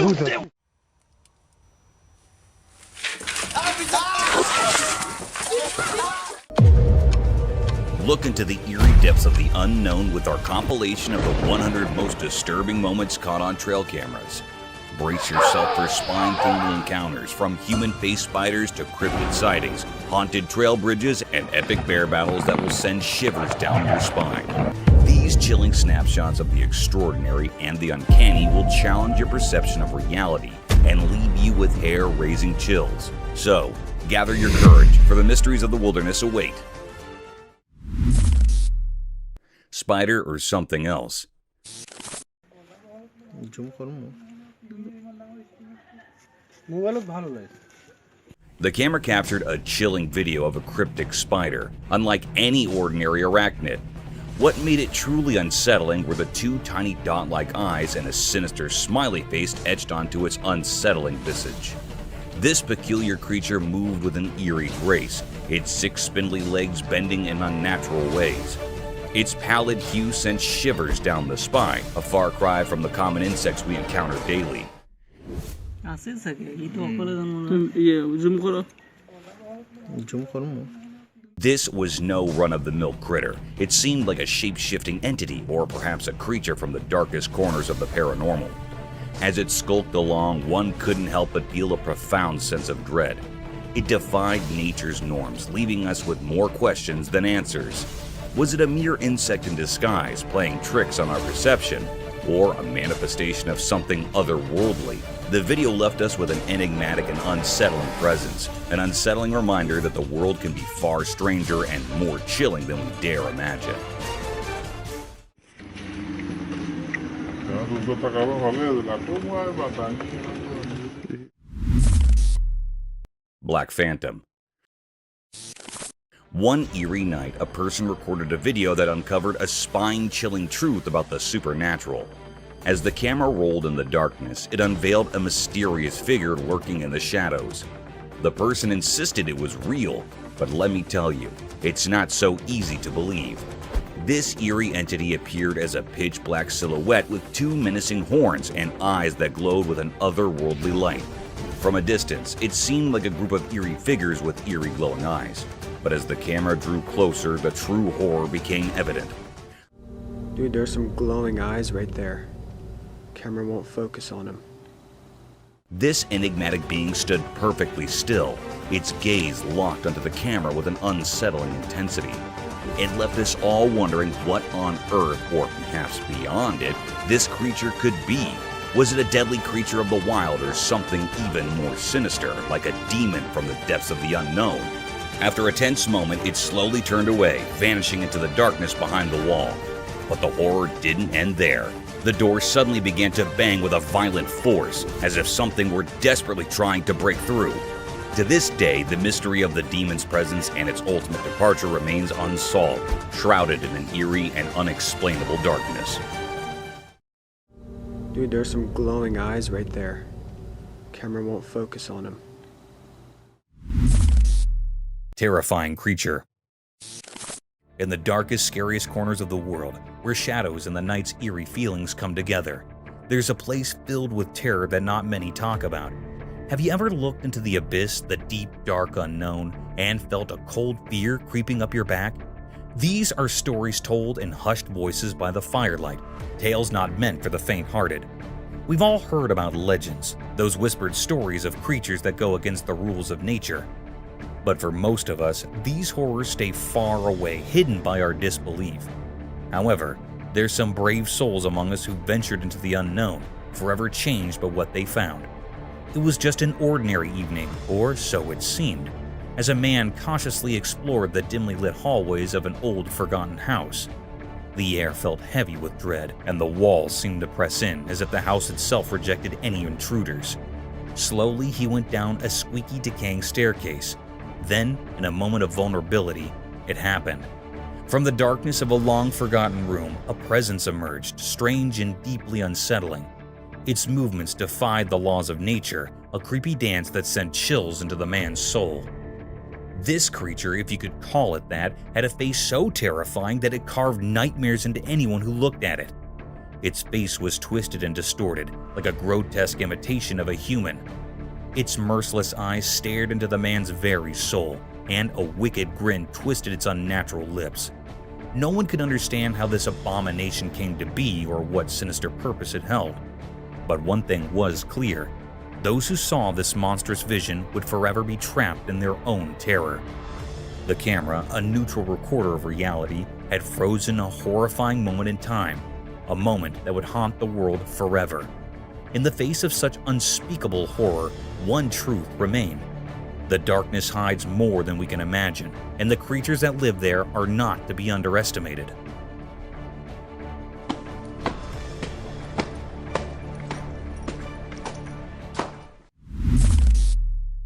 Look into the eerie depths of the unknown with our compilation of the 100 most disturbing moments caught on trail cameras. Brace yourself for spine-tingling encounters, from human-faced spiders to cryptid sightings, haunted trail bridges, and epic bear battles that will send shivers down your spine. These chilling snapshots of the extraordinary and the uncanny will challenge your perception of reality and leave you with hair-raising chills. So, gather your courage, for the mysteries of the wilderness await. Spider or something else? The camera captured a chilling video of a cryptic spider, unlike any ordinary arachnid. What made it truly unsettling were the two tiny dot-like eyes and a sinister smiley face etched onto its unsettling visage. This peculiar creature moved with an eerie grace, its 6 spindly legs bending in unnatural ways. Its pallid hue sent shivers down the spine, a far cry from the common insects we encounter daily. This was no run-of-the-mill critter. It seemed like a shape-shifting entity, or perhaps a creature from the darkest corners of the paranormal. As it skulked along, one couldn't help but feel a profound sense of dread. It defied nature's norms, leaving us with more questions than answers. Was it a mere insect in disguise, playing tricks on our perception, or a manifestation of something otherworldly? The video left us with an enigmatic and unsettling presence, an unsettling reminder that the world can be far stranger and more chilling than we dare imagine. Black Phantom. One eerie night, a person recorded a video that uncovered a spine-chilling truth about the supernatural. As the camera rolled in the darkness, it unveiled a mysterious figure lurking in the shadows. The person insisted it was real, but let me tell you, it's not so easy to believe. This eerie entity appeared as a pitch-black silhouette with 2 menacing horns and eyes that glowed with an otherworldly light. From a distance, it seemed like a group of eerie figures with eerie glowing eyes. But as the camera drew closer, the true horror became evident. Dude, there's some glowing eyes right there. Camera won't focus on them. This enigmatic being stood perfectly still, its gaze locked onto the camera with an unsettling intensity. It left us all wondering what on earth, or perhaps beyond it, this creature could be. Was it a deadly creature of the wild, or something even more sinister, like a demon from the depths of the unknown? After a tense moment, it slowly turned away, vanishing into the darkness behind the wall. But the horror didn't end there. The door suddenly began to bang with a violent force, as if something were desperately trying to break through. To this day, the mystery of the demon's presence and its ultimate departure remains unsolved, shrouded in an eerie and unexplainable darkness. Dude, there's some glowing eyes right there. Camera won't focus on them. Terrifying creature. In the darkest, scariest corners of the world, where shadows and the night's eerie feelings come together, there's a place filled with terror that not many talk about. Have you ever looked into the abyss, the deep, dark unknown, and felt a cold fear creeping up your back? These are stories told in hushed voices by the firelight, tales not meant for the faint-hearted. We've all heard about legends, those whispered stories of creatures that go against the rules of nature. But for most of us, these horrors stay far away, hidden by our disbelief. However, there's some brave souls among us who ventured into the unknown, forever changed by what they found. It was just an ordinary evening, or so it seemed, as a man cautiously explored the dimly lit hallways of an old, forgotten house. The air felt heavy with dread, and the walls seemed to press in, as if the house itself rejected any intruders. Slowly, he went down a squeaky, decaying staircase. Then, in a moment of vulnerability, it happened. From the darkness of a long-forgotten room, a presence emerged, strange and deeply unsettling. Its movements defied the laws of nature, a creepy dance that sent chills into the man's soul. This creature, if you could call it that, had a face so terrifying that it carved nightmares into anyone who looked at it. Its face was twisted and distorted, like a grotesque imitation of a human. Its merciless eyes stared into the man's very soul, and a wicked grin twisted its unnatural lips. No one could understand how this abomination came to be or what sinister purpose it held. But one thing was clear. Those who saw this monstrous vision would forever be trapped in their own terror. The camera, a neutral recorder of reality, had frozen a horrifying moment in time, a moment that would haunt the world forever. In the face of such unspeakable horror, one truth remained. The darkness hides more than we can imagine, and the creatures that live there are not to be underestimated.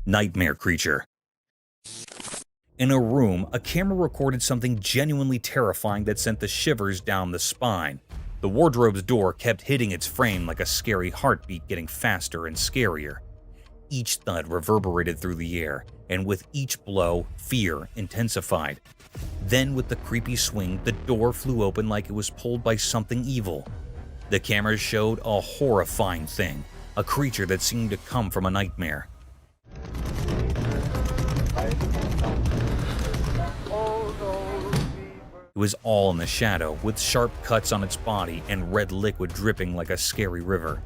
Nightmare Creature. In a room, a camera recorded something genuinely terrifying that sent the shivers down the spine. The wardrobe's door kept hitting its frame like a scary heartbeat, getting faster and scarier. Each thud reverberated through the air, and with each blow, fear intensified. Then, with the creepy swing, the door flew open like it was pulled by something evil. The camera showed a horrifying thing, a creature that seemed to come from a nightmare. It was all in the shadow, with sharp cuts on its body and red liquid dripping like a scary river.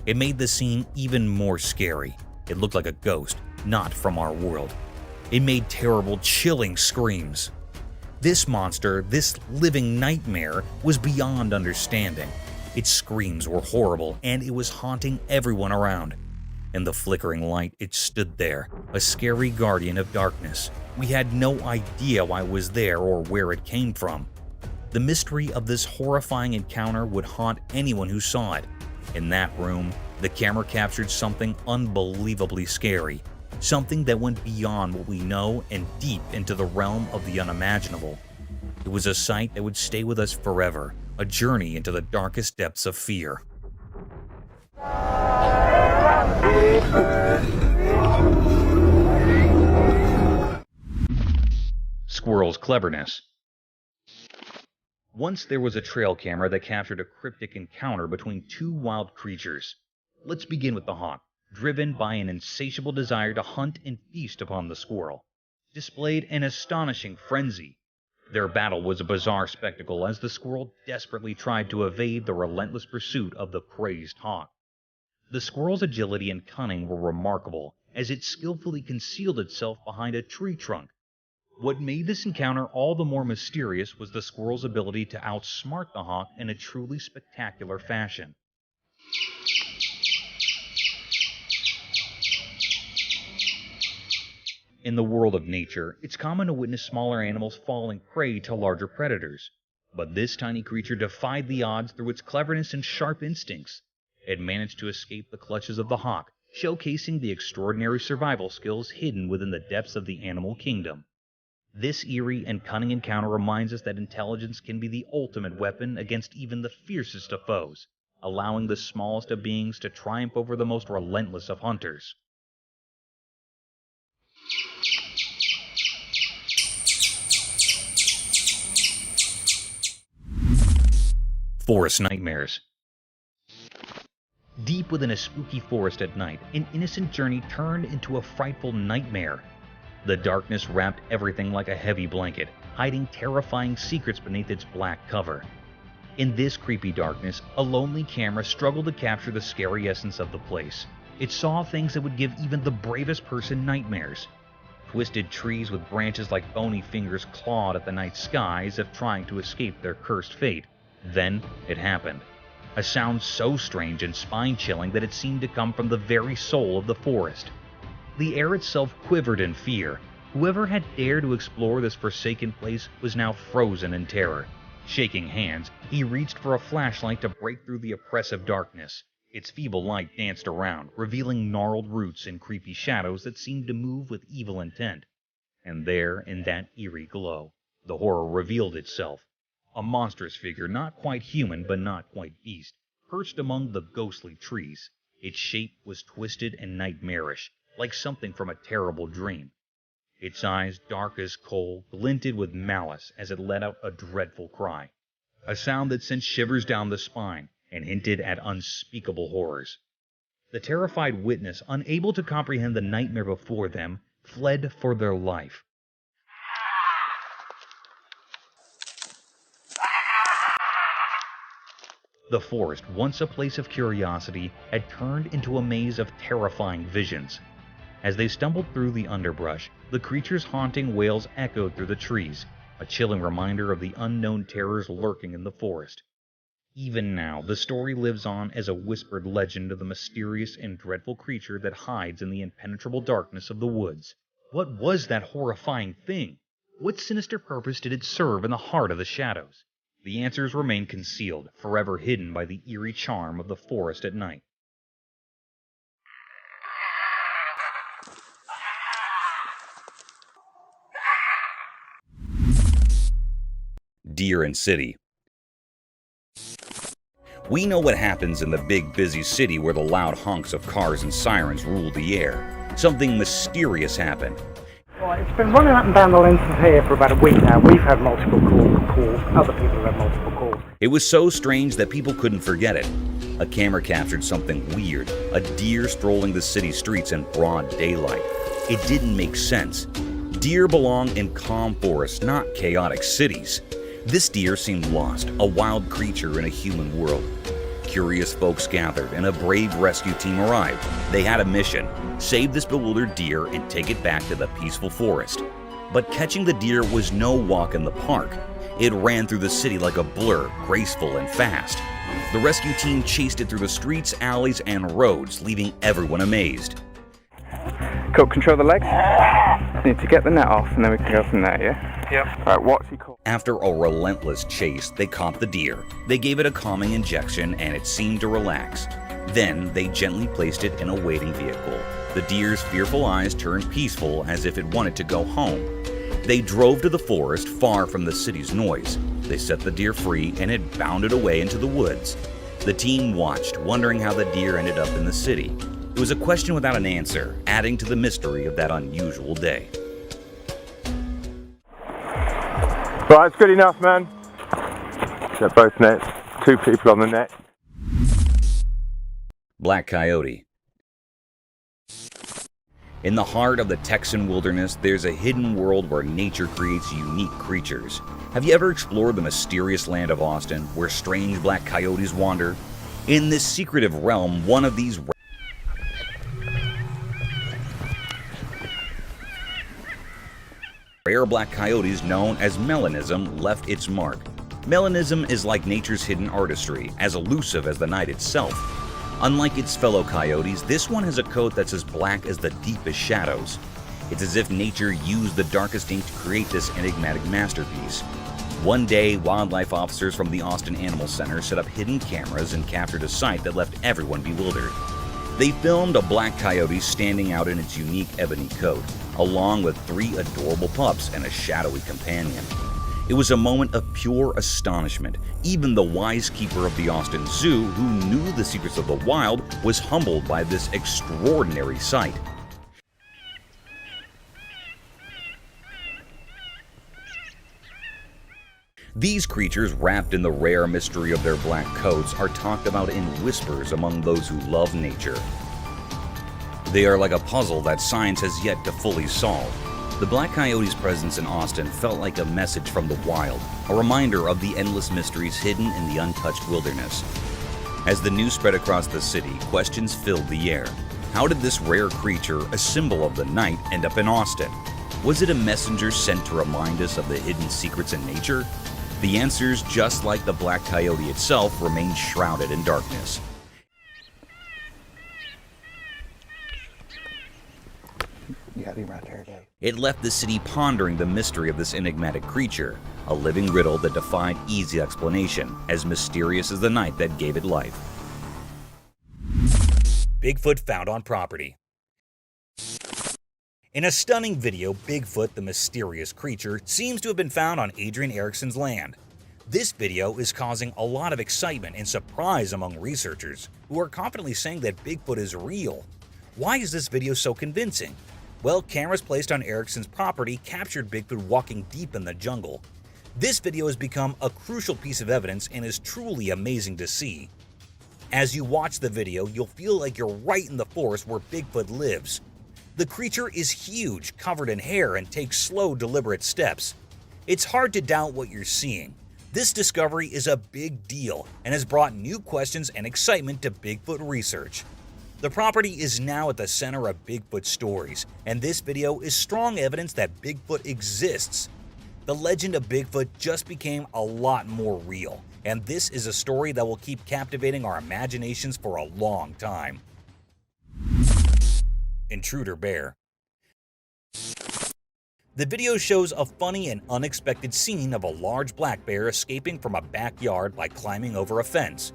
It made the scene even more scary. It looked like a ghost, not from our world. It made terrible, chilling screams. This monster, this living nightmare, was beyond understanding. Its screams were horrible, and it was haunting everyone around. In the flickering light, it stood there, a scary guardian of darkness. We had no idea why it was there or where it came from. The mystery of this horrifying encounter would haunt anyone who saw it. In that room, the camera captured something unbelievably scary, something that went beyond what we know and deep into the realm of the unimaginable. It was a sight that would stay with us forever, a journey into the darkest depths of fear. Squirrels Cleverness. Once there was a trail camera that captured a cryptic encounter between two wild creatures. Let's begin with the hawk, driven by an insatiable desire to hunt and feast upon the squirrel, displayed an astonishing frenzy. Their battle was a bizarre spectacle as the squirrel desperately tried to evade the relentless pursuit of the crazed hawk. The squirrel's agility and cunning were remarkable, as it skillfully concealed itself behind a tree trunk. What made this encounter all the more mysterious was the squirrel's ability to outsmart the hawk in a truly spectacular fashion. In the world of nature, it's common to witness smaller animals falling prey to larger predators. But this tiny creature defied the odds through its cleverness and sharp instincts. It managed to escape the clutches of the hawk, showcasing the extraordinary survival skills hidden within the depths of the animal kingdom. This eerie and cunning encounter reminds us that intelligence can be the ultimate weapon against even the fiercest of foes, allowing the smallest of beings to triumph over the most relentless of hunters. Forest Nightmares. Deep within a spooky forest at night, an innocent journey turned into a frightful nightmare. The darkness wrapped everything like a heavy blanket, hiding terrifying secrets beneath its black cover. In this creepy darkness, a lonely camera struggled to capture the scary essence of the place. It saw things that would give even the bravest person nightmares. Twisted trees with branches like bony fingers clawed at the night sky as if trying to escape their cursed fate. Then it happened. A sound so strange and spine-chilling that it seemed to come from the very soul of the forest. The air itself quivered in fear. Whoever had dared to explore this forsaken place was now frozen in terror. Shaking hands, he reached for a flashlight to break through the oppressive darkness. Its feeble light danced around, revealing gnarled roots and creepy shadows that seemed to move with evil intent. And there, in that eerie glow, the horror revealed itself. A monstrous figure, not quite human but not quite beast, perched among the ghostly trees. Its shape was twisted and nightmarish, like something from a terrible dream. Its eyes, dark as coal, glinted with malice as it let out a dreadful cry, a sound that sent shivers down the spine, and hinted at unspeakable horrors. The terrified witness, unable to comprehend the nightmare before them, fled for their life. The forest, once a place of curiosity, had turned into a maze of terrifying visions. As they stumbled through the underbrush, the creature's haunting wails echoed through the trees, a chilling reminder of the unknown terrors lurking in the forest. Even now, the story lives on as a whispered legend of the mysterious and dreadful creature that hides in the impenetrable darkness of the woods. What was that horrifying thing? What sinister purpose did it serve in the heart of the shadows? The answers remain concealed, forever hidden by the eerie charm of the forest at night. Deer and City. We know what happens in the big, busy city where the loud honks of cars and sirens rule the air. Something mysterious happened. Well, it's been running up and down the length of here for about a week now. We've had multiple calls. Other people have had multiple calls. It was so strange that people couldn't forget it. A camera captured something weird, a deer strolling the city streets in broad daylight. It didn't make sense. Deer belong in calm forests, not chaotic cities. This deer seemed lost, a wild creature in a human world. Curious folks gathered, and a brave rescue team arrived. They had a mission: save this bewildered deer and take it back to the peaceful forest. But catching the deer was no walk in the park. It ran through the city like a blur, graceful and fast. The rescue team chased it through the streets, alleys, and roads, leaving everyone amazed. Cool, control the legs. Need to get the net off, and then we can go from there, yeah? Yep. Right, what's he called? After a relentless chase, they caught the deer. They gave it a calming injection, and it seemed to relax. Then, they gently placed it in a waiting vehicle. The deer's fearful eyes turned peaceful, as if it wanted to go home. They drove to the forest, far from the city's noise. They set the deer free, and it bounded away into the woods. The team watched, wondering how the deer ended up in the city. It was a question without an answer, adding to the mystery of that unusual day. Right, it's good enough, man. Set both nets. 2 people on the net. Black Coyote. In the heart of the Texan wilderness, there's a hidden world where nature creates unique creatures. Have you ever explored the mysterious land of Austin, where strange black coyotes wander? In this secretive realm, one of these rare black coyotes known as melanism left its mark. Melanism is like nature's hidden artistry, as elusive as the night itself. Unlike its fellow coyotes, this one has a coat that's as black as the deepest shadows. It's as if nature used the darkest ink to create this enigmatic masterpiece. One day, wildlife officers from the Austin Animal Center set up hidden cameras and captured a sight that left everyone bewildered. They filmed a black coyote standing out in its unique ebony coat, along with 3 adorable pups and a shadowy companion. It was a moment of pure astonishment. Even the wise keeper of the Austin Zoo, who knew the secrets of the wild, was humbled by this extraordinary sight. These creatures, wrapped in the rare mystery of their black coats, are talked about in whispers among those who love nature. They are like a puzzle that science has yet to fully solve. The black coyote's presence in Austin felt like a message from the wild, a reminder of the endless mysteries hidden in the untouched wilderness. As the news spread across the city, questions filled the air. How did this rare creature, a symbol of the night, end up in Austin? Was it a messenger sent to remind us of the hidden secrets in nature? The answers, just like the black coyote itself, remain shrouded in darkness. It left the city pondering the mystery of this enigmatic creature, a living riddle that defied easy explanation, as mysterious as the night that gave it life. Bigfoot found on property. In a stunning video, Bigfoot, the mysterious creature, seems to have been found on Adrian Erickson's land. This video is causing a lot of excitement and surprise among researchers, who are confidently saying that Bigfoot is real. Why is this video so convincing? Well, cameras placed on Erickson's property captured Bigfoot walking deep in the jungle. This video has become a crucial piece of evidence and is truly amazing to see. As you watch the video, you'll feel like you're right in the forest where Bigfoot lives. The creature is huge, covered in hair, and takes slow, deliberate steps. It's hard to doubt what you're seeing. This discovery is a big deal and has brought new questions and excitement to Bigfoot research. The property is now at the center of Bigfoot stories, and this video is strong evidence that Bigfoot exists. The legend of Bigfoot just became a lot more real, and this is a story that will keep captivating our imaginations for a long time. Intruder Bear. The video shows a funny and unexpected scene of a large black bear escaping from a backyard by climbing over a fence.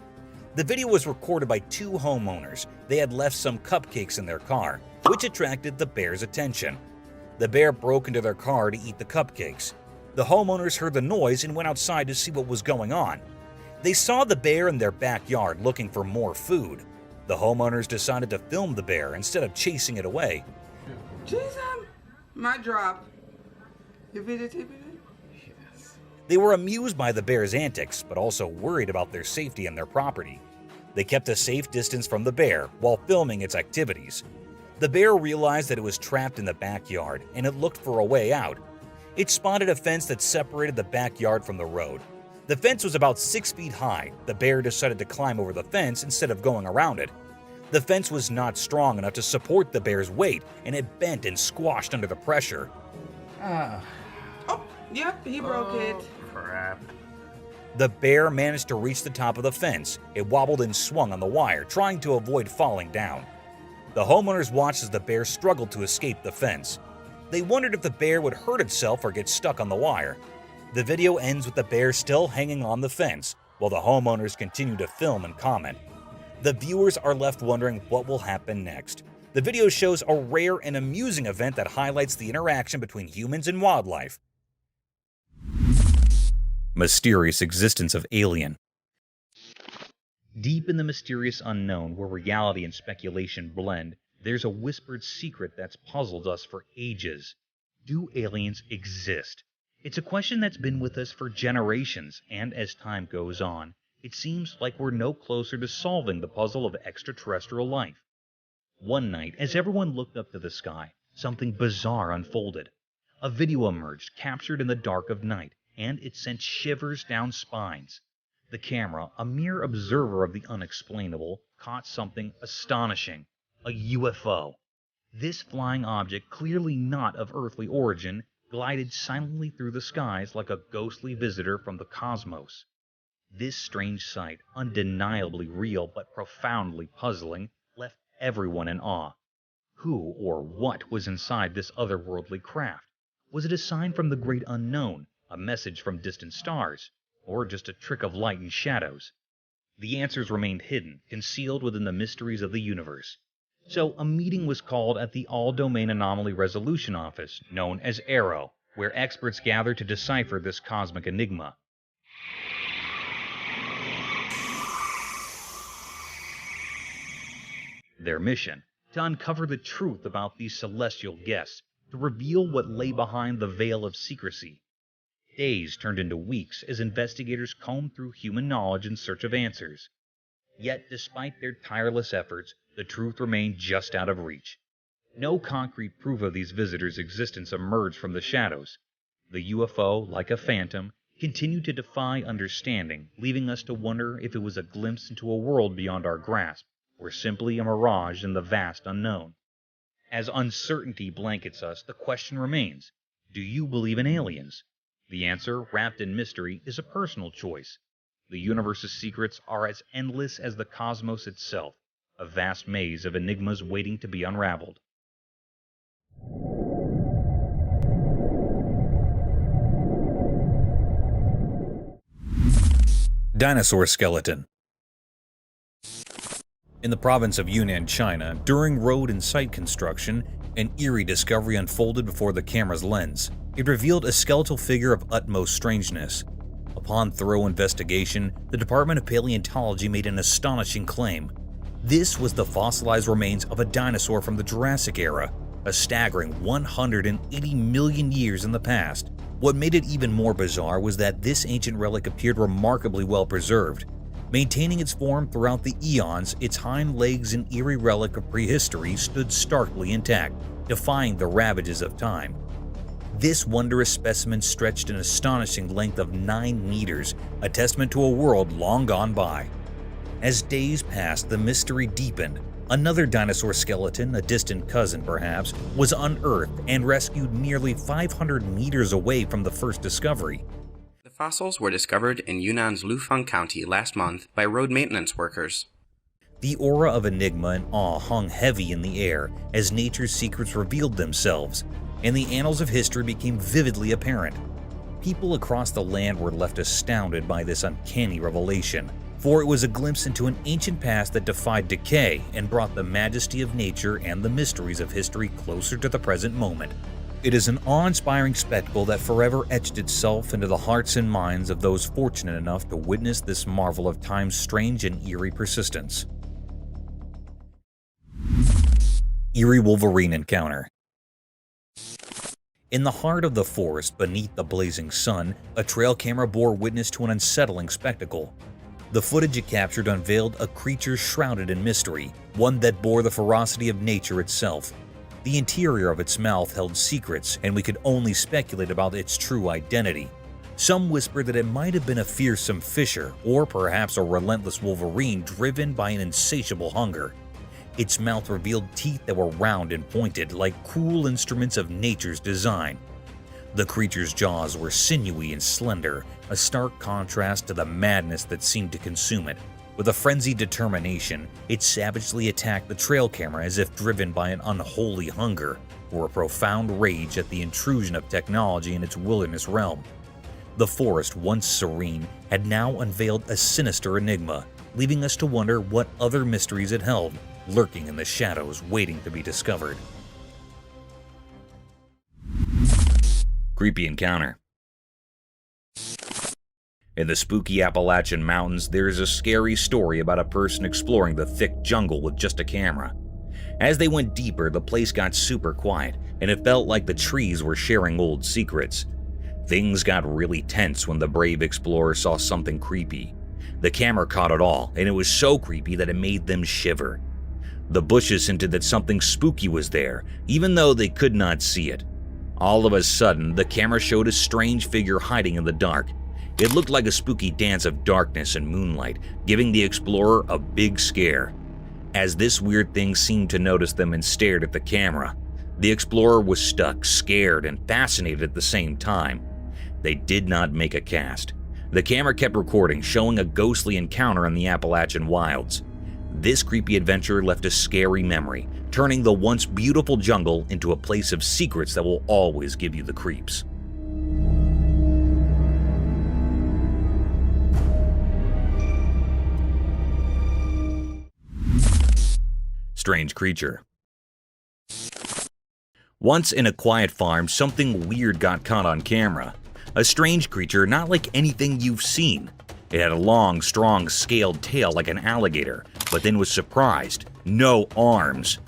The video was recorded by two homeowners. They had left some cupcakes in their car, which attracted the bear's attention. The bear broke into their car to eat the cupcakes. The homeowners heard the noise and went outside to see what was going on. They saw the bear in their backyard looking for more food. The homeowners decided to film the bear instead of chasing it away. Jesus, my drop. They were amused by the bear's antics, but also worried about their safety and their property. They kept a safe distance from the bear while filming its activities. The bear realized that it was trapped in the backyard, and it looked for a way out. It spotted a fence that separated the backyard from the road. The fence was about 6 feet high. The bear decided to climb over the fence instead of going around it. The fence was not strong enough to support the bear's weight, and it bent and squashed under the pressure. Oh, yep, he broke it. Crap. The bear managed to reach the top of the fence. It wobbled and swung on the wire, trying to avoid falling down. The homeowners watched as the bear struggled to escape the fence. They wondered if the bear would hurt itself or get stuck on the wire. The video ends with the bear still hanging on the fence, while the homeowners continue to film and comment. The viewers are left wondering what will happen next. The video shows a rare and amusing event that highlights the interaction between humans and wildlife. Mysterious existence of alien. Deep in the mysterious unknown, where reality and speculation blend, there's a whispered secret that's puzzled us for ages. Do aliens exist? It's a question that's been with us for generations, and as time goes on, it seems like we're no closer to solving the puzzle of extraterrestrial life. One night, as everyone looked up to the sky, something bizarre unfolded. A video emerged, captured in the dark of night, and it sent shivers down spines. The camera, a mere observer of the unexplainable, caught something astonishing: a UFO. This flying object, clearly not of earthly origin, glided silently through the skies like a ghostly visitor from the cosmos. This strange sight, undeniably real but profoundly puzzling, left everyone in awe. Who or what was inside this otherworldly craft? Was it a sign from the great unknown, a message from distant stars, or just a trick of light and shadows? The answers remained hidden, concealed within the mysteries of the universe. So a meeting was called at the All-Domain Anomaly Resolution Office, known as ARROW, where experts gathered to decipher this cosmic enigma. Their mission: to uncover the truth about these celestial guests, to reveal what lay behind the veil of secrecy. Days turned into weeks as investigators combed through human knowledge in search of answers. Yet, despite their tireless efforts, the truth remained just out of reach. No concrete proof of these visitors' existence emerged from the shadows. The UFO, like a phantom, continued to defy understanding, leaving us to wonder if it was a glimpse into a world beyond our grasp, or simply a mirage in the vast unknown. As uncertainty blankets us, the question remains: do you believe in aliens? The answer, wrapped in mystery, is a personal choice. The universe's secrets are as endless as the cosmos itself, a vast maze of enigmas waiting to be unraveled. Dinosaur Skeleton. In the province of Yunnan, China, during road and site construction, an eerie discovery unfolded before the camera's lens. It revealed a skeletal figure of utmost strangeness. Upon thorough investigation, the Department of Paleontology made an astonishing claim. This was the fossilized remains of a dinosaur from the Jurassic era, a staggering 180 million years in the past. What made it even more bizarre was that this ancient relic appeared remarkably well preserved. Maintaining its form throughout the eons, its hind legs, an eerie relic of prehistory, stood starkly intact, defying the ravages of time. This wondrous specimen stretched an astonishing length of 9 meters, a testament to a world long gone by. As days passed, the mystery deepened. Another dinosaur skeleton, a distant cousin perhaps, was unearthed and rescued nearly 500 meters away from the first discovery. The fossils were discovered in Yunnan's Lufeng County last month by road maintenance workers. The aura of enigma and awe hung heavy in the air as nature's secrets revealed themselves, and the annals of history became vividly apparent. People across the land were left astounded by this uncanny revelation, for it was a glimpse into an ancient past that defied decay and brought the majesty of nature and the mysteries of history closer to the present moment. It is an awe-inspiring spectacle that forever etched itself into the hearts and minds of those fortunate enough to witness this marvel of time's strange and eerie persistence. Eerie Wolverine Encounter. In the heart of the forest, beneath the blazing sun, a trail camera bore witness to an unsettling spectacle. The footage it captured unveiled a creature shrouded in mystery, one that bore the ferocity of nature itself. The interior of its mouth held secrets, and we could only speculate about its true identity. Some whispered that it might have been a fearsome fisher, or perhaps a relentless wolverine driven by an insatiable hunger. Its mouth revealed teeth that were round and pointed, like cruel instruments of nature's design. The creature's jaws were sinewy and slender, a stark contrast to the madness that seemed to consume it. With a frenzied determination, it savagely attacked the trail camera as if driven by an unholy hunger, or a profound rage at the intrusion of technology in its wilderness realm. The forest, once serene, had now unveiled a sinister enigma, leaving us to wonder what other mysteries it held, lurking in the shadows waiting to be discovered. Creepy Encounter. In the spooky Appalachian Mountains, there is a scary story about a person exploring the thick jungle with just a camera. As they went deeper, the place got super quiet, and it felt like the trees were sharing old secrets. Things got really tense when the brave explorer saw something creepy. The camera caught it all, and it was so creepy that it made them shiver. The bushes hinted that something spooky was there, even though they could not see it. All of a sudden, the camera showed a strange figure hiding in the dark. It looked like a spooky dance of darkness and moonlight, giving the explorer a big scare. As this weird thing seemed to notice them and stared at the camera, the explorer was stuck, scared, and fascinated at the same time. They did not make a cast. The camera kept recording, showing a ghostly encounter in the Appalachian wilds. This creepy adventure left a scary memory, turning the once beautiful jungle into a place of secrets that will always give you the creeps. Strange creature. Once in a quiet farm, something weird got caught on camera. A strange creature not like anything you've seen. It had a long, strong, scaled tail like an alligator, but then was surprised. No arms.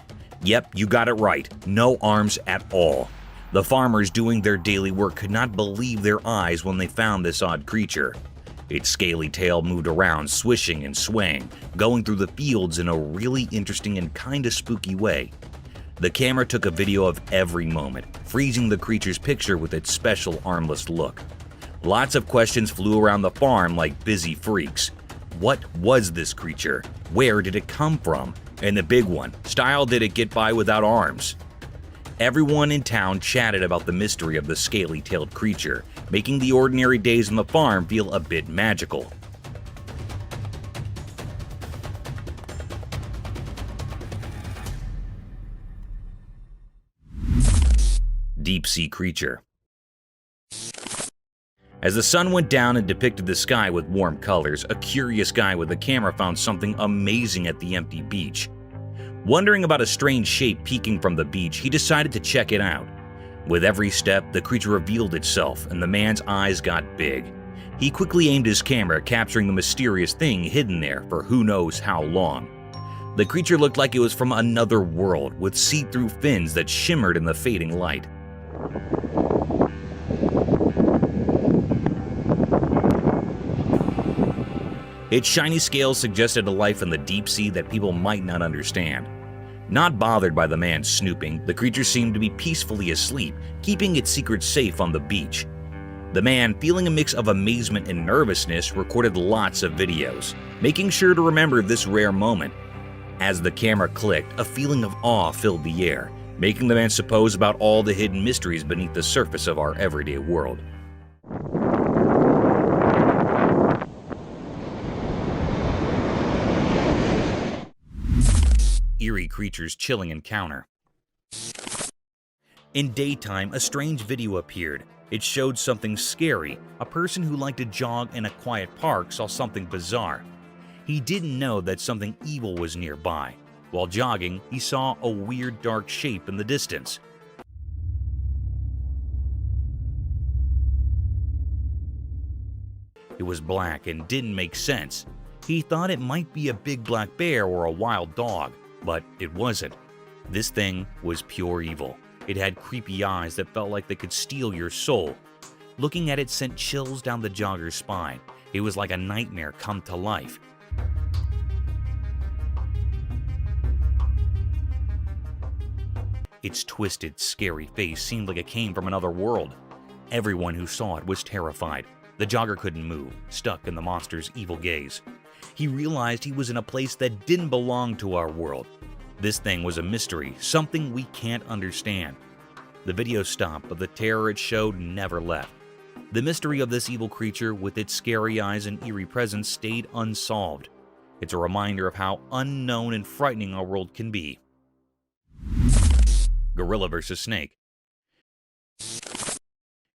Yep, you got it right. No arms at all. The farmers doing their daily work could not believe their eyes when they found this odd creature. Its scaly tail moved around, swishing and swaying, going through the fields in a really interesting and kinda spooky way. The camera took a video of every moment, freezing the creature's picture with its special armless look. Lots of questions flew around the farm like busy freaks. What was this creature? Where did it come from? And the big one, style did it get by without arms? Everyone in town chatted about the mystery of the scaly-tailed creature, making the ordinary days on the farm feel a bit magical. Deep-sea creature. As the sun went down and depicted the sky with warm colors, a curious guy with a camera found something amazing at the empty beach. Wondering about a strange shape peeking from the beach, he decided to check it out. With every step, the creature revealed itself, and the man's eyes got big. He quickly aimed his camera, capturing the mysterious thing hidden there for who knows how long. The creature looked like it was from another world, with see-through fins that shimmered in the fading light. Its shiny scales suggested a life in the deep sea that people might not understand. Not bothered by the man snooping, the creature seemed to be peacefully asleep, keeping its secrets safe on the beach. The man, feeling a mix of amazement and nervousness, recorded lots of videos, making sure to remember this rare moment. As the camera clicked, a feeling of awe filled the air, making the man suppose about all the hidden mysteries beneath the surface of our everyday world. Eerie Creatures' chilling encounter. In daytime, a strange video appeared. It showed something scary. A person who liked to jog in a quiet park saw something bizarre. He didn't know that something evil was nearby. While jogging, he saw a weird dark shape in the distance. It was black and didn't make sense. He thought it might be a big black bear or a wild dog, but it wasn't. This thing was pure evil. It had creepy eyes that felt like they could steal your soul. Looking at it sent chills down the jogger's spine. It was like a nightmare come to life. Its twisted, scary face seemed like it came from another world. Everyone who saw it was terrified. The jogger couldn't move, stuck in the monster's evil gaze. He realized he was in a place that didn't belong to our world. This thing was a mystery, something we can't understand. The video stopped, but the terror it showed never left. The mystery of this evil creature, with its scary eyes and eerie presence, stayed unsolved. It's a reminder of how unknown and frightening our world can be. Gorilla versus snake.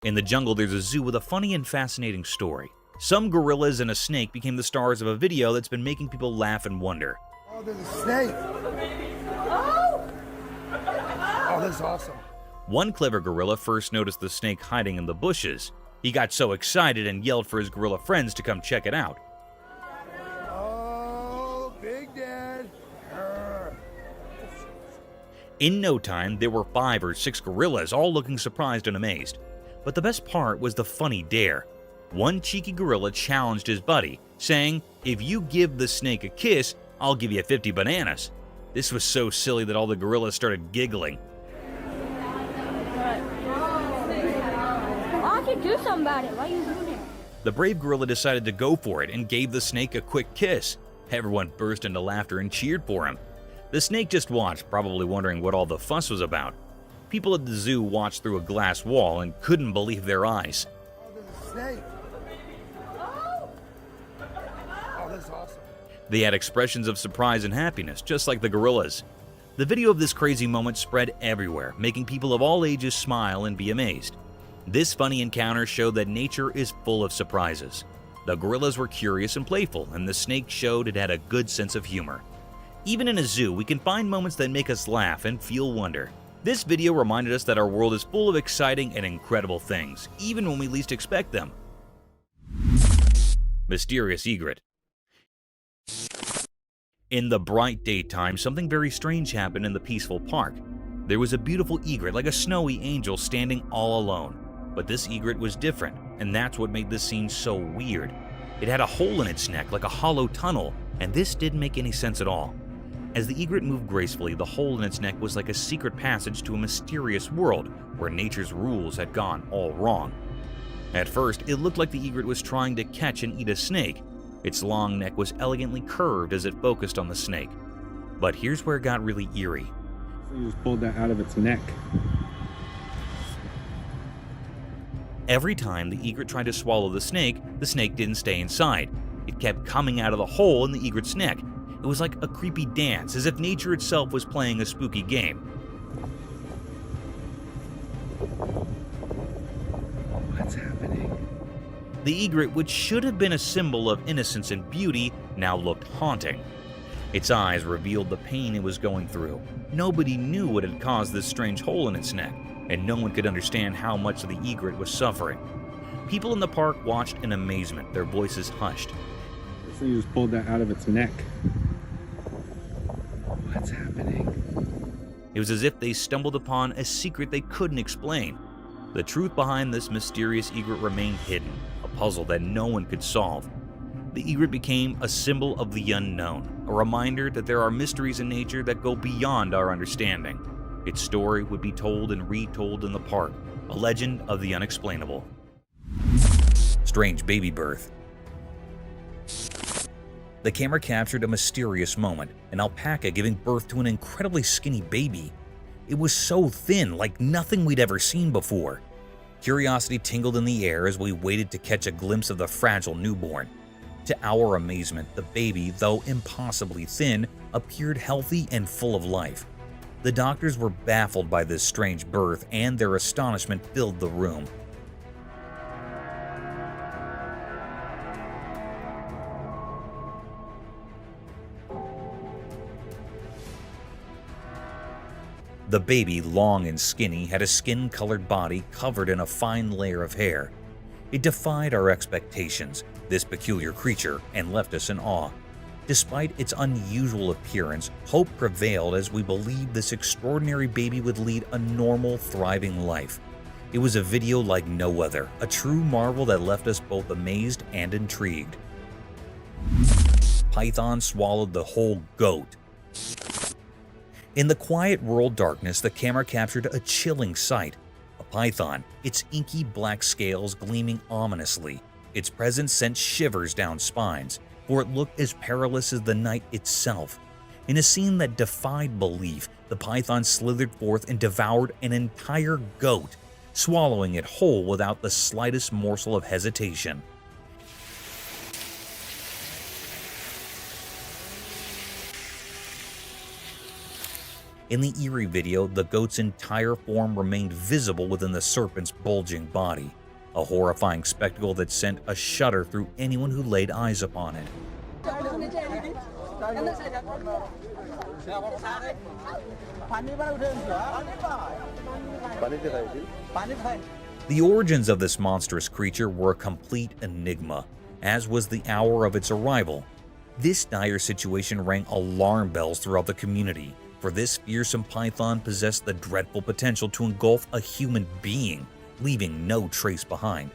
In the jungle, there's a zoo with a funny and fascinating story. Some gorillas and a snake became the stars of a video that's been making people laugh and wonder. Oh, there's a snake. Oh, that's awesome. One clever gorilla first noticed the snake hiding in the bushes. He got so excited and yelled for his gorilla friends to come check it out. Oh, Big Dad. In no time, there were 5 or 6 gorillas, all looking surprised and amazed. But the best part was the funny dare. One cheeky gorilla challenged his buddy, saying, "If you give the snake a kiss, I'll give you 50 bananas." This was so silly that all the gorillas started giggling. I could do something about it. Why are you doing it? The brave gorilla decided to go for it and gave the snake a quick kiss. Everyone burst into laughter and cheered for him. The snake just watched, probably wondering what all the fuss was about. People at the zoo watched through a glass wall and couldn't believe their eyes. Oh, there's a snake. Oh, that's awesome. They had expressions of surprise and happiness, just like the gorillas. The video of this crazy moment spread everywhere, making people of all ages smile and be amazed. This funny encounter showed that nature is full of surprises. The gorillas were curious and playful, and the snake showed it had a good sense of humor. Even in a zoo, we can find moments that make us laugh and feel wonder. This video reminded us that our world is full of exciting and incredible things, even when we least expect them. Mysterious egret. In the bright daytime, something very strange happened in the peaceful park. There was a beautiful egret, like a snowy angel, standing all alone. But this egret was different, and that's what made this scene so weird. It had a hole in its neck, like a hollow tunnel, and this didn't make any sense at all. As the egret moved gracefully, the hole in its neck was like a secret passage to a mysterious world where nature's rules had gone all wrong. At first, it looked like the egret was trying to catch and eat a snake. Its long neck was elegantly curved as it focused on the snake. But here's where it got really eerie. You just pulled that out of its neck. Every time the egret tried to swallow the snake didn't stay inside. It kept coming out of the hole in the egret's neck. It was like a creepy dance, as if nature itself was playing a spooky game. What's happening? The egret, which should have been a symbol of innocence and beauty, now looked haunting. Its eyes revealed the pain it was going through. Nobody knew what had caused this strange hole in its neck, and no one could understand how much the egret was suffering. People in the park watched in amazement, their voices hushed. So you just pulled that out of its neck. What's happening? It was as if they stumbled upon a secret they couldn't explain. The truth behind this mysterious egret remained hidden, a puzzle that no one could solve. The egret became a symbol of the unknown, a reminder that there are mysteries in nature that go beyond our understanding. Its story would be told and retold in the park, a legend of the unexplainable. Strange baby birth. The camera captured a mysterious moment, an alpaca giving birth to an incredibly skinny baby. It was so thin, like nothing we'd ever seen before. Curiosity tingled in the air as we waited to catch a glimpse of the fragile newborn. To our amazement, the baby, though impossibly thin, appeared healthy and full of life. The doctors were baffled by this strange birth, and their astonishment filled the room. The baby, long and skinny, had a skin-colored body covered in a fine layer of hair. It defied our expectations, this peculiar creature, and left us in awe. Despite its unusual appearance, hope prevailed as we believed this extraordinary baby would lead a normal, thriving life. It was a video like no other, a true marvel that left us both amazed and intrigued. Python swallowed the whole goat. In the quiet rural darkness, the camera captured a chilling sight. A python, its inky black scales gleaming ominously. Its presence sent shivers down spines, for it looked as perilous as the night itself. In a scene that defied belief, the python slithered forth and devoured an entire goat, swallowing it whole without the slightest morsel of hesitation. In the eerie video, the goat's entire form remained visible within the serpent's bulging body, a horrifying spectacle that sent a shudder through anyone who laid eyes upon it. The origins of this monstrous creature were a complete enigma, as was the hour of its arrival. This dire situation rang alarm bells throughout the community, for this fearsome python possessed the dreadful potential to engulf a human being, leaving no trace behind.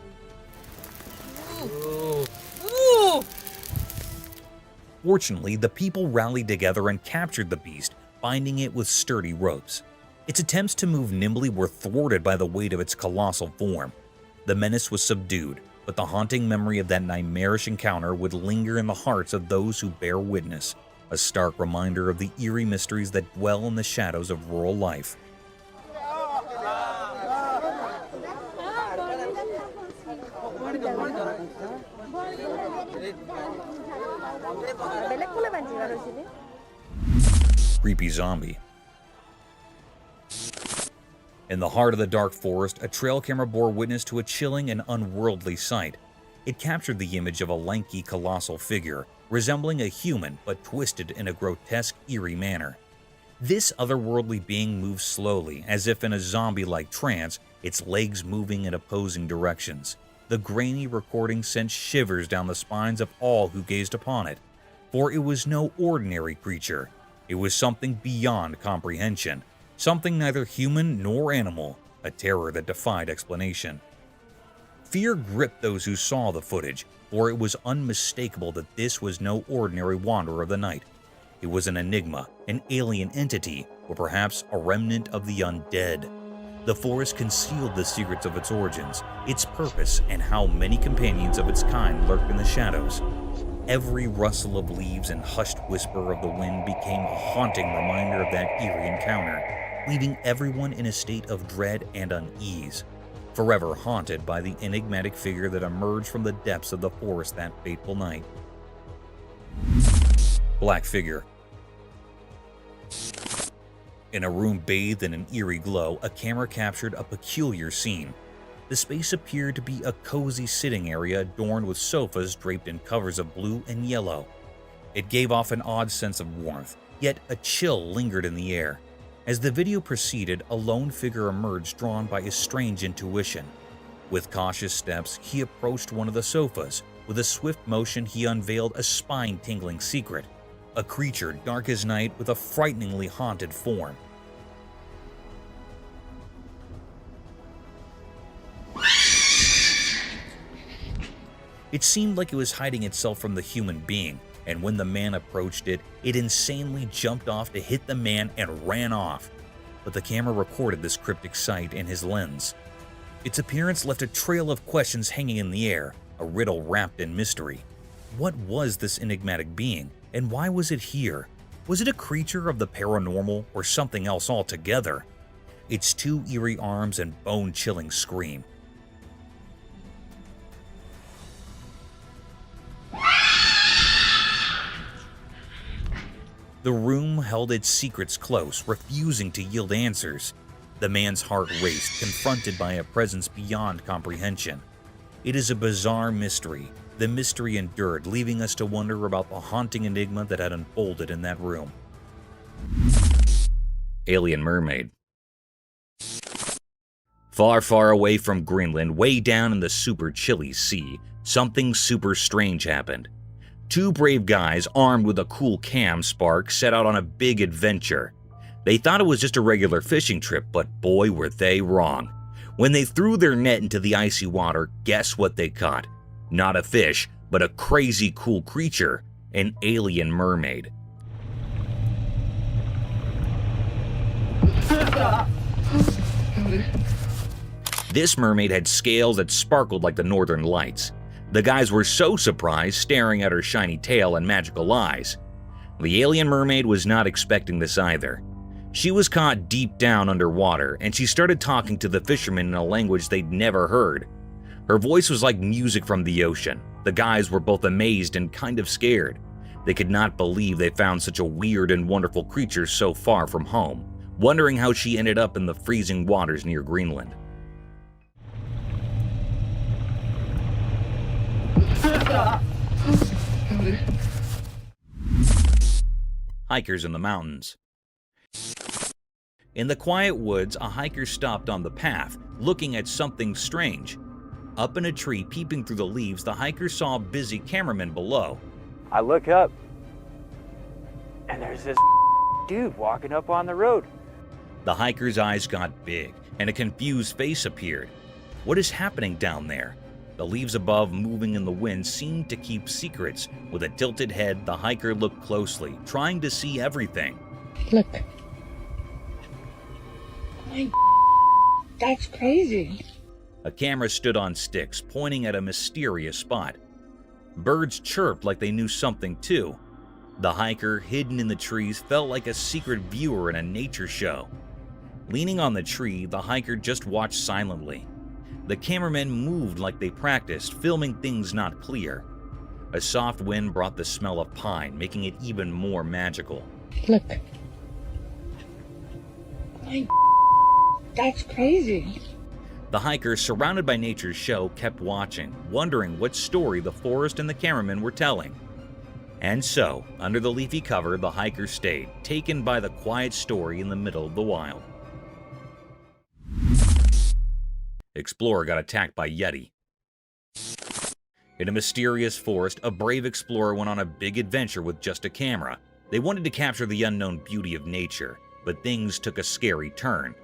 Fortunately, the people rallied together and captured the beast, binding it with sturdy ropes. Its attempts to move nimbly were thwarted by the weight of its colossal form. The menace was subdued, but the haunting memory of that nightmarish encounter would linger in the hearts of those who bear witness, a stark reminder of the eerie mysteries that dwell in the shadows of rural life. Creepy zombie. In the heart of the dark forest, a trail camera bore witness to a chilling and unworldly sight. It captured the image of a lanky, colossal figure, resembling a human but twisted in a grotesque, eerie manner. This otherworldly being moved slowly, as if in a zombie-like trance, its legs moving in opposing directions. The grainy recording sent shivers down the spines of all who gazed upon it, for it was no ordinary creature. It was something beyond comprehension, something neither human nor animal, a terror that defied explanation. Fear gripped those who saw the footage, for it was unmistakable that this was no ordinary wanderer of the night. It was an enigma, an alien entity, or perhaps a remnant of the undead. The forest concealed the secrets of its origins, its purpose, and how many companions of its kind lurked in the shadows. Every rustle of leaves and hushed whisper of the wind became a haunting reminder of that eerie encounter, leaving everyone in a state of dread and unease, forever haunted by the enigmatic figure that emerged from the depths of the forest that fateful night. Black figure. In a room bathed in an eerie glow, a camera captured a peculiar scene. The space appeared to be a cozy sitting area adorned with sofas draped in covers of blue and yellow. It gave off an odd sense of warmth, yet a chill lingered in the air. As the video proceeded, a lone figure emerged drawn by a strange intuition. With cautious steps, he approached one of the sofas. With a swift motion, he unveiled a spine-tingling secret. A creature dark as night with a frighteningly haunted form. It seemed like it was hiding itself from the human being, and when the man approached it, it insanely jumped off to hit the man and ran off. But the camera recorded this cryptic sight in his lens. Its appearance left a trail of questions hanging in the air, a riddle wrapped in mystery. What was this enigmatic being, and why was it here? Was it a creature of the paranormal or something else altogether? Its two eerie arms and bone-chilling scream. The room held its secrets close, refusing to yield answers. The man's heart raced, confronted by a presence beyond comprehension. It is a bizarre mystery. The mystery endured, leaving us to wonder about the haunting enigma that had unfolded in that room. Alien Mermaid. Far, far away from Greenland, way down in the super chilly sea, something super strange happened. Two brave guys armed with a cool cam spark set out on a big adventure. They thought it was just a regular fishing trip, but boy were they wrong. When they threw their net into the icy water, guess what they caught? Not a fish, but a crazy cool creature, an alien mermaid. This mermaid had scales that sparkled like the northern lights. The guys were so surprised, staring at her shiny tail and magical eyes. The alien mermaid was not expecting this either. She was caught deep down underwater, and she started talking to the fishermen in a language they'd never heard. Her voice was like music from the ocean. The guys were both amazed and kind of scared. They could not believe they found such a weird and wonderful creature so far from home, wondering how she ended up in the freezing waters near Greenland. Hikers in the mountains. In the quiet woods, a hiker stopped on the path, looking at something strange. Up in a tree, peeping through the leaves, the hiker saw a busy cameraman below. I look up, and there's this dude walking up on the road. The hiker's eyes got big, and a confused face appeared. What is happening down there? The leaves above, moving in the wind, seemed to keep secrets. With a tilted head, the hiker looked closely, trying to see everything. Look. My that's crazy. A camera stood on sticks, pointing at a mysterious spot. Birds chirped like they knew something too. The hiker, hidden in the trees, felt like a secret viewer in a nature show. Leaning on the tree, the hiker just watched silently. The cameramen moved like they practiced, filming things not clear. A soft wind brought the smell of pine, making it even more magical. Look. My that's crazy. The hiker, surrounded by nature's show, kept watching, wondering what story the forest and the cameramen were telling. And so, under the leafy cover, the hiker stayed, taken by the quiet story in the middle of the wild. Explorer got attacked by Yeti. In a mysterious forest, a brave explorer went on a big adventure with just a camera. They wanted to capture the unknown beauty of nature, but things took a scary turn.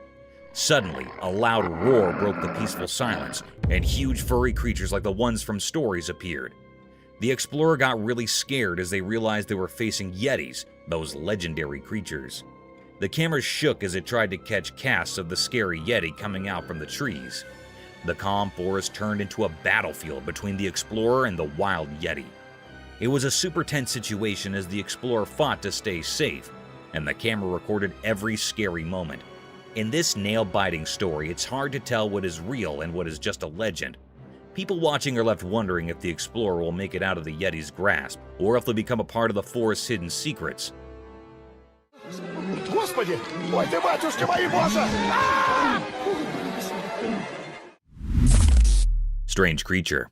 Suddenly, a loud roar broke the peaceful silence, and huge furry creatures like the ones from stories appeared. The explorer got really scared as they realized they were facing Yetis, those legendary creatures. The camera shook as it tried to catch casts of the scary Yeti coming out from the trees. The calm forest turned into a battlefield between the explorer and the wild Yeti. It was a super tense situation as the explorer fought to stay safe, and the camera recorded every scary moment. In this nail-biting story, it's hard to tell what is real and what is just a legend. People watching are left wondering if the explorer will make it out of the Yeti's grasp, or if they'll become a part of the forest's hidden secrets. Господи! Ой ты, батюшки мои, боже! Strange creature.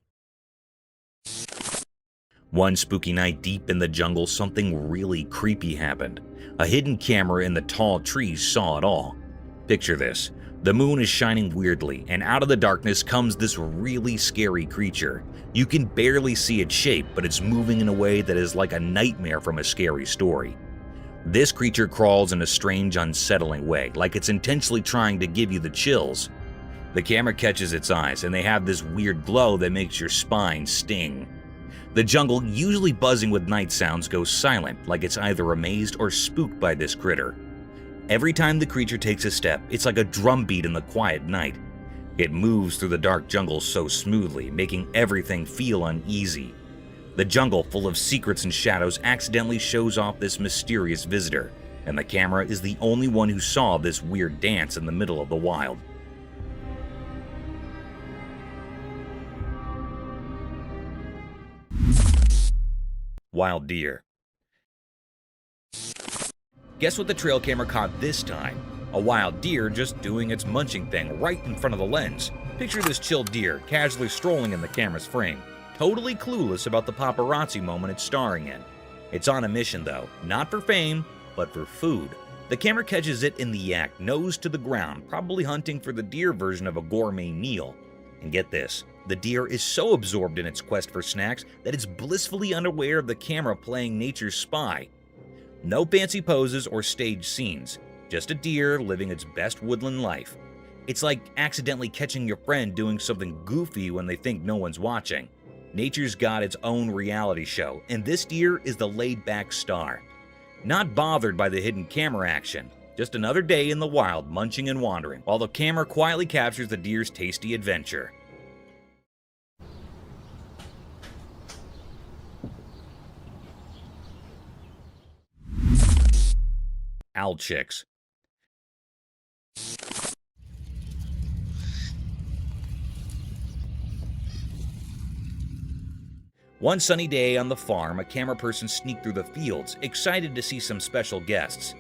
One spooky night deep in the jungle, something really creepy happened. A hidden camera in the tall trees saw it all. Picture this. The moon is shining weirdly, and out of the darkness comes this really scary creature. You can barely see its shape, but it's moving in a way that is like a nightmare from a scary story. This creature crawls in a strange, unsettling way, like it's intentionally trying to give you the chills. The camera catches its eyes, and they have this weird glow that makes your spine sting. The jungle, usually buzzing with night sounds, goes silent, like it's either amazed or spooked by this critter. Every time the creature takes a step, it's like a drumbeat in the quiet night. It moves through the dark jungle so smoothly, making everything feel uneasy. The jungle, full of secrets and shadows, accidentally shows off this mysterious visitor, and the camera is the only one who saw this weird dance in the middle of the wild. Wild deer. Guess what the trail camera caught this time? A wild deer just doing its munching thing right in front of the lens. Picture this chill deer casually strolling in the camera's frame, totally clueless about the paparazzi moment it's starring in. It's on a mission though, not for fame, but for food. The camera catches it in the act, nose to the ground, probably hunting for the deer version of a gourmet meal. And get this, the deer is so absorbed in its quest for snacks that it's blissfully unaware of the camera playing nature's spy. No fancy poses or staged scenes, just a deer living its best woodland life. It's like accidentally catching your friend doing something goofy when they think no one's watching. Nature's got its own reality show, and this deer is the laid-back star. Not bothered by the hidden camera action, just another day in the wild munching and wandering, while the camera quietly captures the deer's tasty adventure. Owl chicks. One sunny day on the farm, a camera person sneaked through the fields, excited to see some special guests.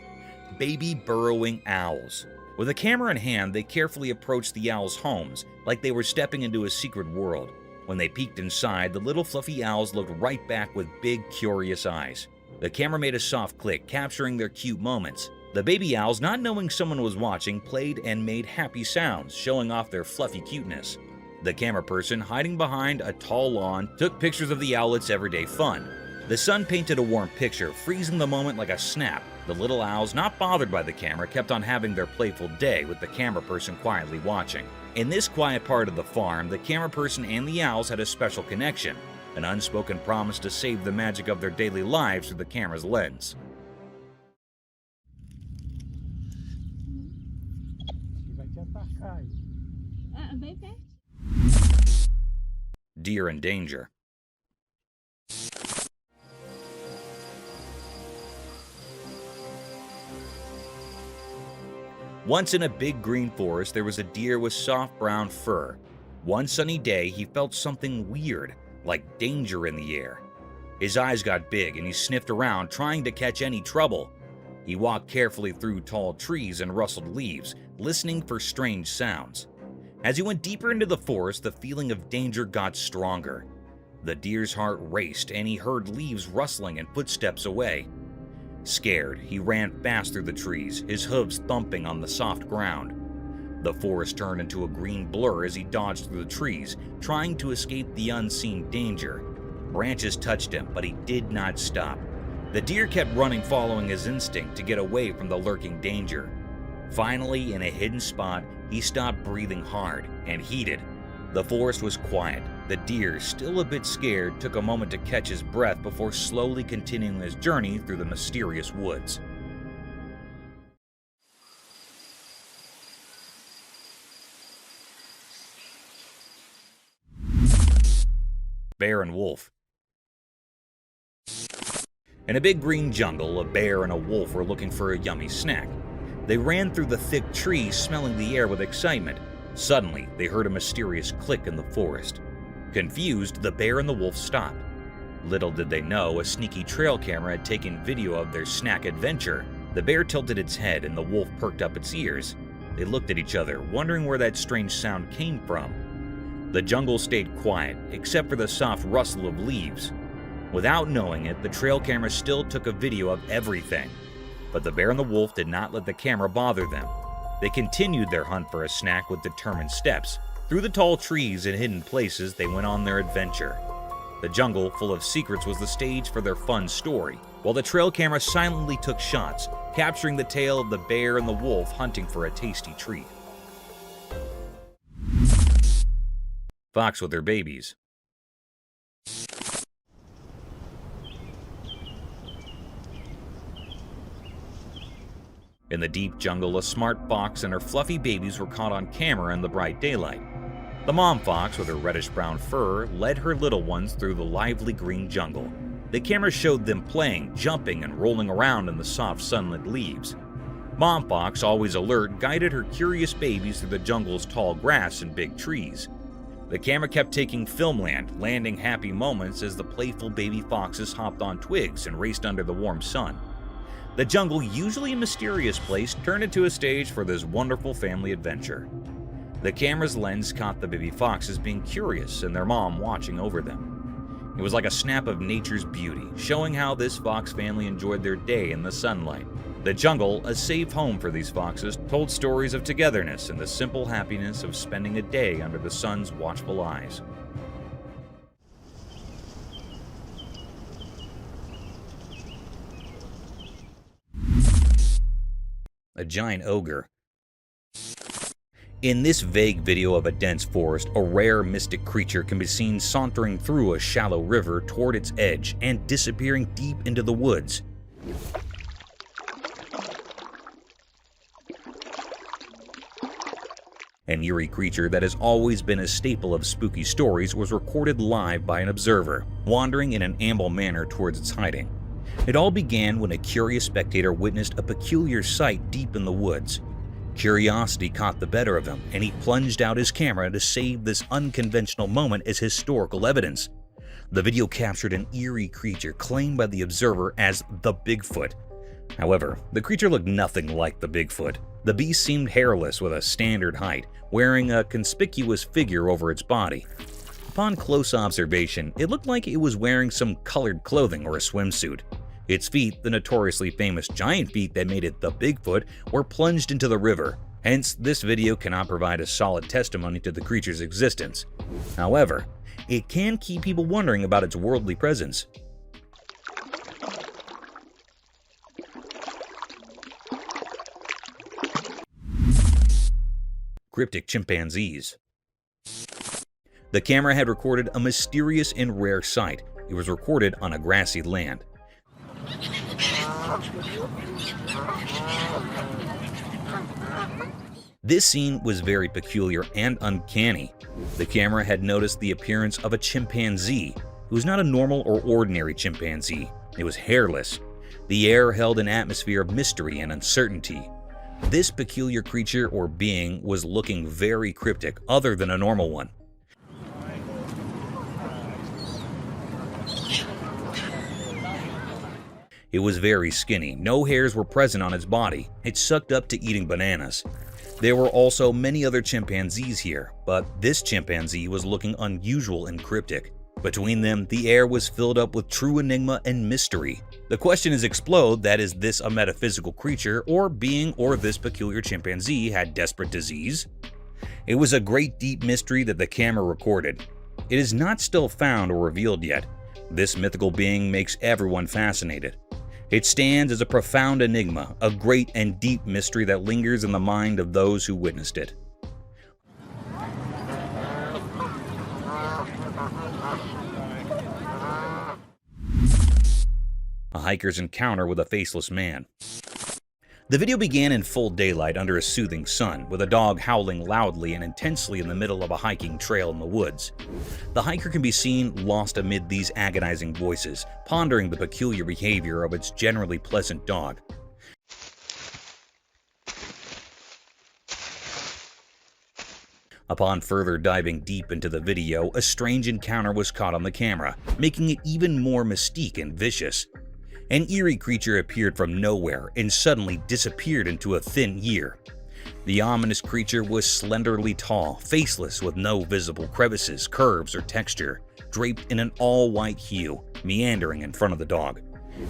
Baby burrowing owls. With a camera in hand, they carefully approached the owls' homes, like they were stepping into a secret world. When they peeked inside, the little fluffy owls looked right back with big, curious eyes. The camera made a soft click, capturing their cute moments. The baby owls, not knowing someone was watching, played and made happy sounds, showing off their fluffy cuteness. The camera person, hiding behind a tall lawn, took pictures of the owlets' everyday fun. The sun painted a warm picture, freezing the moment like a snap. The little owls, not bothered by the camera, kept on having their playful day with the camera person quietly watching. In this quiet part of the farm, the camera person and the owls had a special connection, an unspoken promise to save the magic of their daily lives through the camera's lens. Deer in danger. Once in a big green forest, there was a deer with soft brown fur. One sunny day, he felt something weird, like danger in the air. His eyes got big and he sniffed around, trying to catch any trouble. He walked carefully through tall trees and rustled leaves, listening for strange sounds. As he went deeper into the forest, the feeling of danger got stronger. The deer's heart raced and he heard leaves rustling and footsteps away. Scared, he ran fast through the trees, his hooves thumping on the soft ground. The forest turned into a green blur as he dodged through the trees, trying to escape the unseen danger. Branches touched him, but he did not stop. The deer kept running, following his instinct to get away from the lurking danger. Finally, in a hidden spot, he stopped breathing hard and heated. The forest was quiet. The deer, still a bit scared, took a moment to catch his breath before slowly continuing his journey through the mysterious woods. Bear and wolf. In a big green jungle, a bear and a wolf were looking for a yummy snack. They ran through the thick trees, smelling the air with excitement. Suddenly, they heard a mysterious click in the forest. Confused, the bear and the wolf stopped. Little did they know, a sneaky trail camera had taken video of their snack adventure. The bear tilted its head and the wolf perked up its ears. They looked at each other, wondering where that strange sound came from. The jungle stayed quiet, except for the soft rustle of leaves. Without knowing it, the trail camera still took a video of everything. But the bear and the wolf did not let the camera bother them. They continued their hunt for a snack with determined steps. Through the tall trees and hidden places, they went on their adventure. The jungle, full of secrets, was the stage for their fun story, while the trail camera silently took shots, capturing the tale of the bear and the wolf hunting for a tasty treat. Fox with their babies. In the deep jungle, a smart fox and her fluffy babies were caught on camera in the bright daylight. The mom fox, with her reddish-brown fur, led her little ones through the lively green jungle. The camera showed them playing, jumping, and rolling around in the soft sunlit leaves. Mom fox, always alert, guided her curious babies through the jungle's tall grass and big trees. The camera kept taking filmland, landing happy moments as the playful baby foxes hopped on twigs and raced under the warm sun. The jungle, usually a mysterious place, turned into a stage for this wonderful family adventure. The camera's lens caught the baby foxes being curious and their mom watching over them. It was like a snap of nature's beauty, showing how this fox family enjoyed their day in the sunlight. The jungle, a safe home for these foxes, told stories of togetherness and the simple happiness of spending a day under the sun's watchful eyes. A giant ogre. In this vague video of a dense forest, a rare mystic creature can be seen sauntering through a shallow river toward its edge and disappearing deep into the woods. An eerie creature that has always been a staple of spooky stories was recorded live by an observer, wandering in an amble manner towards its hiding. It all began when a curious spectator witnessed a peculiar sight deep in the woods. Curiosity caught the better of him, and he plunged out his camera to save this unconventional moment as historical evidence. The video captured an eerie creature claimed by the observer as the Bigfoot. However, the creature looked nothing like the Bigfoot. The beast seemed hairless with a standard height, wearing a conspicuous figure over its body. Upon close observation, it looked like it was wearing some colored clothing or a swimsuit. Its feet, the notoriously famous giant feet that made it the Bigfoot, were plunged into the river. Hence, this video cannot provide a solid testimony to the creature's existence. However, it can keep people wondering about its worldly presence. Cryptic Chimpanzees. The camera had recorded a mysterious and rare sight. It was recorded on a grassy land. This scene was very peculiar and uncanny. The camera had noticed the appearance of a chimpanzee. It was not a normal or ordinary chimpanzee. It was hairless. The air held an atmosphere of mystery and uncertainty. This peculiar creature or being was looking very cryptic, other than a normal one. It was very skinny. No hairs were present on its body. It sucked up to eating bananas. There were also many other chimpanzees here, but this chimpanzee was looking unusual and cryptic. Between them, the air was filled up with true enigma and mystery. The question is explode that is this a metaphysical creature or being, or this peculiar chimpanzee had desperate disease? It was a great deep mystery that the camera recorded. It is not still found or revealed yet. This mythical being makes everyone fascinated. It stands as a profound enigma, a great and deep mystery that lingers in the mind of those who witnessed it. A hiker's encounter with a faceless man. The video began in full daylight under a soothing sun, with a dog howling loudly and intensely in the middle of a hiking trail in the woods. The hiker can be seen lost amid these agonizing voices, pondering the peculiar behavior of its generally pleasant dog. Upon further diving deep into the video, a strange encounter was caught on the camera, making it even more mystique and vicious. An eerie creature appeared from nowhere and suddenly disappeared into a thin ear. The ominous creature was slenderly tall, faceless with no visible crevices, curves, or texture, draped in an all-white hue, meandering in front of the dog,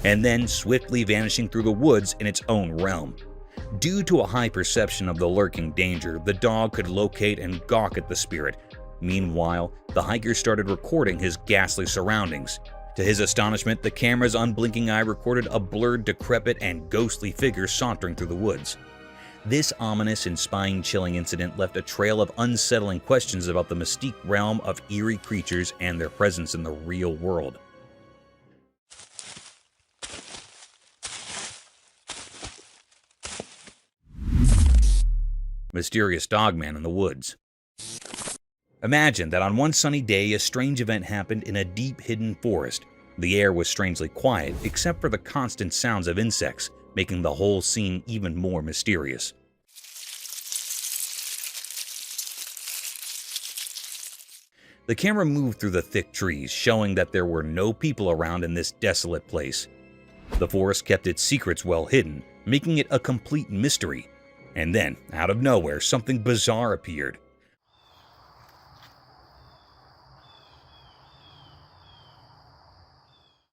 and then swiftly vanishing through the woods in its own realm. Due to a high perception of the lurking danger, the dog could locate and gawk at the spirit. Meanwhile, the hiker started recording his ghastly surroundings. To his astonishment, the camera's unblinking eye recorded a blurred, decrepit, and ghostly figure sauntering through the woods. This ominous and spine-chilling incident left a trail of unsettling questions about the mystique realm of eerie creatures and their presence in the real world. Mysterious dogman in the woods. Imagine that on one sunny day, a strange event happened in a deep hidden forest. The air was strangely quiet, except for the constant sounds of insects, making the whole scene even more mysterious. The camera moved through the thick trees, showing that there were no people around in this desolate place. The forest kept its secrets well hidden, making it a complete mystery. And then, out of nowhere, something bizarre appeared.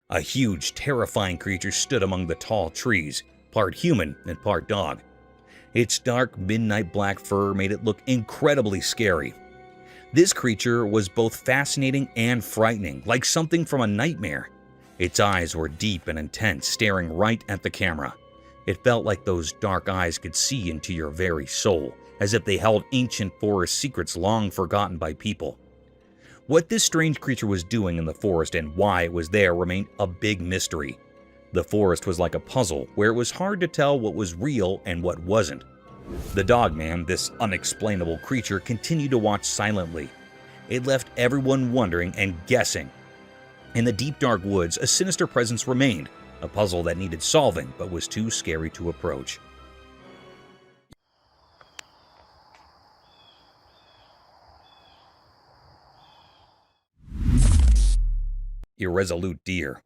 A huge, terrifying creature stood among the tall trees, part human and part dog. Its dark, midnight black fur made it look incredibly scary. This creature was both fascinating and frightening, like something from a nightmare. Its eyes were deep and intense, staring right at the camera. It felt like those dark eyes could see into your very soul, as if they held ancient forest secrets long forgotten by people. What this strange creature was doing in the forest and why it was there remained a big mystery. The forest was like a puzzle, where it was hard to tell what was real and what wasn't. The dogman, this unexplainable creature, continued to watch silently. It left everyone wondering and guessing. In the deep dark woods, a sinister presence remained, a puzzle that needed solving but was too scary to approach. Irresolute deer.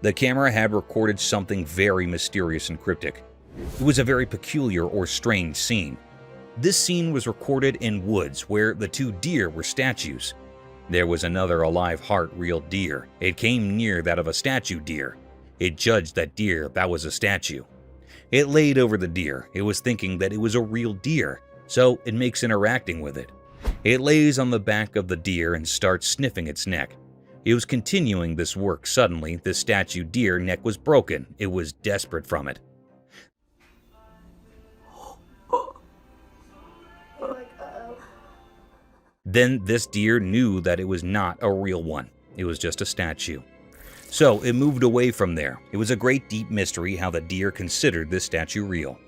The camera had recorded something very mysterious and cryptic. It was a very peculiar or strange scene. This scene was recorded in woods where the two deer were statues. There was another alive heart real deer. It came near that of a statue deer. It judged that deer that was a statue. It laid over the deer. It was thinking that it was a real deer, so it makes interacting with it. It lays on the back of the deer and starts sniffing its neck. It was continuing this work. Suddenly, the statue deer neck was broken. It was desperate from it. Then this deer knew that it was not a real one. It was just a statue. So it moved away from there. It was a great deep mystery how the deer considered this statue real.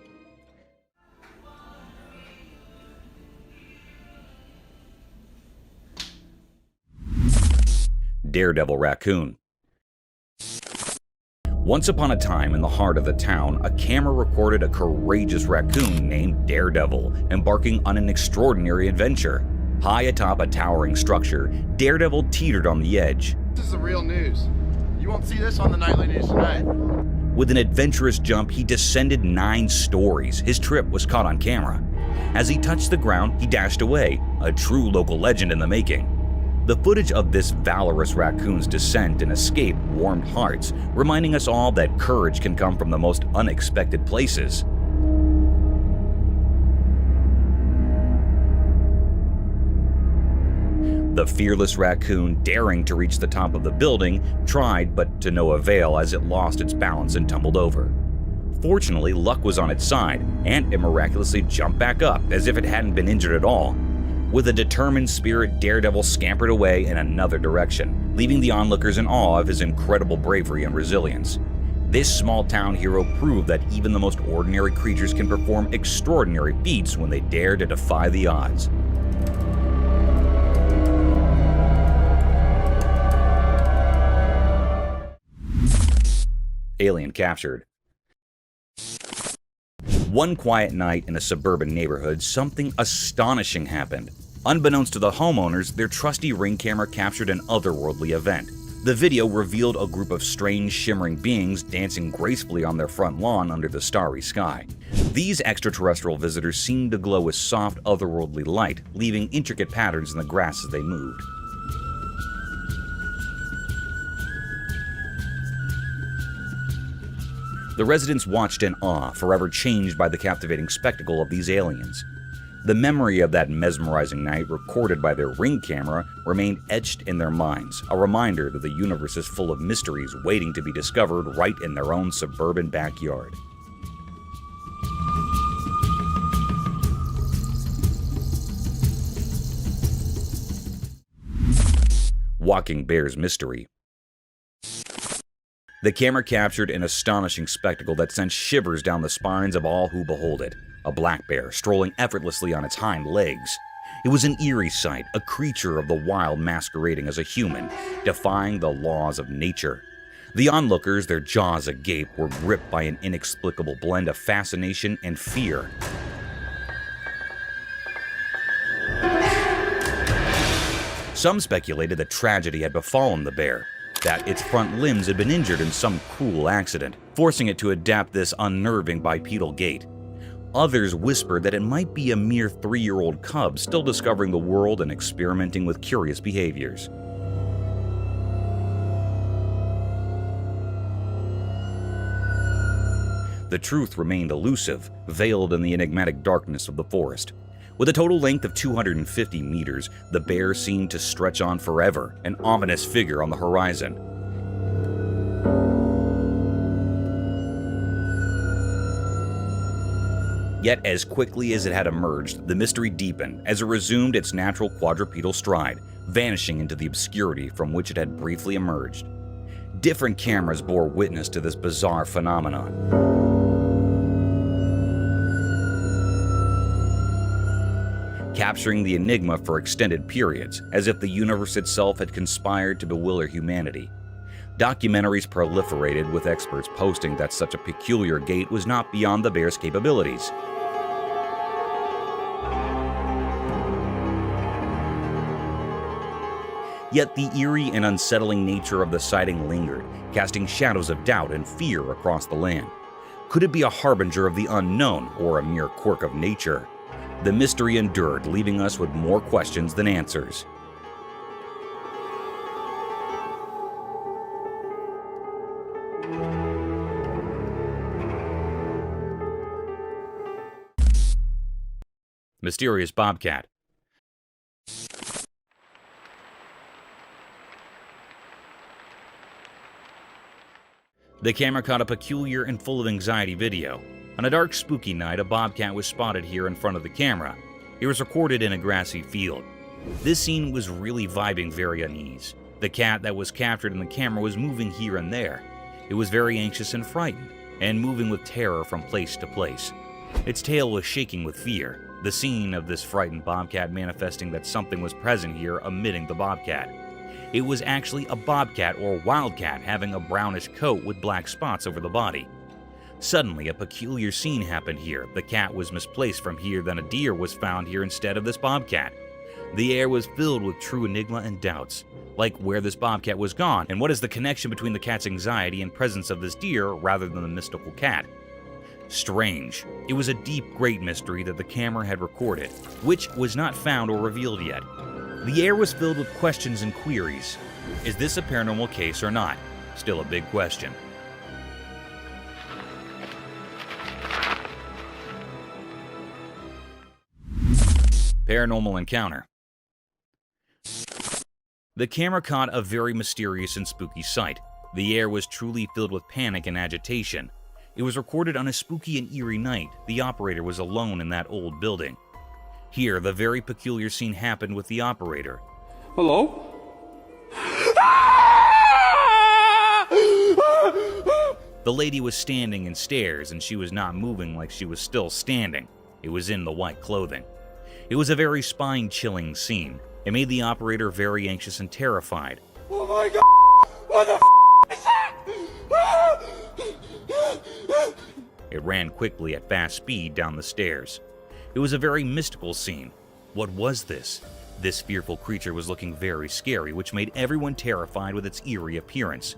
Daredevil Raccoon. Once upon a time in the heart of the town, a camera recorded a courageous raccoon named Daredevil embarking on an extraordinary adventure. High atop a towering structure, Daredevil teetered on the edge. This is the real news. You won't see this on the nightly news tonight. With an adventurous jump, he descended 9 stories. His trip was caught on camera. As he touched the ground, he dashed away, a true local legend in the making. The footage of this valorous raccoon's descent and escape warmed hearts, reminding us all that courage can come from the most unexpected places. The fearless raccoon, daring to reach the top of the building, tried but to no avail as it lost its balance and tumbled over. Fortunately, luck was on its side, and it miraculously jumped back up as if it hadn't been injured at all. With a determined spirit, Daredevil scampered away in another direction, leaving the onlookers in awe of his incredible bravery and resilience. This small-town hero proved that even the most ordinary creatures can perform extraordinary feats when they dare to defy the odds. Alien captured. One quiet night in a suburban neighborhood, something astonishing happened. Unbeknownst to the homeowners, their trusty Ring camera captured an otherworldly event. The video revealed a group of strange, shimmering beings dancing gracefully on their front lawn under the starry sky. These extraterrestrial visitors seemed to glow with soft, otherworldly light, leaving intricate patterns in the grass as they moved. The residents watched in awe, forever changed by the captivating spectacle of these aliens. The memory of that mesmerizing night, recorded by their Ring camera, remained etched in their minds, a reminder that the universe is full of mysteries waiting to be discovered right in their own suburban backyard. Walking Bear's Mystery. The camera captured an astonishing spectacle that sent shivers down the spines of all who behold it. A black bear strolling effortlessly on its hind legs. It was an eerie sight, a creature of the wild masquerading as a human, defying the laws of nature. The onlookers, their jaws agape, were gripped by an inexplicable blend of fascination and fear. Some speculated that tragedy had befallen the bear, that its front limbs had been injured in some cruel accident, forcing it to adapt this unnerving bipedal gait. Others whispered that it might be a mere 3-year-old cub still discovering the world and experimenting with curious behaviors. The truth remained elusive, veiled in the enigmatic darkness of the forest. With a total length of 250 meters, the bear seemed to stretch on forever, an ominous figure on the horizon. Yet as quickly as it had emerged, the mystery deepened as it resumed its natural quadrupedal stride, vanishing into the obscurity from which it had briefly emerged. Different cameras bore witness to this bizarre phenomenon. Capturing the enigma for extended periods, as if the universe itself had conspired to bewilder humanity. Documentaries proliferated, with experts posting that such a peculiar gait was not beyond the bear's capabilities. Yet the eerie and unsettling nature of the sighting lingered, casting shadows of doubt and fear across the land. Could it be a harbinger of the unknown, or a mere quirk of nature? The mystery endured, leaving us with more questions than answers. Mysterious Bobcat. The camera caught a peculiar and full of anxiety video. On a dark, spooky night, a bobcat was spotted here in front of the camera. It was recorded in a grassy field. This scene was really vibing very unease. The cat that was captured in the camera was moving here and there. It was very anxious and frightened, and moving with terror from place to place. Its tail was shaking with fear, the scene of this frightened bobcat manifesting that something was present here emitting the bobcat. It was actually a bobcat or wildcat having a brownish coat with black spots over the body. Suddenly, a peculiar scene happened here. The cat was misplaced from here, then a deer was found here instead of this bobcat. The air was filled with true enigma and doubts, like where this bobcat was gone, and what is the connection between the cat's anxiety and presence of this deer rather than the mystical cat. Strange. It was a deep, great mystery that the camera had recorded, which was not found or revealed yet. The air was filled with questions and queries. Is this a paranormal case or not? Still a big question. Paranormal Encounter. The camera caught a very mysterious and spooky sight. The air was truly filled with panic and agitation. It was recorded on a spooky and eerie night. The operator was alone in that old building. Here, the very peculiar scene happened with the operator. Hello? The lady was standing in stares, and she was not moving like she was still standing. It was in the white clothing. It was a very spine-chilling scene. It made the operator very anxious and terrified. Oh my god! What the is that? It ran quickly at fast speed down the stairs. It was a very mystical scene. What was this? This fearful creature was looking very scary, which made everyone terrified with its eerie appearance.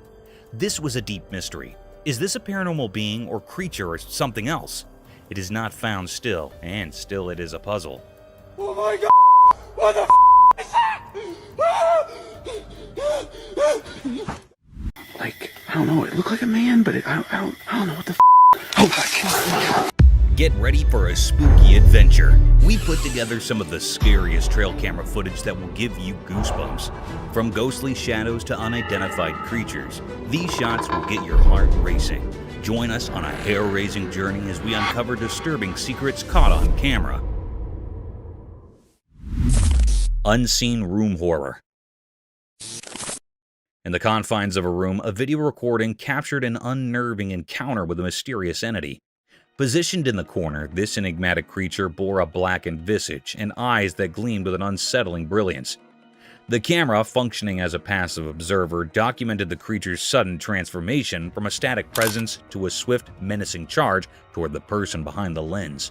This was a deep mystery. Is this a paranormal being or creature or something else? It is not found still, and still it is a puzzle. Oh my god! What the is that? Like, I don't know, it looked like a man, but I don't know what the oh my god. Get ready for a spooky adventure. We put together some of the scariest trail camera footage that will give you goosebumps. From ghostly shadows to unidentified creatures, these shots will get your heart racing. Join us on a hair-raising journey as we uncover disturbing secrets caught on camera. Unseen room horror. In the confines of a room, a video recording captured an unnerving encounter with a mysterious entity. Positioned in the corner, this enigmatic creature bore a blackened visage and eyes that gleamed with an unsettling brilliance. The camera, functioning as a passive observer, documented the creature's sudden transformation from a static presence to a swift, menacing charge toward the person behind the lens.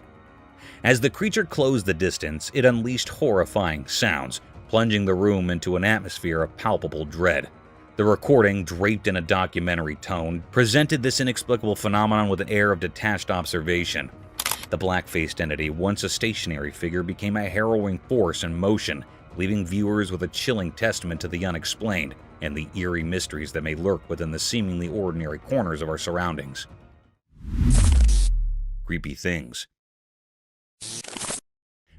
As the creature closed the distance, it unleashed horrifying sounds, plunging the room into an atmosphere of palpable dread. The recording, draped in a documentary tone, presented this inexplicable phenomenon with an air of detached observation. The black-faced entity, once a stationary figure, became a harrowing force in motion, leaving viewers with a chilling testament to the unexplained and the eerie mysteries that may lurk within the seemingly ordinary corners of our surroundings. Creepy things.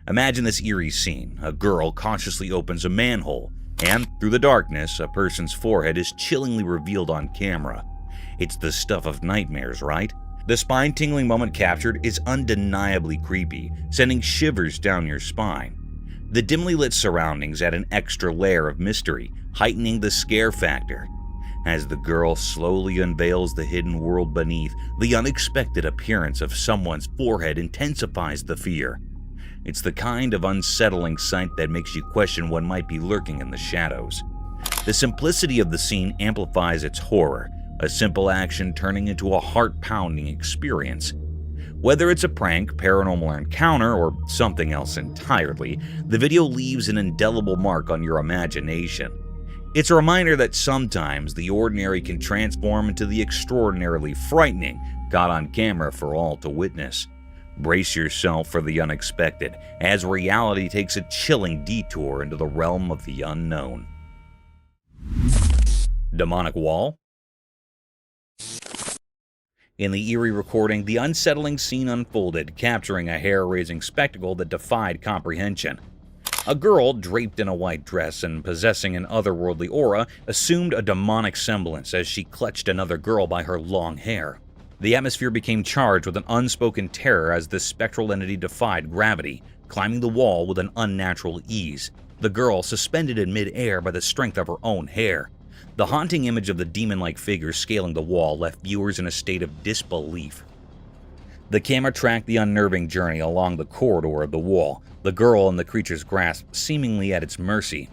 Imagine this eerie scene. A girl cautiously opens a manhole, and through the darkness, a person's forehead is chillingly revealed on camera. It's the stuff of nightmares, right? The spine-tingling moment captured is undeniably creepy, sending shivers down your spine. The dimly lit surroundings add an extra layer of mystery, heightening the scare factor. As the girl slowly unveils the hidden world beneath, the unexpected appearance of someone's forehead intensifies the fear. It's the kind of unsettling sight that makes you question what might be lurking in the shadows. The simplicity of the scene amplifies its horror, a simple action turning into a heart-pounding experience. Whether it's a prank, paranormal encounter, or something else entirely, the video leaves an indelible mark on your imagination. It's a reminder that sometimes the ordinary can transform into the extraordinarily frightening, caught on camera for all to witness. Brace yourself for the unexpected, as reality takes a chilling detour into the realm of the unknown. Demonic wall? In the eerie recording, the unsettling scene unfolded, capturing a hair-raising spectacle that defied comprehension. A girl, draped in a white dress and possessing an otherworldly aura, assumed a demonic semblance as she clutched another girl by her long hair. The atmosphere became charged with an unspoken terror as this spectral entity defied gravity, climbing the wall with an unnatural ease, the girl suspended in mid-air by the strength of her own hair. The haunting image of the demon-like figure scaling the wall left viewers in a state of disbelief. The camera tracked the unnerving journey along the corridor of the wall, the girl in the creature's grasp seemingly at its mercy.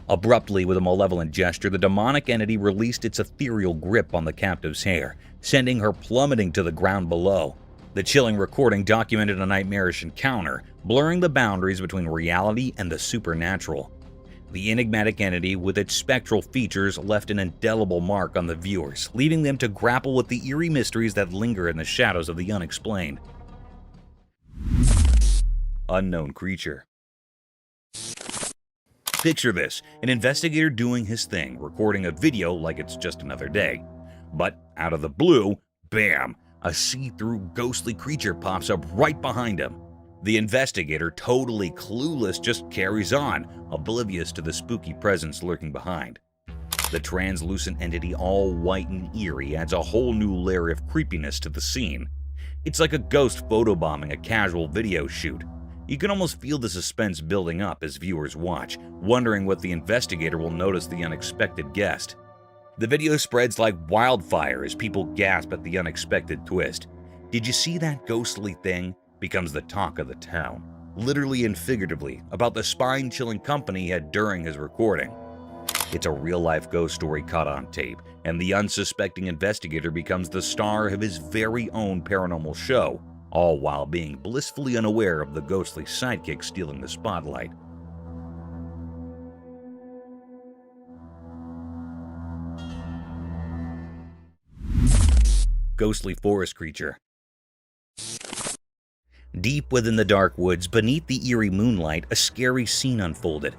Abruptly, with a malevolent gesture, the demonic entity released its ethereal grip on the captive's hair, sending her plummeting to the ground below. The chilling recording documented a nightmarish encounter, blurring the boundaries between reality and the supernatural. The enigmatic entity, with its spectral features, left an indelible mark on the viewers, leaving them to grapple with the eerie mysteries that linger in the shadows of the unexplained. Unknown creature. Picture this, an investigator doing his thing, recording a video like it's just another day. But out of the blue, bam, a see-through ghostly creature pops up right behind him. The investigator, totally clueless, just carries on, oblivious to the spooky presence lurking behind. The translucent entity, all white and eerie, adds a whole new layer of creepiness to the scene. It's like a ghost photobombing a casual video shoot. You can almost feel the suspense building up as viewers watch, wondering what the investigator will notice the unexpected guest. The video spreads like wildfire as people gasp at the unexpected twist. "Did you see that ghostly thing?" becomes the talk of the town, literally and figuratively, about the spine-chilling company he had during his recording. It's a real-life ghost story caught on tape, and the unsuspecting investigator becomes the star of his very own paranormal show, all while being blissfully unaware of the ghostly sidekick stealing the spotlight. Ghostly forest creature. Deep within the dark woods, beneath the eerie moonlight, a scary scene unfolded.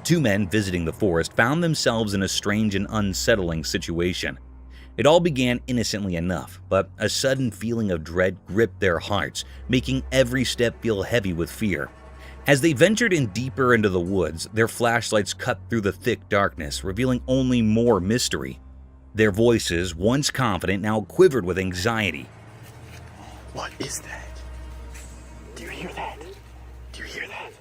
Two men visiting the forest found themselves in a strange and unsettling situation. It all began innocently enough, but a sudden feeling of dread gripped their hearts, making every step feel heavy with fear. As they ventured in deeper into the woods, their flashlights cut through the thick darkness, revealing only more mystery. Their voices, once confident, now quivered with anxiety. What is that? Do you hear that? Do you hear that?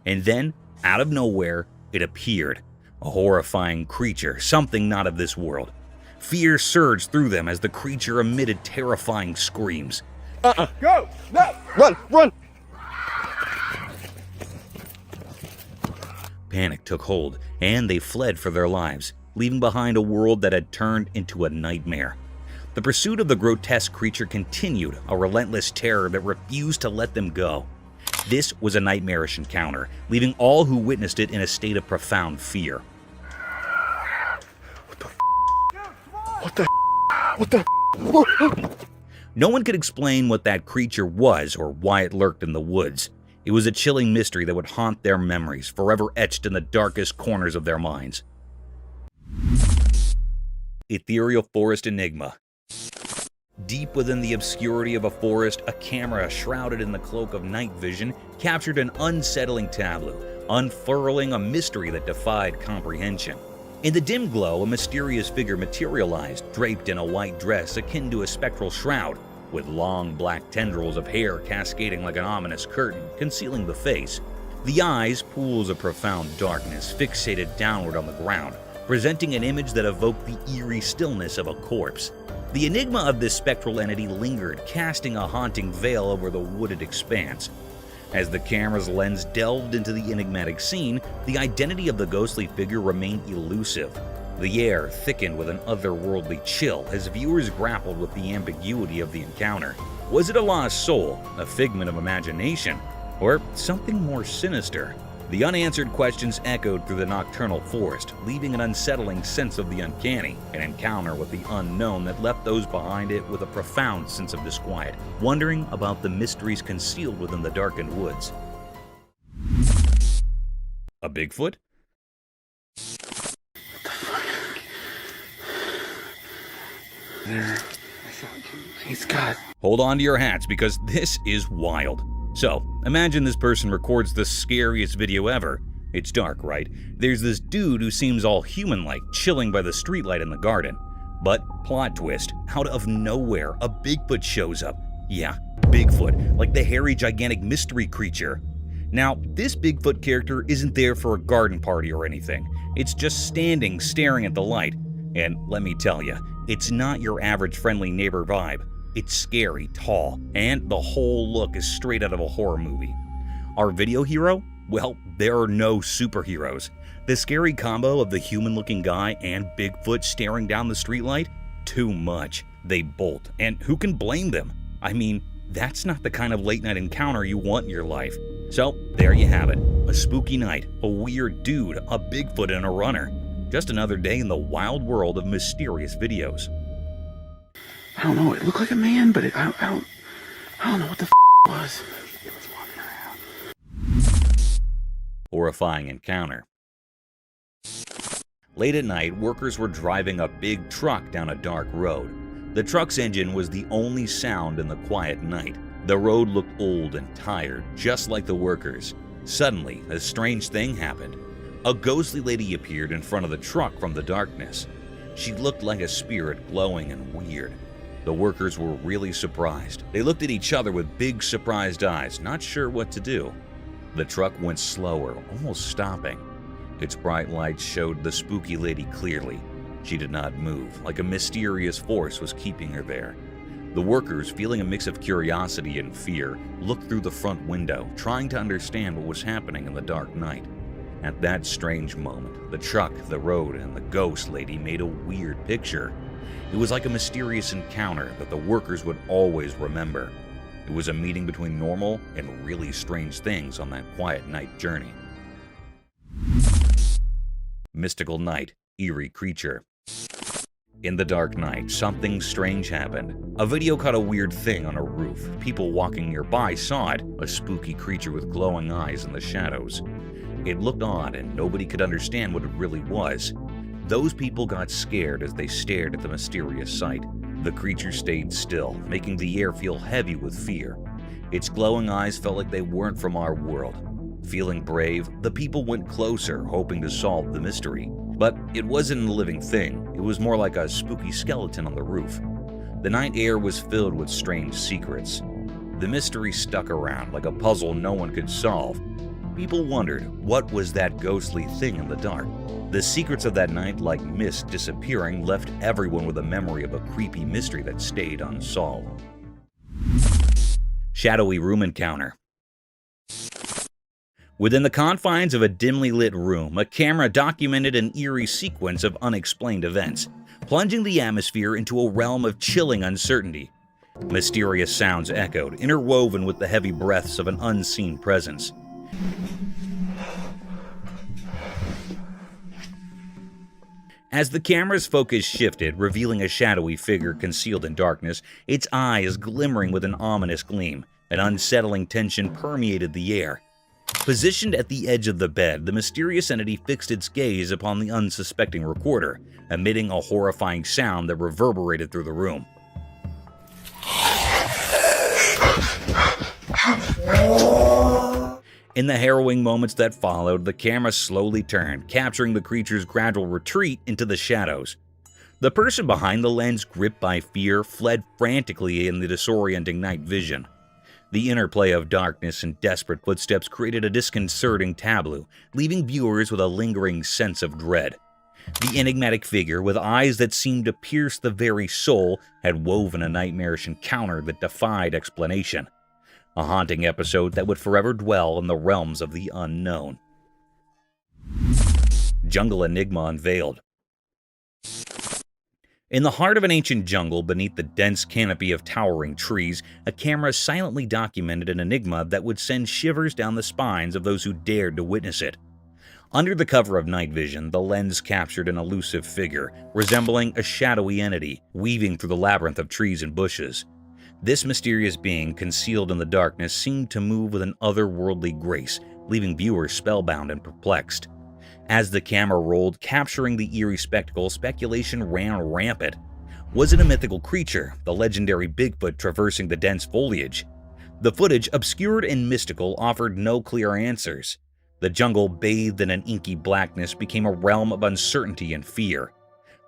And then, out of nowhere, it appeared. A horrifying creature, something not of this world. Fear surged through them as the creature emitted terrifying screams. Go! No! Run! Run! Panic took hold, and they fled for their lives, leaving behind a world that had turned into a nightmare. The pursuit of the grotesque creature continued, a relentless terror that refused to let them go. This was a nightmarish encounter, leaving all who witnessed it in a state of profound fear. What the? No one could explain what that creature was or why it lurked in the woods. It was a chilling mystery that would haunt their memories, forever etched in the darkest corners of their minds. Ethereal Forest Enigma. Deep within the obscurity of a forest, a camera shrouded in the cloak of night vision captured an unsettling tableau, unfurling a mystery that defied comprehension. In the dim glow, a mysterious figure materialized, draped in a white dress akin to a spectral shroud, with long black tendrils of hair cascading like an ominous curtain, concealing the face. The eyes, pools of profound darkness, fixated downward on the ground, presenting an image that evoked the eerie stillness of a corpse. The enigma of this spectral entity lingered, casting a haunting veil over the wooded expanse. As the camera's lens delved into the enigmatic scene, the identity of the ghostly figure remained elusive. The air thickened with an otherworldly chill as viewers grappled with the ambiguity of the encounter. Was it a lost soul, a figment of imagination, or something more sinister? The unanswered questions echoed through the nocturnal forest, leaving an unsettling sense of the uncanny, an encounter with the unknown that left those behind it with a profound sense of disquiet, wondering about the mysteries concealed within the darkened woods. A Bigfoot? There. He's got. Hold on to your hats because this is wild. So, imagine this person records the scariest video ever. It's dark, right? There's this dude who seems all human-like, chilling by the streetlight in the garden. But, plot twist, out of nowhere, a Bigfoot shows up. Yeah, Bigfoot, like the hairy, gigantic mystery creature. Now, this Bigfoot character isn't there for a garden party or anything. It's just standing, staring at the light. And let me tell you, it's not your average friendly neighbor vibe. It's scary, tall, and the whole look is straight out of a horror movie. Our video hero? Well, there are no superheroes. The scary combo of the human-looking guy and Bigfoot staring down the streetlight? Too much. They bolt, and who can blame them? I mean, that's not the kind of late-night encounter you want in your life. So, there you have it. A spooky night, a weird dude, a Bigfoot, and a runner. Just another day in the wild world of mysterious videos. I don't know. It looked like a man, but I don't know what the it was. It was walking around. Horrifying encounter. Late at night, workers were driving a big truck down a dark road. The truck's engine was the only sound in the quiet night. The road looked old and tired, just like the workers. Suddenly, a strange thing happened. A ghostly lady appeared in front of the truck from the darkness. She looked like a spirit, glowing and weird. The workers were really surprised. They looked at each other with big, surprised eyes, not sure what to do. The truck went slower, almost stopping. Its bright lights showed the spooky lady clearly. She did not move, like a mysterious force was keeping her there. The workers, feeling a mix of curiosity and fear, looked through the front window, trying to understand what was happening in the dark night. At that strange moment, the truck, the road, and the ghost lady made a weird picture. It was like a mysterious encounter that the workers would always remember. It was a meeting between normal and really strange things on that quiet night journey. Mystical Night, Eerie Creature. In the dark night, something strange happened. A video caught a weird thing on a roof. People walking nearby saw it, a spooky creature with glowing eyes in the shadows. It looked odd and nobody could understand what it really was. Those people got scared as they stared at the mysterious sight. The creature stayed still, making the air feel heavy with fear. Its glowing eyes felt like they weren't from our world. Feeling brave, the people went closer, hoping to solve the mystery. But it wasn't a living thing. It was more like a spooky skeleton on the roof. The night air was filled with strange secrets. The mystery stuck around like a puzzle no one could solve. People wondered, what was that ghostly thing in the dark? The secrets of that night, like mist disappearing, left everyone with a memory of a creepy mystery that stayed unsolved. Shadowy Room Encounter. Within the confines of a dimly lit room, a camera documented an eerie sequence of unexplained events, plunging the atmosphere into a realm of chilling uncertainty. Mysterious sounds echoed, interwoven with the heavy breaths of an unseen presence. As the camera's focus shifted, revealing a shadowy figure concealed in darkness, its eyes glimmering with an ominous gleam, an unsettling tension permeated the air. Positioned at the edge of the bed, the mysterious entity fixed its gaze upon the unsuspecting recorder, emitting a horrifying sound that reverberated through the room. In the harrowing moments that followed, the camera slowly turned, capturing the creature's gradual retreat into the shadows. The person behind the lens, gripped by fear, fled frantically in the disorienting night vision. The interplay of darkness and desperate footsteps created a disconcerting tableau, leaving viewers with a lingering sense of dread. The enigmatic figure, with eyes that seemed to pierce the very soul, had woven a nightmarish encounter that defied explanation. A haunting episode that would forever dwell in the realms of the unknown. Jungle Enigma Unveiled. In the heart of an ancient jungle, beneath the dense canopy of towering trees, a camera silently documented an enigma that would send shivers down the spines of those who dared to witness it. Under the cover of night vision, the lens captured an elusive figure, resembling a shadowy entity, weaving through the labyrinth of trees and bushes. This mysterious being, concealed in the darkness, seemed to move with an otherworldly grace, leaving viewers spellbound and perplexed. As the camera rolled, capturing the eerie spectacle, speculation ran rampant. Was it a mythical creature, the legendary Bigfoot traversing the dense foliage? The footage, obscured and mystical, offered no clear answers. The jungle, bathed in an inky blackness, became a realm of uncertainty and fear.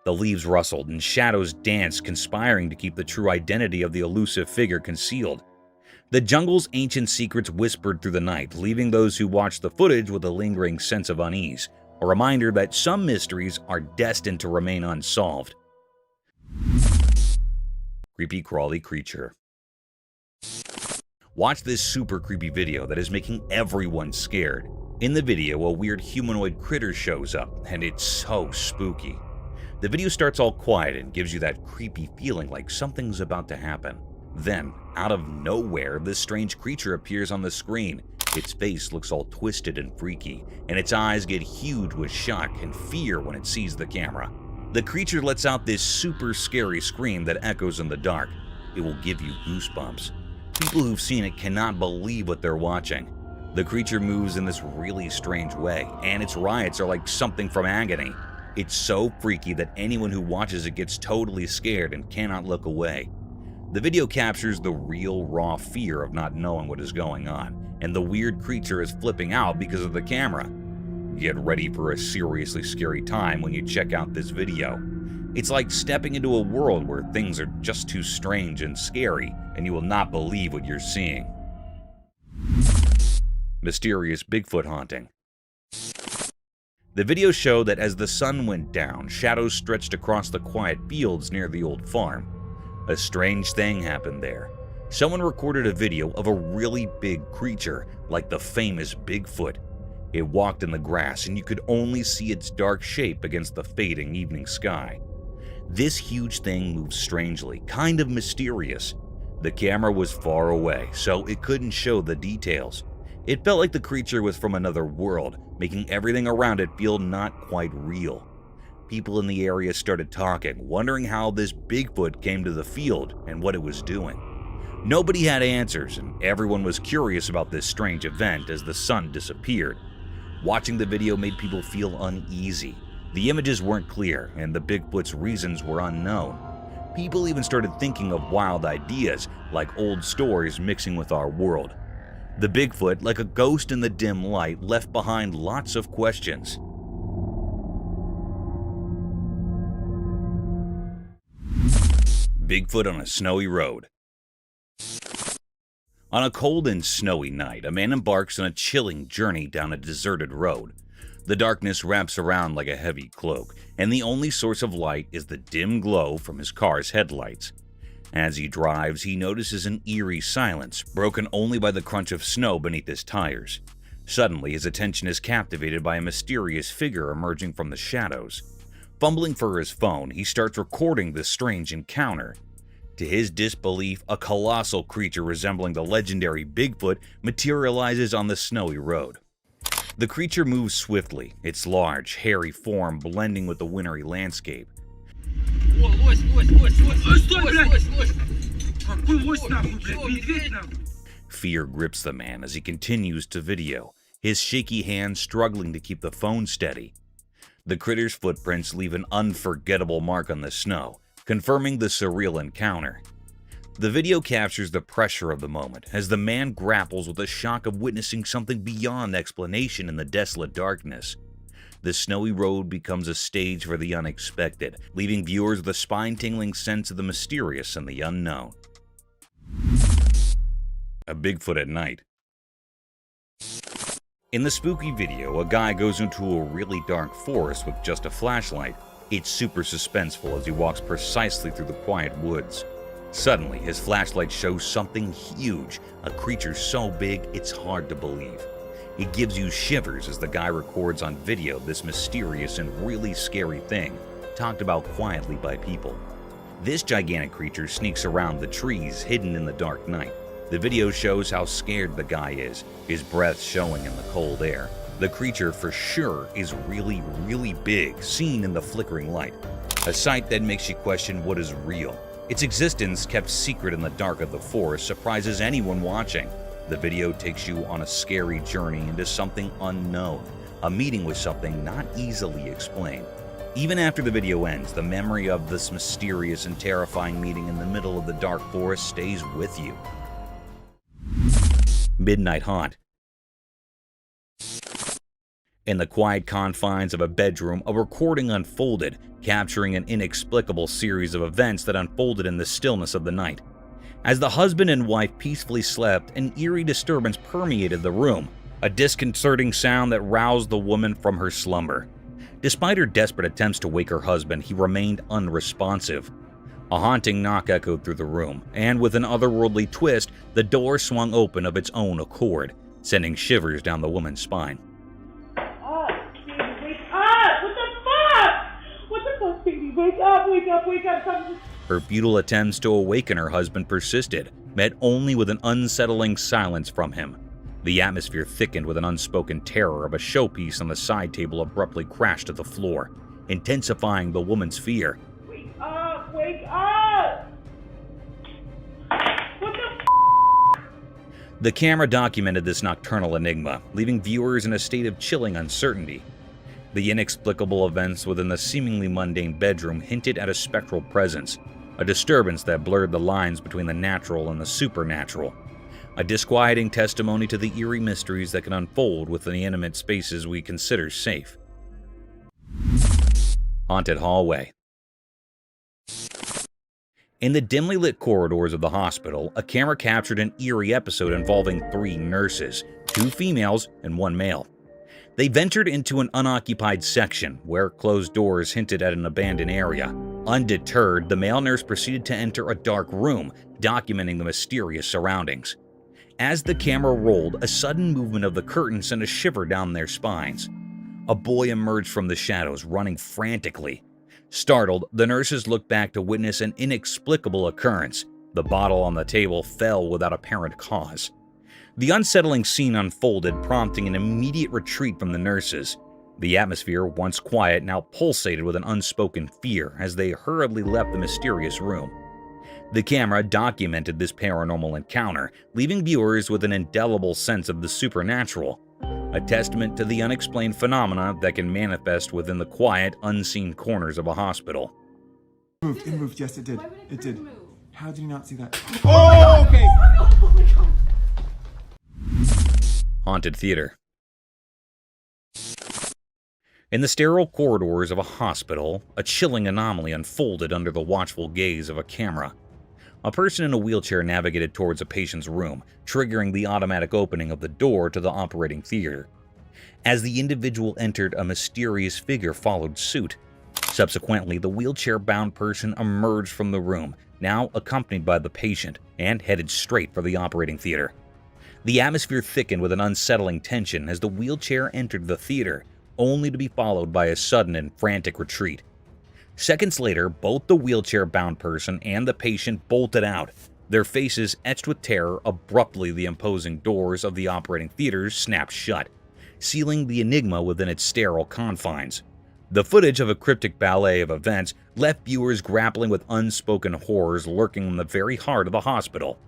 The leaves rustled and shadows danced, conspiring to keep the true identity of the elusive figure concealed. The jungle's ancient secrets whispered through the night, leaving those who watched the footage with a lingering sense of unease, a reminder that some mysteries are destined to remain unsolved. Creepy crawly creature. Watch this super creepy video that is making everyone scared. In the video, a weird humanoid critter shows up, and it's so spooky. The video starts all quiet and gives you that creepy feeling like something's about to happen. Then, out of nowhere, this strange creature appears on the screen. Its face looks all twisted and freaky, and its eyes get huge with shock and fear when it sees the camera. The creature lets out this super scary scream that echoes in the dark. It will give you goosebumps. People who've seen it cannot believe what they're watching. The creature moves in this really strange way, and its riots are like something from Agony. It's so freaky that anyone who watches it gets totally scared and cannot look away. The video captures the real, raw fear of not knowing what is going on, and the weird creature is flipping out because of the camera. Get ready for a seriously scary time when you check out this video. It's like stepping into a world where things are just too strange and scary, and you will not believe what you're seeing. Mysterious Bigfoot haunting. The video showed that as the sun went down, shadows stretched across the quiet fields near the old farm. A strange thing happened there. Someone recorded a video of a really big creature, like the famous Bigfoot. It walked in the grass, and you could only see its dark shape against the fading evening sky. This huge thing moved strangely, kind of mysterious. The camera was far away, so it couldn't show the details. It felt like the creature was from another world, making everything around it feel not quite real. People in the area started talking, wondering how this Bigfoot came to the field and what it was doing. Nobody had answers, and everyone was curious about this strange event as the sun disappeared. Watching the video made people feel uneasy. The images weren't clear, and the Bigfoot's reasons were unknown. People even started thinking of wild ideas, like old stories mixing with our world. The Bigfoot, like a ghost in the dim light, left behind lots of questions. Bigfoot on a snowy road. On a cold and snowy night, a man embarks on a chilling journey down a deserted road. The darkness wraps around like a heavy cloak, and the only source of light is the dim glow from his car's headlights. As he drives, he notices an eerie silence, broken only by the crunch of snow beneath his tires. Suddenly, his attention is captivated by a mysterious figure emerging from the shadows. Fumbling for his phone, he starts recording this strange encounter. To his disbelief, a colossal creature resembling the legendary Bigfoot materializes on the snowy road. The creature moves swiftly, its large, hairy form blending with the wintry landscape. Fear grips the man as he continues to video, his shaky hands struggling to keep the phone steady. The critter's footprints leave an unforgettable mark on the snow, confirming the surreal encounter. The video captures the pressure of the moment as the man grapples with the shock of witnessing something beyond explanation in the desolate darkness. The snowy road becomes a stage for the unexpected, leaving viewers with a spine-tingling sense of the mysterious and the unknown. A Bigfoot at night. In the spooky video, a guy goes into a really dark forest with just a flashlight. It's super suspenseful as he walks precisely through the quiet woods. Suddenly, his flashlight shows something huge, a creature so big it's hard to believe. It gives you shivers as the guy records on video this mysterious and really scary thing, talked about quietly by people. This gigantic creature sneaks around the trees hidden in the dark night. The video shows how scared the guy is, his breath showing in the cold air. The creature for sure is really, really big, seen in the flickering light. A sight that makes you question what is real. Its existence, kept secret in the dark of the forest, surprises anyone watching. The video takes you on a scary journey into something unknown, a meeting with something not easily explained. Even after the video ends, the memory of this mysterious and terrifying meeting in the middle of the dark forest stays with you. Midnight Haunt. In the quiet confines of a bedroom, a recording unfolded, capturing an inexplicable series of events that unfolded in the stillness of the night. As the husband and wife peacefully slept, an eerie disturbance permeated the room, a disconcerting sound that roused the woman from her slumber. Despite her desperate attempts to wake her husband, he remained unresponsive. A haunting knock echoed through the room, and with an otherworldly twist, the door swung open of its own accord, sending shivers down the woman's spine. Wake up. Her futile attempts to awaken her husband persisted, met only with an unsettling silence from him. The atmosphere thickened with an unspoken terror of a showpiece on the side table abruptly crashed to the floor, intensifying the woman's fear. Wake up! What the The camera documented this nocturnal enigma, leaving viewers in a state of chilling uncertainty. The inexplicable events within the seemingly mundane bedroom hinted at a spectral presence, a disturbance that blurred the lines between the natural and the supernatural, a disquieting testimony to the eerie mysteries that can unfold within the intimate spaces we consider safe. Haunted Hallway. In the dimly lit corridors of the hospital, a camera captured an eerie episode involving 3 nurses, 2 females and 1 male. They ventured into an unoccupied section where closed doors hinted at an abandoned area. Undeterred, the male nurse proceeded to enter a dark room, documenting the mysterious surroundings. As the camera rolled, a sudden movement of the curtain sent a shiver down their spines. A boy emerged from the shadows, running frantically. Startled, the nurses looked back to witness an inexplicable occurrence. The bottle on the table fell without apparent cause. The unsettling scene unfolded, prompting an immediate retreat from the nurses. The atmosphere, once quiet, now pulsated with an unspoken fear as they hurriedly left the mysterious room. The camera documented this paranormal encounter, leaving viewers with an indelible sense of the supernatural, a testament to the unexplained phenomena that can manifest within the quiet, unseen corners of a hospital. It moved, yes it did. It did. How did you not see that? Oh, okay. Oh my God. Haunted Theater. In the sterile corridors of a hospital, a chilling anomaly unfolded under the watchful gaze of a camera. A person in a wheelchair navigated towards a patient's room, triggering the automatic opening of the door to the operating theater. As the individual entered, a mysterious figure followed suit. Subsequently, the wheelchair-bound person emerged from the room, now accompanied by the patient, and headed straight for the operating theater. The atmosphere thickened with an unsettling tension as the wheelchair entered the theater, only to be followed by a sudden and frantic retreat. Seconds later, both the wheelchair-bound person and the patient bolted out, their faces etched with terror. Abruptly, the imposing doors of the operating theaters snapped shut, sealing the enigma within its sterile confines. The footage of a cryptic ballet of events left viewers grappling with unspoken horrors lurking in the very heart of the hospital.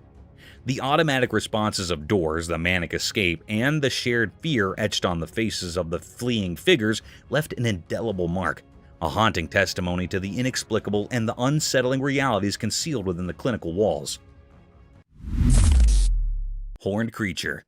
The automatic responses of doors, the manic escape, and the shared fear etched on the faces of the fleeing figures left an indelible mark, a haunting testimony to the inexplicable and the unsettling realities concealed within the clinical walls. Horned Creature.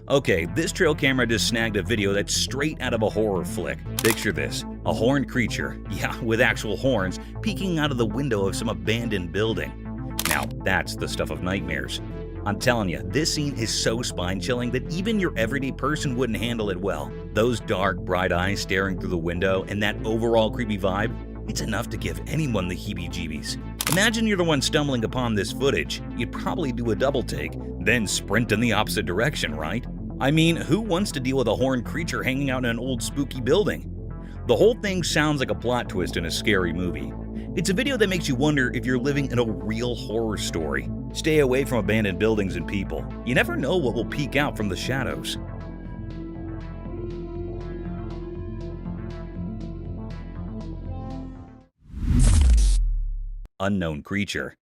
Okay, this trail camera just snagged a video that's straight out of a horror flick. Picture this, a horned creature, yeah, with actual horns, peeking out of the window of some abandoned building. Now, that's the stuff of nightmares. I'm telling you, this scene is so spine-chilling that even your everyday person wouldn't handle it well. Those dark, bright eyes staring through the window and that overall creepy vibe, it's enough to give anyone the heebie-jeebies. Imagine you're the one stumbling upon this footage. You'd probably do a double take, then sprint in the opposite direction, right? I mean, who wants to deal with a horned creature hanging out in an old spooky building? The whole thing sounds like a plot twist in a scary movie. It's a video that makes you wonder if you're living in a real horror story. Stay away from abandoned buildings and people. You never know what will peek out from the shadows. Unknown creature.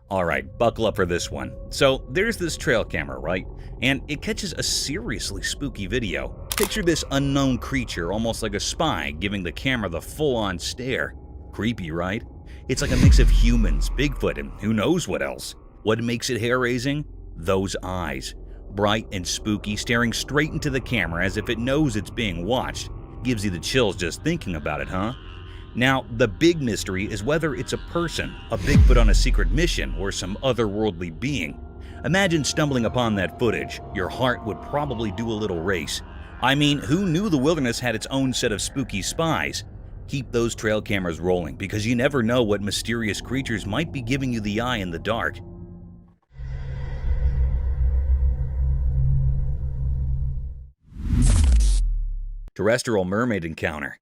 Alright, buckle up for this one. So, there's this trail camera, right? And it catches a seriously spooky video. Picture this unknown creature almost like a spy giving the camera the full-on stare. Creepy, right? It's like a mix of humans, Bigfoot, and who knows what else. What makes it hair-raising? Those eyes. Bright and spooky, staring straight into the camera as if it knows it's being watched. Gives you the chills just thinking about it, huh? Now, the big mystery is whether it's a person, a Bigfoot on a secret mission, or some otherworldly being. Imagine stumbling upon that footage. Your heart would probably do a little race. I mean, who knew the wilderness had its own set of spooky spies? Keep those trail cameras rolling, because you never know what mysterious creatures might be giving you the eye in the dark. Terrestrial Mermaid Encounter.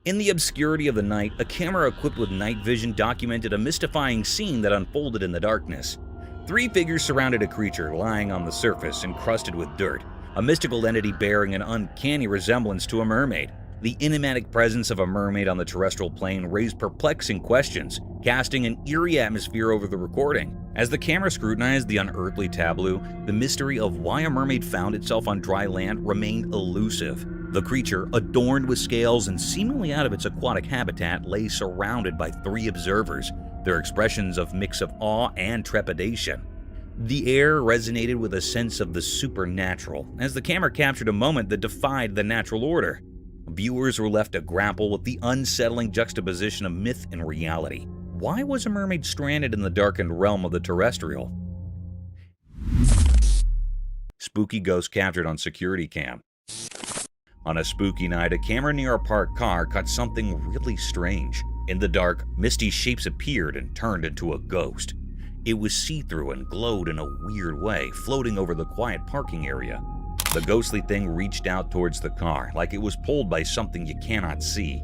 In the obscurity of the night, a camera equipped with night vision documented a mystifying scene that unfolded in the darkness. 3 figures surrounded a creature lying on the surface, encrusted with dirt, a mystical entity bearing an uncanny resemblance to a mermaid. The enigmatic presence of a mermaid on the terrestrial plane raised perplexing questions, casting an eerie atmosphere over the recording. As the camera scrutinized the unearthly tableau, the mystery of why a mermaid found itself on dry land remained elusive. The creature, adorned with scales and seemingly out of its aquatic habitat, lay surrounded by 3 observers, their expressions of mix of awe and trepidation. The air resonated with a sense of the supernatural, as the camera captured a moment that defied the natural order. Viewers were left to grapple with the unsettling juxtaposition of myth and reality. Why was a mermaid stranded in the darkened realm of the terrestrial? Spooky ghost captured on security cam. On a spooky night, a camera near a parked car caught something really strange. In the dark, misty shapes appeared and turned into a ghost. It was see-through and glowed in a weird way, floating over the quiet parking area. The ghostly thing reached out towards the car, like it was pulled by something you cannot see.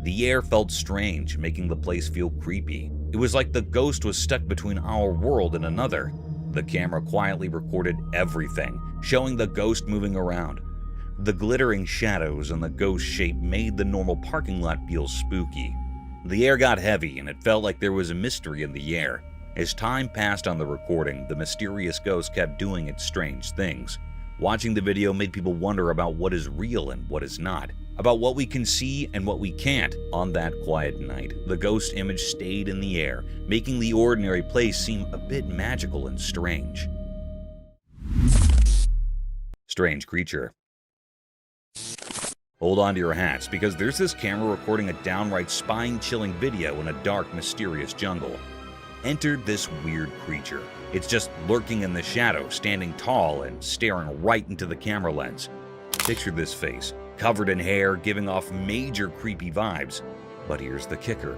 The air felt strange, making the place feel creepy. It was like the ghost was stuck between our world and another. The camera quietly recorded everything, showing the ghost moving around. The glittering shadows and the ghost shape made the normal parking lot feel spooky. The air got heavy and it felt like there was a mystery in the air. As time passed on the recording, the mysterious ghost kept doing its strange things. Watching the video made people wonder about what is real and what is not, about what we can see and what we can't. On that quiet night, the ghost image stayed in the air, making the ordinary place seem a bit magical and strange. Strange creature. Hold on to your hats, because there's this camera recording a downright spine-chilling video in a dark, mysterious jungle. Enter this weird creature. It's just lurking in the shadows, standing tall and staring right into the camera lens. Picture this face, covered in hair, giving off major creepy vibes. But here's the kicker.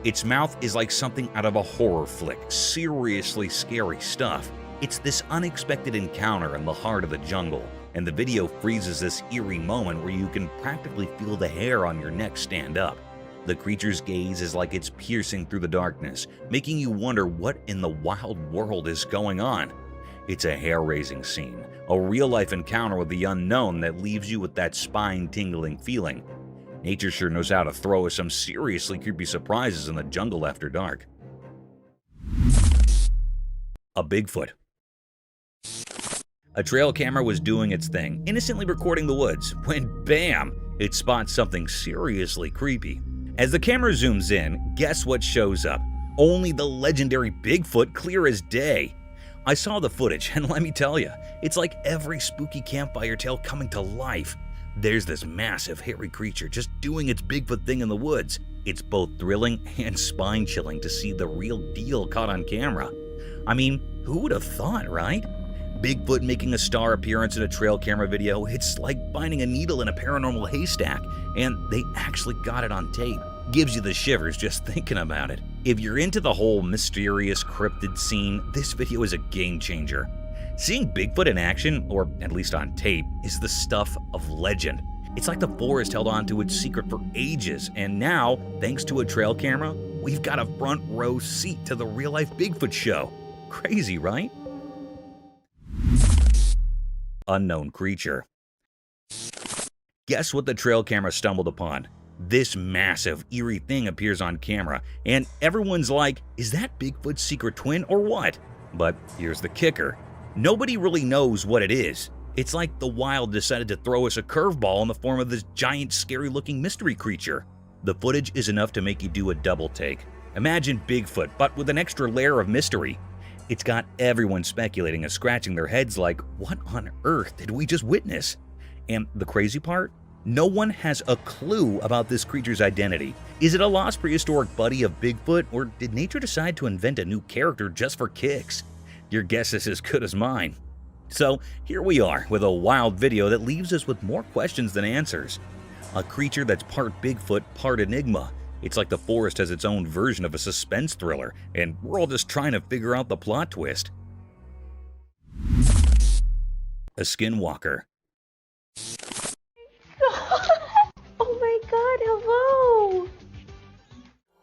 Its mouth is like something out of a horror flick, seriously scary stuff. It's this unexpected encounter in the heart of the jungle, and the video freezes this eerie moment where you can practically feel the hair on your neck stand up. The creature's gaze is like it's piercing through the darkness, making you wonder what in the wild world is going on. It's a hair-raising scene, a real-life encounter with the unknown that leaves you with that spine-tingling feeling. Nature sure knows how to throw us some seriously creepy surprises in the jungle after dark. A Bigfoot. A trail camera was doing its thing, innocently recording the woods, when bam, it spots something seriously creepy. As the camera zooms in, guess what shows up? Only the legendary Bigfoot, clear as day. I saw the footage, and let me tell you, it's like every spooky campfire tale coming to life. There's this massive, hairy creature just doing its Bigfoot thing in the woods. It's both thrilling and spine-chilling to see the real deal caught on camera. I mean, who would have thought, right? Bigfoot making a star appearance in a trail camera video, it's like finding a needle in a paranormal haystack, and they actually got it on tape. Gives you the shivers just thinking about it. If you're into the whole mysterious cryptid scene, this video is a game changer. Seeing Bigfoot in action, or at least on tape, is the stuff of legend. It's like the forest held on to its secret for ages, and now, thanks to a trail camera, we've got a front row seat to the real-life Bigfoot show. Crazy, right? Unknown creature. Guess what the trail camera stumbled upon? This massive, eerie thing appears on camera, and everyone's like, is that Bigfoot's secret twin or what? But here's the kicker. Nobody really knows what it is. It's like the wild decided to throw us a curveball in the form of this giant, scary-looking mystery creature. The footage is enough to make you do a double take. Imagine Bigfoot, but with an extra layer of mystery. It's got everyone speculating and scratching their heads like, what on earth did we just witness? And the crazy part? No one has a clue about this creature's identity. Is it a lost prehistoric buddy of Bigfoot, or did nature decide to invent a new character just for kicks? Your guess is as good as mine. So here we are with a wild video that leaves us with more questions than answers. A creature that's part Bigfoot, part enigma. It's like the forest has its own version of a suspense thriller, and we're all just trying to figure out the plot twist. A skinwalker. Oh my god, hello!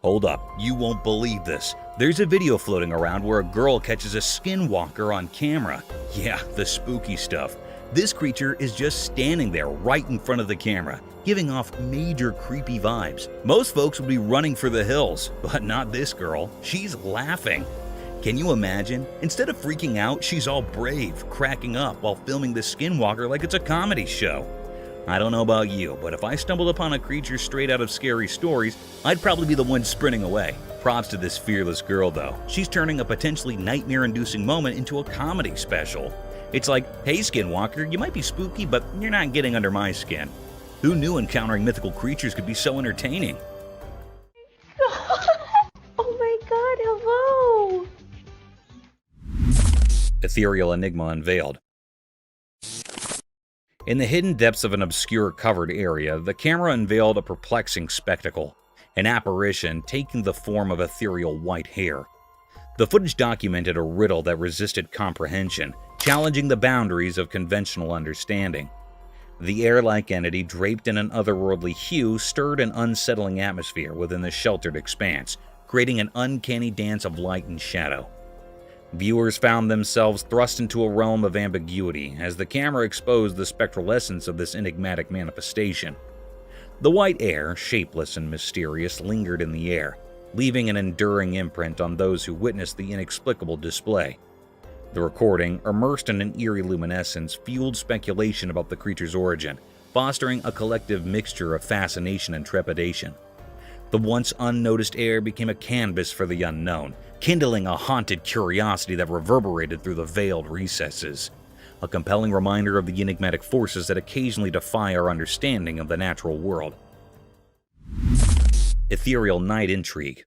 Hold up, you won't believe this. There's a video floating around where a girl catches a skinwalker on camera. Yeah, the spooky stuff. This creature is just standing there right in front of the camera, giving off major creepy vibes. Most folks would be running for the hills, but not this girl. She's laughing. Can you imagine? Instead of freaking out, she's all brave, cracking up while filming the skinwalker like it's a comedy show. I don't know about you, but if I stumbled upon a creature straight out of scary stories, I'd probably be the one sprinting away. Props to this fearless girl though. She's turning a potentially nightmare-inducing moment into a comedy special. It's like, hey skinwalker, you might be spooky, but you're not getting under my skin. Who knew encountering mythical creatures could be so entertaining? Oh my god, hello! Ethereal enigma unveiled. In the hidden depths of an obscure covered area, the camera unveiled a perplexing spectacle, an apparition taking the form of ethereal white hair. The footage documented a riddle that resisted comprehension, challenging the boundaries of conventional understanding. The air-like entity, draped in an otherworldly hue, stirred an unsettling atmosphere within the sheltered expanse, creating an uncanny dance of light and shadow. Viewers found themselves thrust into a realm of ambiguity as the camera exposed the spectral essence of this enigmatic manifestation. The white air, shapeless and mysterious, lingered in the air, leaving an enduring imprint on those who witnessed the inexplicable display. The recording, immersed in an eerie luminescence, fueled speculation about the creature's origin, fostering a collective mixture of fascination and trepidation. The once unnoticed air became a canvas for the unknown, kindling a haunted curiosity that reverberated through the veiled recesses. A compelling reminder of the enigmatic forces that occasionally defy our understanding of the natural world. Ethereal night intrigue.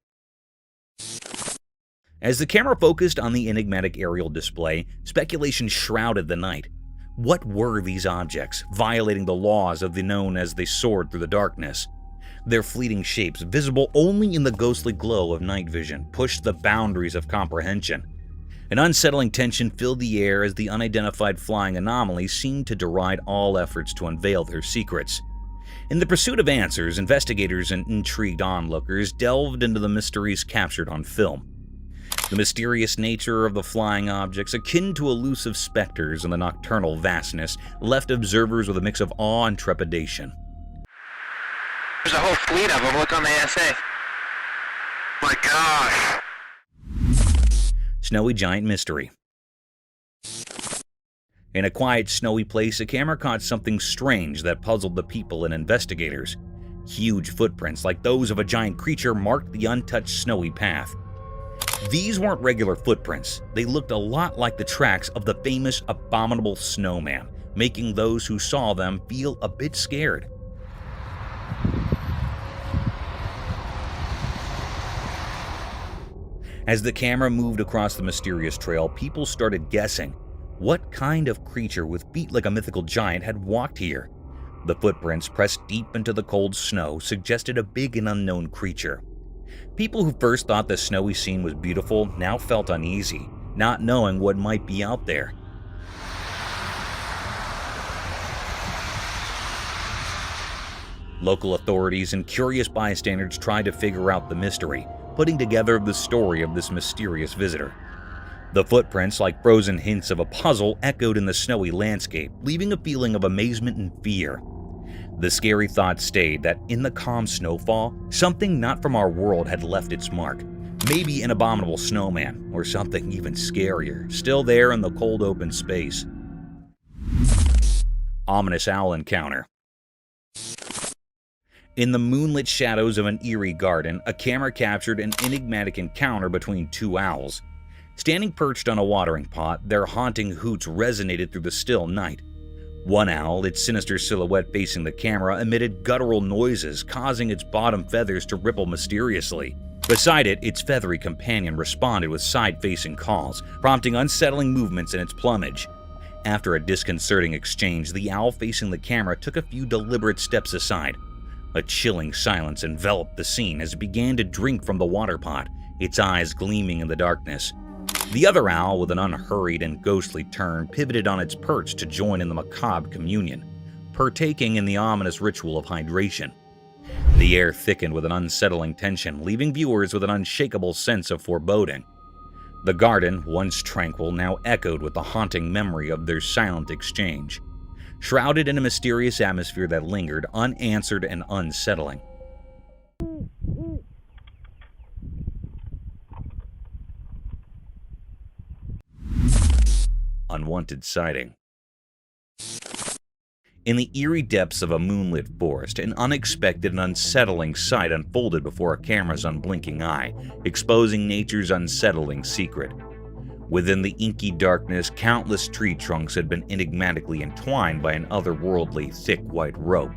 As the camera focused on the enigmatic aerial display, speculation shrouded the night. What were these objects, violating the laws of the known as they soared through the darkness? Their fleeting shapes, visible only in the ghostly glow of night vision, pushed the boundaries of comprehension. An unsettling tension filled the air as the unidentified flying anomalies seemed to deride all efforts to unveil their secrets. In the pursuit of answers, investigators and intrigued onlookers delved into the mysteries captured on film. The mysterious nature of the flying objects, akin to elusive specters in the nocturnal vastness, left observers with a mix of awe and trepidation. There's a whole fleet of them. Look on the ASA. My gosh. Snowy Giant Mystery. In a quiet, snowy place, a camera caught something strange that puzzled the people and investigators. Huge footprints, like those of a giant creature, marked the untouched snowy path. These weren't regular footprints. They looked a lot like the tracks of the famous abominable snowman, making those who saw them feel a bit scared. As the camera moved across the mysterious trail, people started guessing. What kind of creature with feet like a mythical giant had walked here? The footprints, pressed deep into the cold snow, suggested a big and unknown creature. People who first thought the snowy scene was beautiful now felt uneasy, not knowing what might be out there. Local authorities and curious bystanders tried to figure out the mystery, putting together the story of this mysterious visitor. The footprints, like frozen hints of a puzzle, echoed in the snowy landscape, leaving a feeling of amazement and fear. The scary thought stayed that in the calm snowfall, something not from our world had left its mark. Maybe an abominable snowman, or something even scarier, still there in the cold open space. Ominous Owl Encounter. In the moonlit shadows of an eerie garden, a camera captured an enigmatic encounter between two owls. Standing perched on a watering pot, their haunting hoots resonated through the still night. One owl, its sinister silhouette facing the camera, emitted guttural noises, causing its bottom feathers to ripple mysteriously. Beside it, its feathery companion responded with side-facing calls, prompting unsettling movements in its plumage. After a disconcerting exchange, the owl facing the camera took a few deliberate steps aside. A chilling silence enveloped the scene as it began to drink from the water pot, its eyes gleaming in the darkness. The other owl, with an unhurried and ghostly turn, pivoted on its perch to join in the macabre communion, partaking in the ominous ritual of hydration. The air thickened with an unsettling tension, leaving viewers with an unshakable sense of foreboding. The garden, once tranquil, now echoed with the haunting memory of their silent exchange, shrouded in a mysterious atmosphere that lingered, unanswered and unsettling. Unwanted sighting. In the eerie depths of a moonlit forest, an unexpected and unsettling sight unfolded before a camera's unblinking eye, exposing nature's unsettling secret. Within the inky darkness, countless tree trunks had been enigmatically entwined by an otherworldly, thick white rope.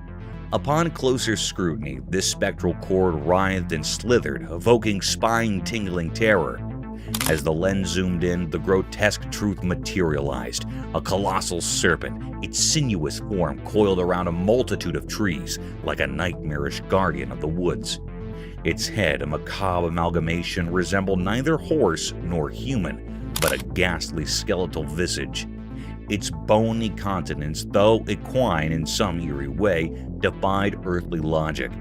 Upon closer scrutiny, this spectral cord writhed and slithered, evoking spine-tingling terror. As the lens zoomed in, the grotesque truth materialized. A colossal serpent, its sinuous form coiled around a multitude of trees, like a nightmarish guardian of the woods. Its head, a macabre amalgamation, resembled neither horse nor human, but a ghastly skeletal visage. Its bony countenance, though equine in some eerie way, defied earthly logic.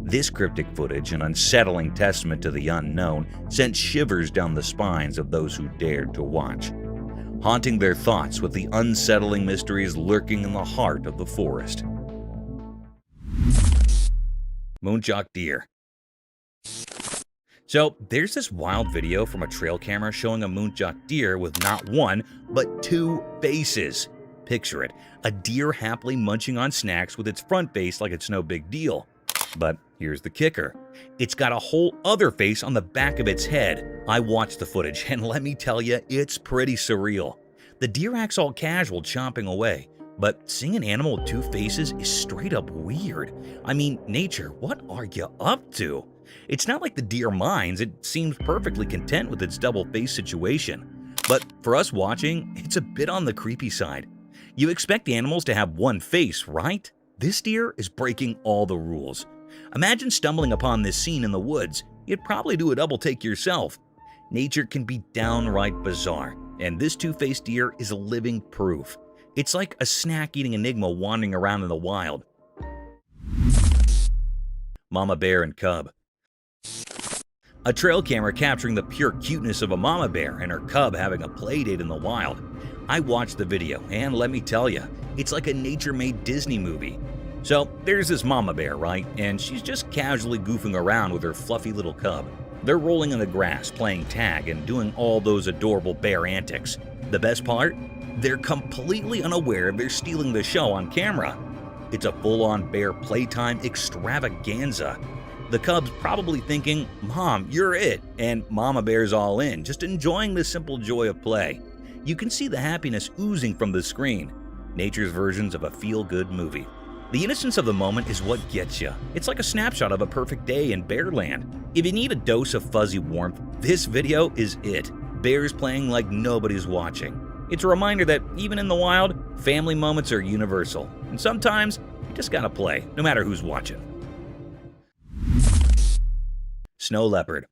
This cryptic footage, an unsettling testament to the unknown, sent shivers down the spines of those who dared to watch, haunting their thoughts with the unsettling mysteries lurking in the heart of the forest. Moonjock Deer. So, there's this wild video from a trail camera showing a moonjock deer with not one, but two faces. Picture it, a deer happily munching on snacks with its front face like it's no big deal. But here's the kicker. It's got a whole other face on the back of its head. I watched the footage, and let me tell you, it's pretty surreal. The deer acts all casual, chomping away. But seeing an animal with two faces is straight up weird. I mean, nature, what are you up to? It's not like the deer minds, it seems perfectly content with its double-faced situation. But for us watching, it's a bit on the creepy side. You expect the animals to have one face, right? This deer is breaking all the rules. Imagine stumbling upon this scene in the woods. You'd probably do a double take yourself. Nature can be downright bizarre, and this two-faced deer is living proof. It's like a snack-eating enigma wandering around in the wild. Mama bear and cub. A trail camera capturing the pure cuteness of a mama bear and her cub having a play date in the wild. I watched the video, and let me tell you, it's like a nature-made Disney movie. So there's this mama bear, right? And she's just casually goofing around with her fluffy little cub. They're rolling in the grass, playing tag, and doing all those adorable bear antics. The best part? They're completely unaware they're stealing the show on camera. It's a full-on bear playtime extravaganza. The cub's probably thinking, "Mom, you're it," and Mama Bear's all in, just enjoying the simple joy of play. You can see the happiness oozing from the screen. Nature's versions of a feel-good movie. The innocence of the moment is what gets you. It's like a snapshot of a perfect day in Bearland. If you need a dose of fuzzy warmth, this video is it. Bears playing like nobody's watching. It's a reminder that even in the wild, family moments are universal. And sometimes, you just gotta play, no matter who's watching. Snow leopard.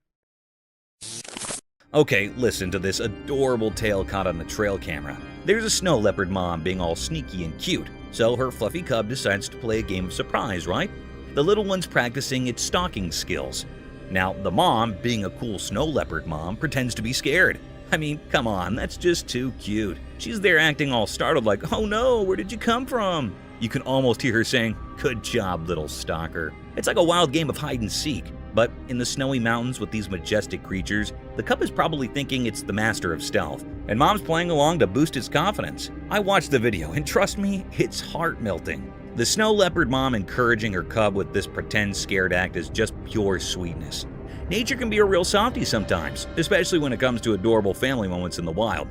Okay, listen to this adorable tale caught on the trail camera. There's a snow leopard mom being all sneaky and cute, so her fluffy cub decides to play a game of surprise, right? The little one's practicing its stalking skills. Now, the mom, being a cool snow leopard mom, pretends to be scared. I mean, come on, that's just too cute. She's there acting all startled like, "Oh no, where did you come from?" You can almost hear her saying, "Good job, little stalker." It's like a wild game of hide and seek. But in the snowy mountains with these majestic creatures, the cub is probably thinking it's the master of stealth, and mom's playing along to boost its confidence. I watched the video, and trust me, it's heart-melting. The snow leopard mom encouraging her cub with this pretend scared act is just pure sweetness. Nature can be a real softie sometimes, especially when it comes to adorable family moments in the wild.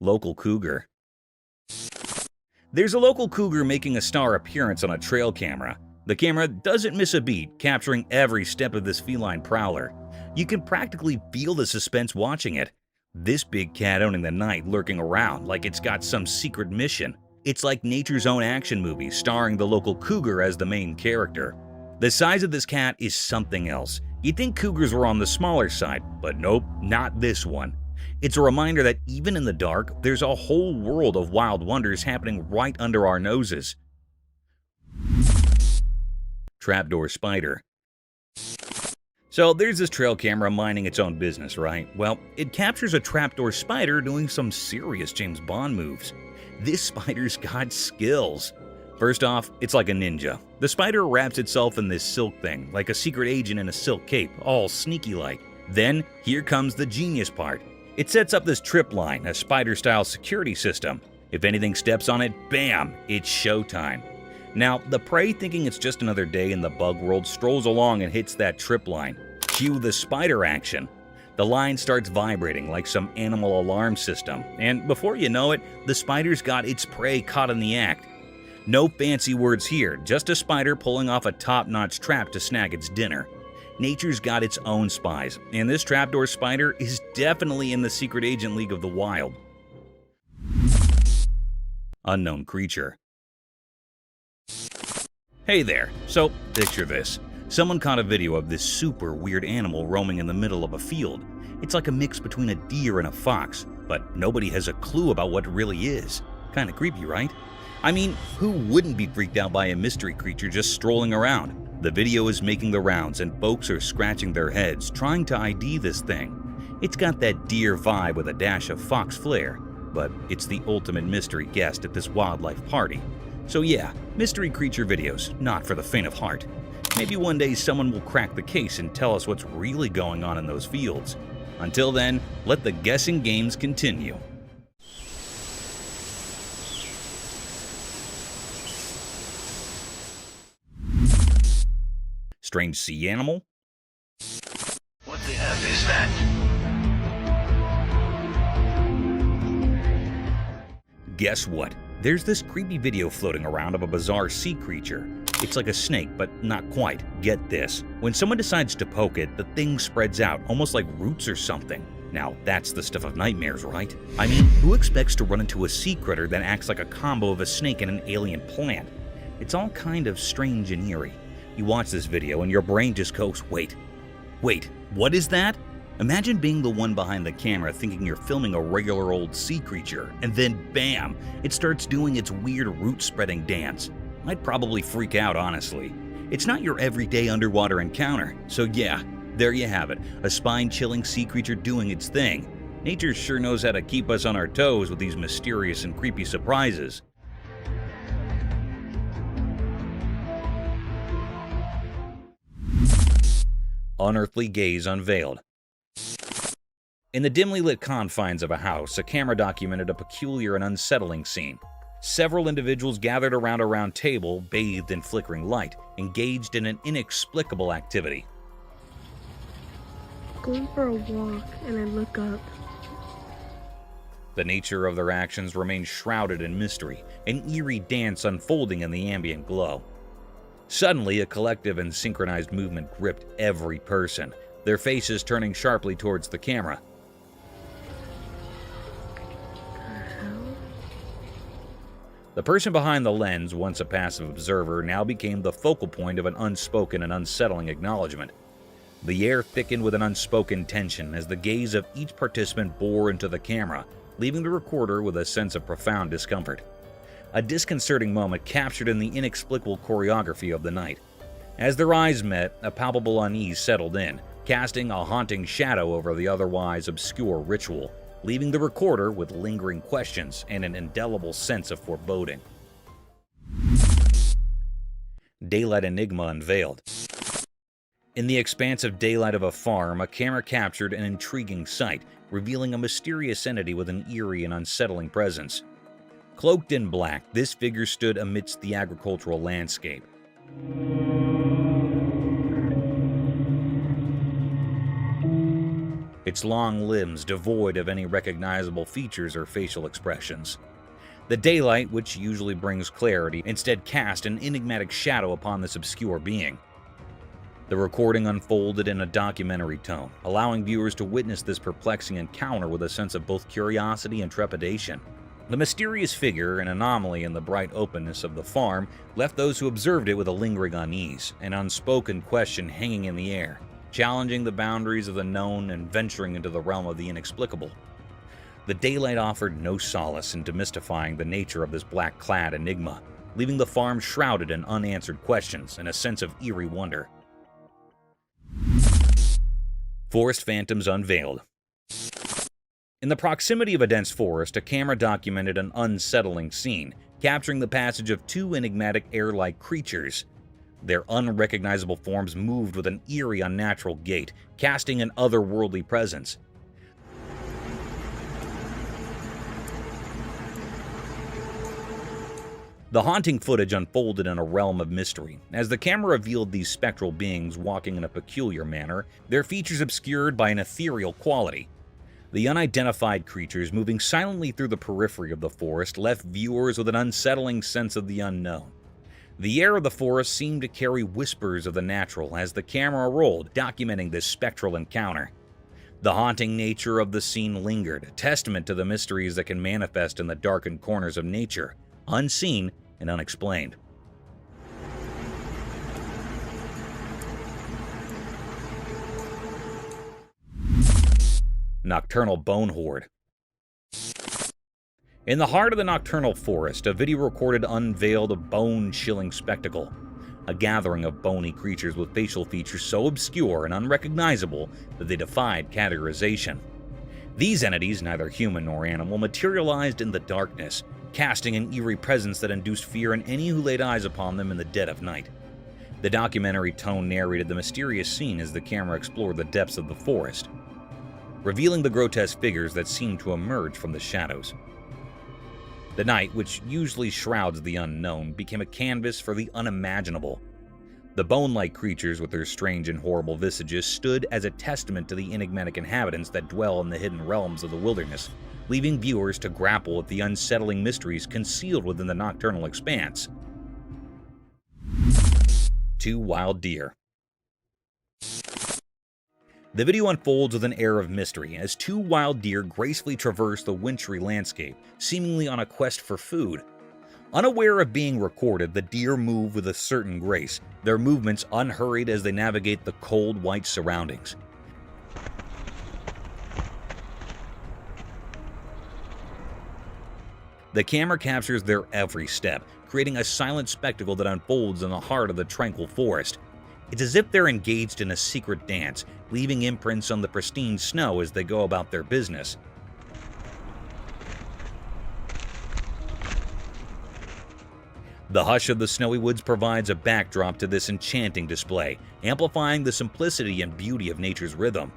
Local cougar. There's a local cougar making a star appearance on a trail camera. The camera doesn't miss a beat, capturing every step of this feline prowler. You can practically feel the suspense watching it. This big cat owning the night, lurking around like it's got some secret mission. It's like nature's own action movie, starring the local cougar as the main character. The size of this cat is something else. You'd think cougars were on the smaller side, but nope, not this one. It's a reminder that even in the dark, there's a whole world of wild wonders happening right under our noses. Trapdoor spider. So there's this trail camera minding its own business, right? Well, it captures a trapdoor spider doing some serious James Bond moves. This spider's got skills. First off, it's like a ninja. The spider wraps itself in this silk thing, like a secret agent in a silk cape, all sneaky-like. Then, here comes the genius part. It sets up this trip line, a spider-style security system. If anything steps on it, bam, it's showtime. Now, the prey, thinking it's just another day in the bug world, strolls along and hits that trip line. Cue the spider action. The line starts vibrating like some animal alarm system, and before you know it, the spider's got its prey caught in the act. No fancy words here, just a spider pulling off a top-notch trap to snag its dinner. Nature's got its own spies, and this trapdoor spider is definitely in the secret agent league of the wild. Unknown creature. Hey there, so picture this. Someone caught a video of this super weird animal roaming in the middle of a field. It's like a mix between a deer and a fox, but nobody has a clue about what it really is. Kinda creepy, right? I mean, who wouldn't be freaked out by a mystery creature just strolling around? The video is making the rounds and folks are scratching their heads trying to ID this thing. It's got that deer vibe with a dash of fox flair, but it's the ultimate mystery guest at this wildlife party. So yeah, mystery creature videos, not for the faint of heart. Maybe one day someone will crack the case and tell us what's really going on in those fields. Until then, let the guessing games continue. Strange sea animal? What the F is that? Guess what? There's this creepy video floating around of a bizarre sea creature. It's like a snake, but not quite. Get this. When someone decides to poke it, the thing spreads out, almost like roots or something. Now, that's the stuff of nightmares, right? I mean, who expects to run into a sea critter that acts like a combo of a snake and an alien plant? It's all kind of strange and eerie. You watch this video and your brain just goes, wait, what is that? Imagine being the one behind the camera thinking you're filming a regular old sea creature, and then bam, it starts doing its weird root-spreading dance. I'd probably freak out, honestly. It's not your everyday underwater encounter, so yeah, there you have it, a spine-chilling sea creature doing its thing. Nature sure knows how to keep us on our toes with these mysterious and creepy surprises. Unearthly gaze unveiled. In the dimly lit confines of a house, a camera documented a peculiar and unsettling scene. Several individuals gathered around a round table, bathed in flickering light, engaged in an inexplicable activity. Going for a walk, and I look up. The nature of their actions remained shrouded in mystery, an eerie dance unfolding in the ambient glow. Suddenly, a collective and synchronized movement gripped every person, their faces turning sharply towards the camera. The person behind the lens, once a passive observer, now became the focal point of an unspoken and unsettling acknowledgement. The air thickened with an unspoken tension as the gaze of each participant bore into the camera, leaving the recorder with a sense of profound discomfort. A disconcerting moment captured in the inexplicable choreography of the night. As their eyes met, a palpable unease settled in, casting a haunting shadow over the otherwise obscure ritual, leaving the recorder with lingering questions and an indelible sense of foreboding. Daylight enigma unveiled. In the expansive daylight of a farm, a camera captured an intriguing sight, revealing a mysterious entity with an eerie and unsettling presence. Cloaked in black, this figure stood amidst the agricultural landscape. Its long limbs devoid of any recognizable features or facial expressions. The daylight, which usually brings clarity, instead cast an enigmatic shadow upon this obscure being. The recording unfolded in a documentary tone, allowing viewers to witness this perplexing encounter with a sense of both curiosity and trepidation. The mysterious figure, an anomaly in the bright openness of the farm, left those who observed it with a lingering unease, an unspoken question hanging in the air, challenging the boundaries of the known and venturing into the realm of the inexplicable. The daylight offered no solace in demystifying the nature of this black-clad enigma, leaving the farm shrouded in unanswered questions and a sense of eerie wonder. Forest phantoms unveiled. In the proximity of a dense forest, a camera documented an unsettling scene, capturing the passage of two enigmatic air-like creatures. Their unrecognizable forms moved with an eerie, unnatural gait, casting an otherworldly presence. The haunting footage unfolded in a realm of mystery. As the camera revealed these spectral beings walking in a peculiar manner, their features obscured by an ethereal quality. The unidentified creatures moving silently through the periphery of the forest left viewers with an unsettling sense of the unknown. The air of the forest seemed to carry whispers of the natural as the camera rolled, documenting this spectral encounter. The haunting nature of the scene lingered, a testament to the mysteries that can manifest in the darkened corners of nature, unseen and unexplained. Nocturnal bone horde. In the heart of the nocturnal forest, a video recorded unveiled a bone-chilling spectacle. A gathering of bony creatures with facial features so obscure and unrecognizable that they defied categorization. These entities, neither human nor animal, materialized in the darkness, casting an eerie presence that induced fear in any who laid eyes upon them in the dead of night. The documentary tone narrated the mysterious scene as the camera explored the depths of the forest, revealing the grotesque figures that seemed to emerge from the shadows. The night, which usually shrouds the unknown, became a canvas for the unimaginable. The bone-like creatures with their strange and horrible visages stood as a testament to the enigmatic inhabitants that dwell in the hidden realms of the wilderness, leaving viewers to grapple with the unsettling mysteries concealed within the nocturnal expanse. 2 wild deer. The video unfolds with an air of mystery as 2 wild deer gracefully traverse the wintry landscape, seemingly on a quest for food. Unaware of being recorded, the deer move with a certain grace, their movements unhurried as they navigate the cold, white surroundings. The camera captures their every step, creating a silent spectacle that unfolds in the heart of the tranquil forest. It's as if they're engaged in a secret dance, leaving imprints on the pristine snow as they go about their business. The hush of the snowy woods provides a backdrop to this enchanting display, amplifying the simplicity and beauty of nature's rhythm.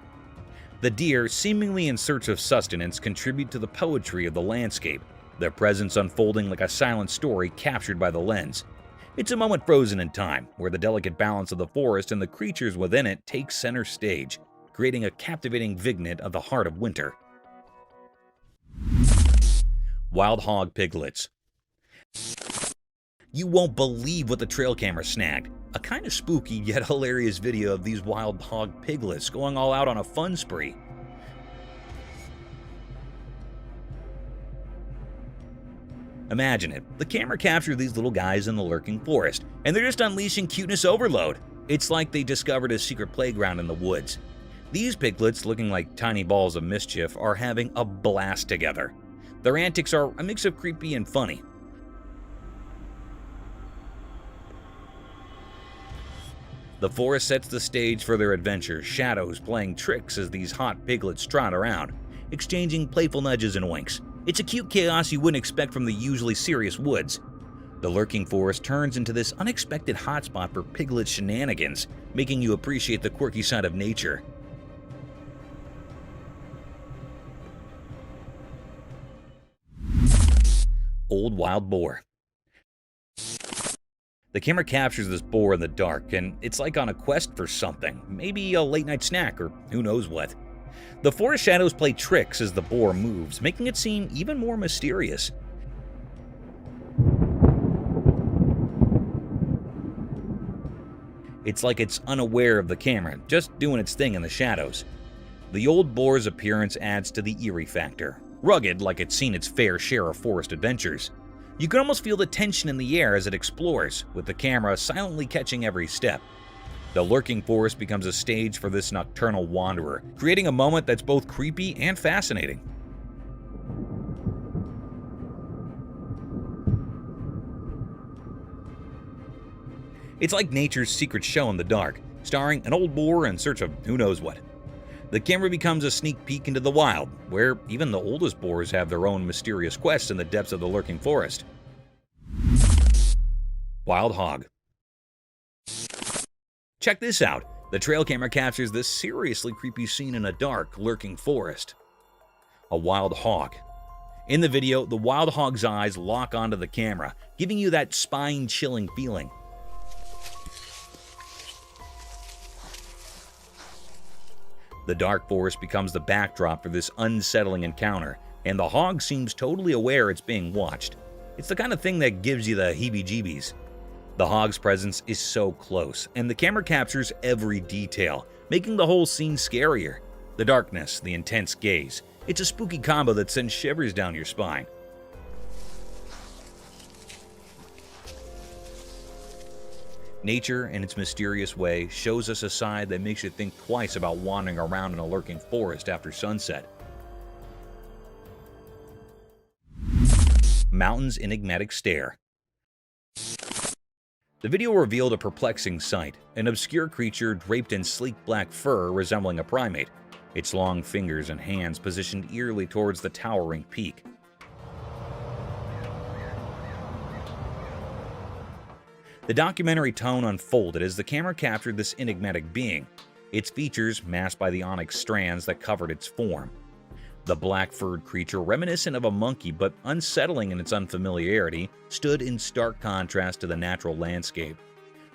The deer, seemingly in search of sustenance, contribute to the poetry of the landscape, their presence unfolding like a silent story captured by the lens. It's a moment frozen in time, where the delicate balance of the forest and the creatures within it take center stage, creating a captivating vignette of the heart of winter. Wild hog piglets. You won't believe what the trail camera snagged. A kind of spooky yet hilarious video of these wild hog piglets going all out on a fun spree. Imagine it. The camera captured these little guys in the lurking forest, and they're just unleashing cuteness overload. It's like they discovered a secret playground in the woods. These piglets, looking like tiny balls of mischief, are having a blast together. Their antics are a mix of creepy and funny. The forest sets the stage for their adventure, shadows playing tricks as these hot piglets trot around, exchanging playful nudges and winks. It's a cute chaos you wouldn't expect from the usually serious woods. The lurking forest turns into this unexpected hotspot for piglet shenanigans, making you appreciate the quirky side of nature. Old wild boar. The camera captures this boar in the dark, and it's like on a quest for something, maybe a late-night snack or who knows what. The forest shadows play tricks as the boar moves, making it seem even more mysterious. It's like it's unaware of the camera, just doing its thing in the shadows. The old boar's appearance adds to the eerie factor, rugged like it's seen its fair share of forest adventures. You can almost feel the tension in the air as it explores, with the camera silently catching every step. The lurking forest becomes a stage for this nocturnal wanderer, creating a moment that's both creepy and fascinating. It's like nature's secret show in the dark, starring an old boar in search of who knows what. The camera becomes a sneak peek into the wild, where even the oldest boars have their own mysterious quests in the depths of the lurking forest. Wild hog. Check this out. The trail camera captures this seriously creepy scene in a dark, lurking forest. A wild hog. In the video, the wild hog's eyes lock onto the camera, giving you that spine-chilling feeling. The dark forest becomes the backdrop for this unsettling encounter, and the hog seems totally aware it's being watched. It's the kind of thing that gives you the heebie-jeebies. The hog's presence is so close, and the camera captures every detail, making the whole scene scarier. The darkness, the intense gaze. It's a spooky combo that sends shivers down your spine. Nature, in its mysterious way, shows us a side that makes you think twice about wandering around in a lurking forest after sunset. Mountain's enigmatic stare. The video revealed a perplexing sight, an obscure creature draped in sleek black fur resembling a primate, its long fingers and hands positioned eerily towards the towering peak. The documentary tone unfolded as the camera captured this enigmatic being, its features masked by the onyx strands that covered its form. The black-furred creature, reminiscent of a monkey but unsettling in its unfamiliarity, stood in stark contrast to the natural landscape.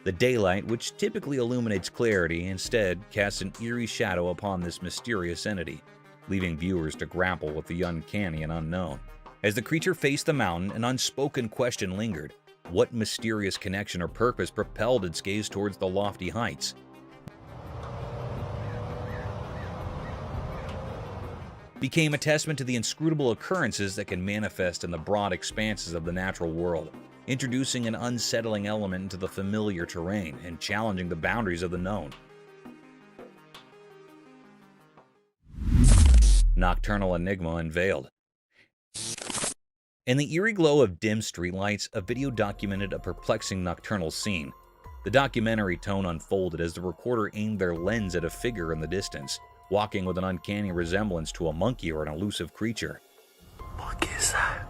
The daylight, which typically illuminates clarity, instead casts an eerie shadow upon this mysterious entity. leaving viewers to grapple with the uncanny and unknown. As the creature faced the mountain, an unspoken question lingered. What mysterious connection or purpose propelled its gaze towards the lofty heights? Became a testament to the inscrutable occurrences that can manifest in the broad expanses of the natural world, introducing an unsettling element into the familiar terrain and challenging the boundaries of the known. Nocturnal Enigma Unveiled. In the eerie glow of dim streetlights, a video documented a perplexing nocturnal scene. The documentary tone unfolded as the recorder aimed their lens at a figure in the distance, walking with an uncanny resemblance to a monkey or an elusive creature. What is that?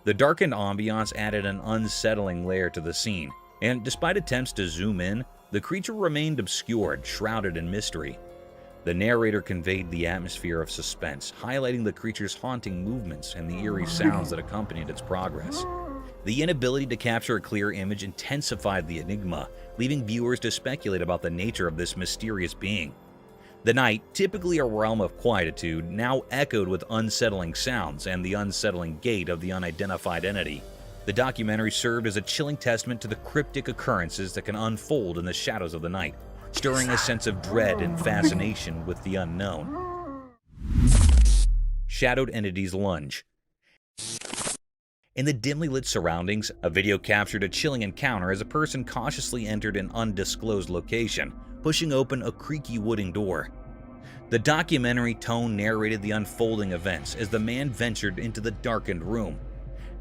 The darkened ambiance added an unsettling layer to the scene, and despite attempts to zoom in, the creature remained obscured, shrouded in mystery. The narrator conveyed the atmosphere of suspense, highlighting the creature's haunting movements and the eerie sounds that accompanied its progress. The inability to capture a clear image intensified the enigma, leaving viewers to speculate about the nature of this mysterious being. The night, typically a realm of quietude, now echoed with unsettling sounds and the unsettling gait of the unidentified entity. The documentary served as a chilling testament to the cryptic occurrences that can unfold in the shadows of the night, stirring a sense of dread and fascination with the unknown. Shadowed Entities Lunge. In the dimly lit surroundings, a video captured a chilling encounter as a person cautiously entered an undisclosed location, pushing open a creaky wooden door. The documentary tone narrated the unfolding events as the man ventured into the darkened room.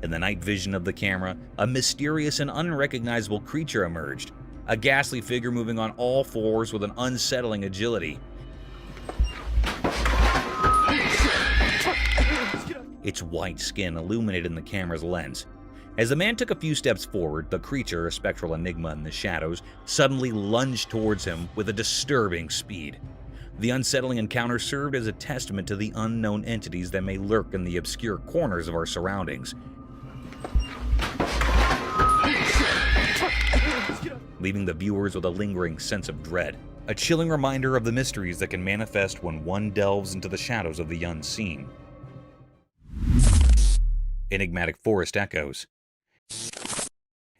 In the night vision of the camera, a mysterious and unrecognizable creature emerged, a ghastly figure moving on all fours with an unsettling agility. Its white skin illuminated in the camera's lens. As the man took a few steps forward, the creature, a spectral enigma in the shadows, suddenly lunged towards him with a disturbing speed. The unsettling encounter served as a testament to the unknown entities that may lurk in the obscure corners of our surroundings, leaving the viewers with a lingering sense of dread, a chilling reminder of the mysteries that can manifest when one delves into the shadows of the unseen. Enigmatic Forest Echoes.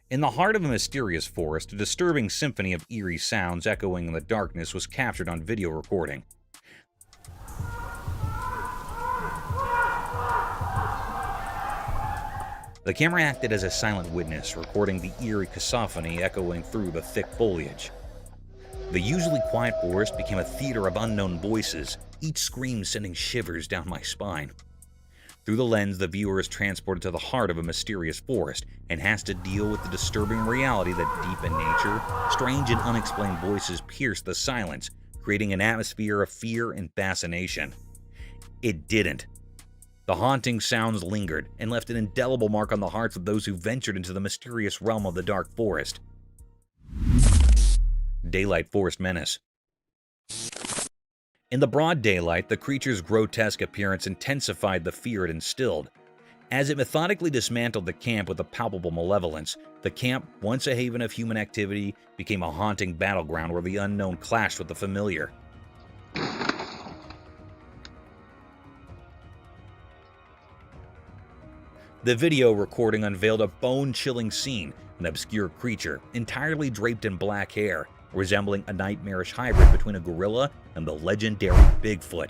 In the heart of a mysterious forest, a disturbing symphony of eerie sounds echoing in the darkness was captured on video recording. The camera acted as a silent witness, recording the eerie cacophony echoing through the thick foliage. The usually quiet forest became a theater of unknown voices, each scream sending shivers down my spine. Through the lens, the viewer is transported to the heart of a mysterious forest and has to deal with the disturbing reality that deep in nature, strange and unexplained voices pierce the silence, creating an atmosphere of fear and fascination. It didn't. The haunting sounds lingered and left an indelible mark on the hearts of those who ventured into the mysterious realm of the dark forest. Daylight Forest Menace. In the broad daylight, the creature's grotesque appearance intensified the fear it instilled. As it methodically dismantled the camp with a palpable malevolence, the camp, once a haven of human activity, became a haunting battleground where the unknown clashed with the familiar. The video recording unveiled a bone-chilling scene, an obscure creature, entirely draped in black hair, resembling a nightmarish hybrid between a gorilla and the legendary Bigfoot.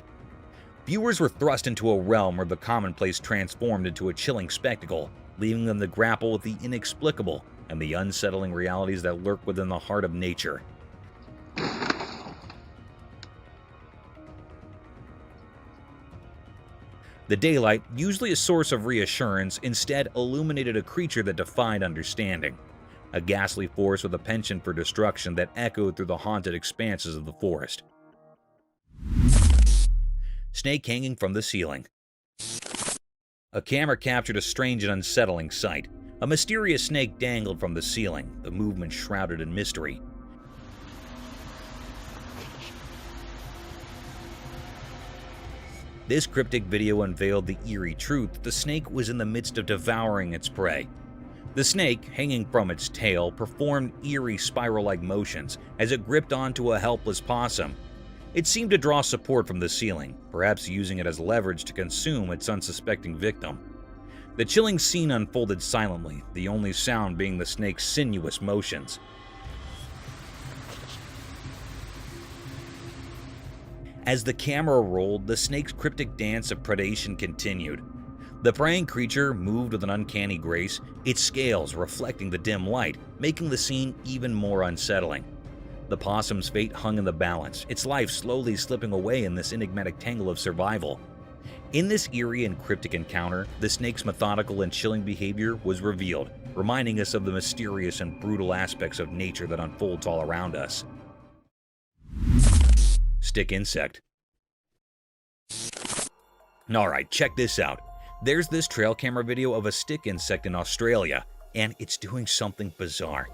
Viewers were thrust into a realm where the commonplace transformed into a chilling spectacle, leaving them to grapple with the inexplicable and the unsettling realities that lurk within the heart of nature. The daylight, usually a source of reassurance, instead illuminated a creature that defied understanding. A ghastly force with a penchant for destruction that echoed through the haunted expanses of the forest. Snake hanging from the ceiling. A camera captured a strange and unsettling sight. A mysterious snake dangled from the ceiling, the movement shrouded in mystery. This cryptic video unveiled the eerie truth that the snake was in the midst of devouring its prey. The snake, hanging from its tail, performed eerie spiral-like motions as it gripped onto a helpless possum. It seemed to draw support from the ceiling, perhaps using it as leverage to consume its unsuspecting victim. The chilling scene unfolded silently, the only sound being the snake's sinuous motions. As the camera rolled, the snake's cryptic dance of predation continued. The preying creature moved with an uncanny grace, its scales reflecting the dim light, making the scene even more unsettling. The possum's fate hung in the balance, its life slowly slipping away in this enigmatic tangle of survival. In this eerie and cryptic encounter, the snake's methodical and chilling behavior was revealed, reminding us of the mysterious and brutal aspects of nature that unfolds all around us. Stick insect. Alright, check this out. There's this trail camera video of a stick insect in Australia, and it's doing something bizarre.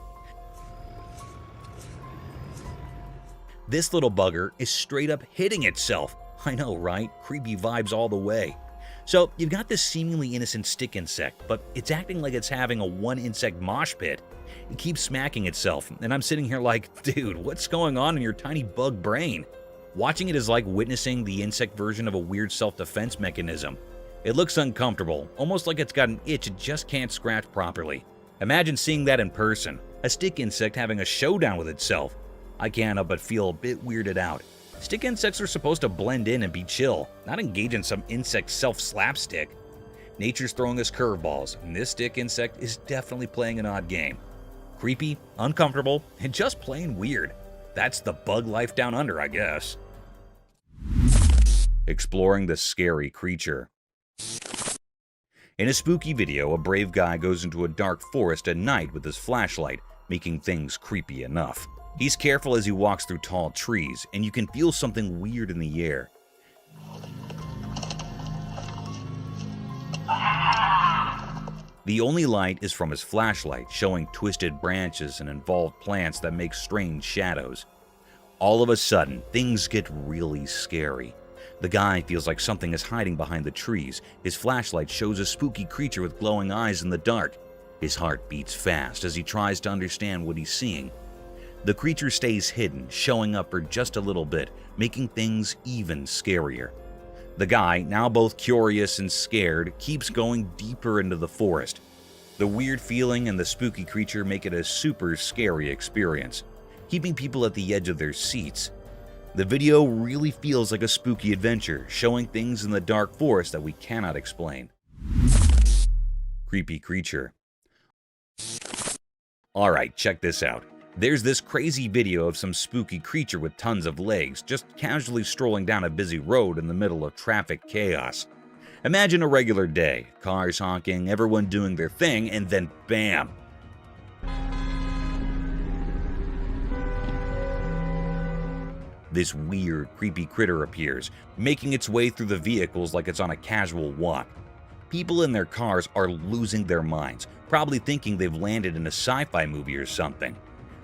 This little bugger is straight up hitting itself. I know, right? Creepy vibes all the way. So, you've got this seemingly innocent stick insect, but it's acting like it's having a one-insect mosh pit. It keeps smacking itself, and I'm sitting here like, dude, what's going on in your tiny bug brain? Watching it is like witnessing the insect version of a weird self-defense mechanism. It looks uncomfortable, almost like it's got an itch it just can't scratch properly. Imagine seeing that in person, a stick insect having a showdown with itself. I can't help but feel a bit weirded out. Stick insects are supposed to blend in and be chill, not engage in some insect self-slapstick. Nature's throwing us curveballs, and this stick insect is definitely playing an odd game. Creepy, uncomfortable, and just plain weird. That's the bug life down under, I guess. Exploring the scary creature. In a spooky video, a brave guy goes into a dark forest at night with his flashlight, making things creepy enough. He's careful as he walks through tall trees, and you can feel something weird in the air. The only light is from his flashlight, showing twisted branches and involved plants that make strange shadows. All of a sudden, things get really scary. The guy feels like something is hiding behind the trees. His flashlight shows a spooky creature with glowing eyes in the dark. His heart beats fast as he tries to understand what he's seeing. The creature stays hidden, showing up for just a little bit, making things even scarier. The guy, now both curious and scared, keeps going deeper into the forest. The weird feeling and the spooky creature make it a super scary experience, keeping people at the edge of their seats. The video really feels like a spooky adventure, showing things in the dark forest that we cannot explain. Creepy creature. Alright, check this out. There's this crazy video of some spooky creature with tons of legs, just casually strolling down a busy road in the middle of traffic chaos. Imagine a regular day, cars honking, everyone doing their thing, and then bam! This weird, creepy critter appears, making its way through the vehicles like it's on a casual walk. People in their cars are losing their minds, probably thinking they've landed in a sci-fi movie or something.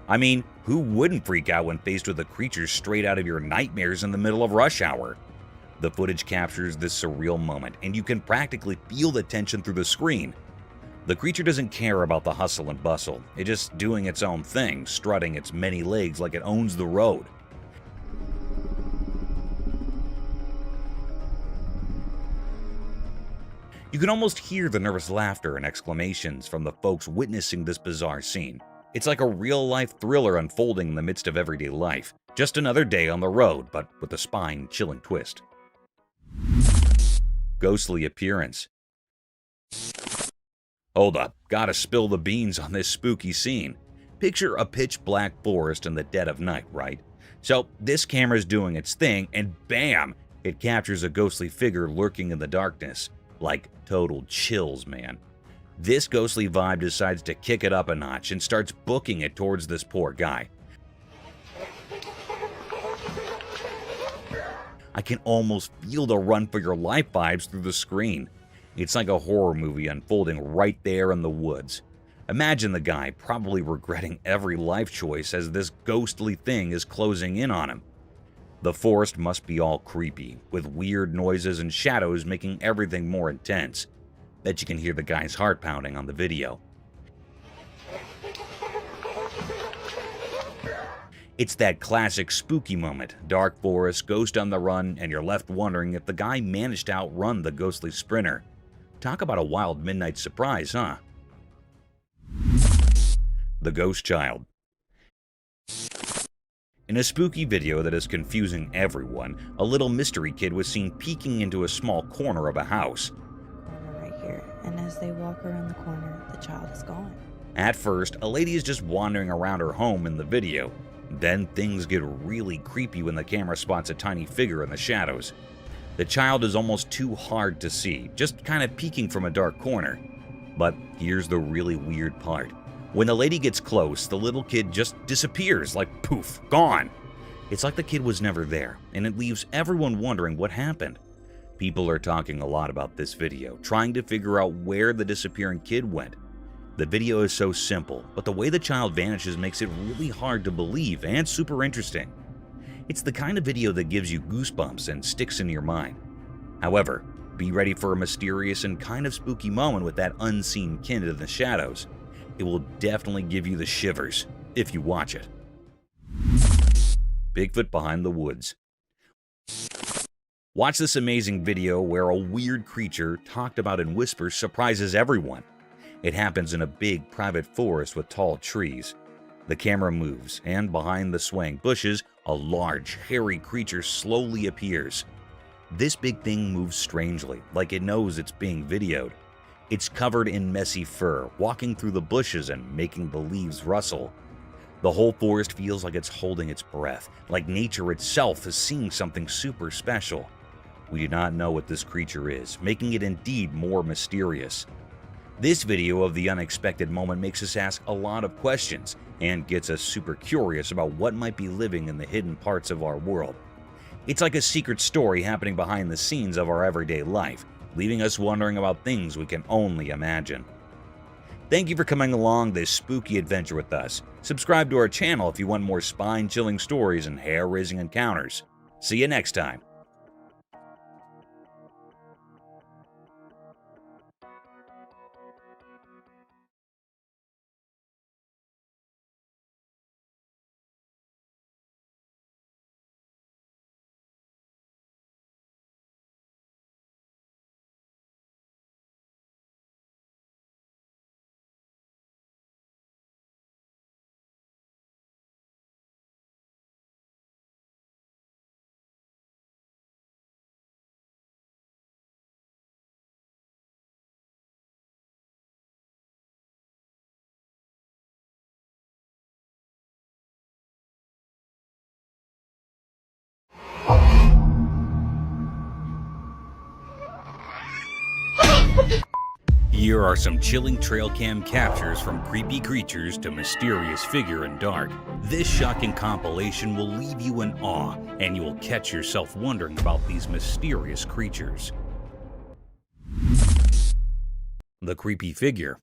I mean, who wouldn't freak out when faced with a creature straight out of your nightmares in the middle of rush hour? The footage captures this surreal moment, and you can practically feel the tension through the screen. The creature doesn't care about the hustle and bustle, it's just doing its own thing, strutting its many legs like it owns the road. You can almost hear the nervous laughter and exclamations from the folks witnessing this bizarre scene. It's like a real-life thriller unfolding in the midst of everyday life. Just another day on the road, but with a spine-chilling twist. Ghostly appearance. Hold up, gotta spill the beans on this spooky scene. Picture a pitch-black forest in the dead of night, right? So this camera's doing its thing, and bam! It captures a ghostly figure lurking in the darkness. Like total chills, man. This ghostly vibe decides to kick it up a notch and starts booking it towards this poor guy. I can almost feel the run for your life vibes through the screen. It's like a horror movie unfolding right there in the woods. Imagine the guy probably regretting every life choice as this ghostly thing is closing in on him. The forest must be all creepy, with weird noises and shadows making everything more intense. Bet you can hear the guy's heart pounding on the video. It's that classic spooky moment, dark forest, ghost on the run, and you're left wondering if the guy managed to outrun the ghostly sprinter. Talk about a wild midnight surprise, huh? The Ghost Child. In a spooky video that is confusing everyone, a little mystery kid was seen peeking into a small corner of a house. Right here, and as they walk around the corner, the child is gone. At first, a lady is just wandering around her home in the video. Then things get really creepy when the camera spots a tiny figure in the shadows. The child is almost too hard to see, just kind of peeking from a dark corner. But here's the really weird part. When the lady gets close, the little kid just disappears, like poof, gone. It's like the kid was never there, and it leaves everyone wondering what happened. People are talking a lot about this video, trying to figure out where the disappearing kid went. The video is so simple, but the way the child vanishes makes it really hard to believe and super interesting. It's the kind of video that gives you goosebumps and sticks in your mind. However, be ready for a mysterious and kind of spooky moment with that unseen kid in the shadows. It will definitely give you the shivers if you watch it. Bigfoot behind the woods. Watch this amazing video where a weird creature talked about in whispers surprises everyone. It happens in a big private forest with tall trees. The camera moves, and behind the swaying bushes, a large, hairy creature slowly appears. This big thing moves strangely, like it knows it's being videoed. It's covered in messy fur, walking through the bushes and making the leaves rustle. The whole forest feels like it's holding its breath, like nature itself is seeing something super special. We do not know what this creature is, making it indeed more mysterious. This video of the unexpected moment makes us ask a lot of questions and gets us super curious about what might be living in the hidden parts of our world. It's like a secret story happening behind the scenes of our everyday life, leaving us wondering about things we can only imagine. Thank you for coming along this spooky adventure with us. Subscribe to our channel if you want more spine-chilling stories and hair-raising encounters. See you next time. Here are some chilling trail cam captures from creepy creatures to mysterious figure in dark. This shocking compilation will leave you in awe, and you will catch yourself wondering about these mysterious creatures. The creepy figure.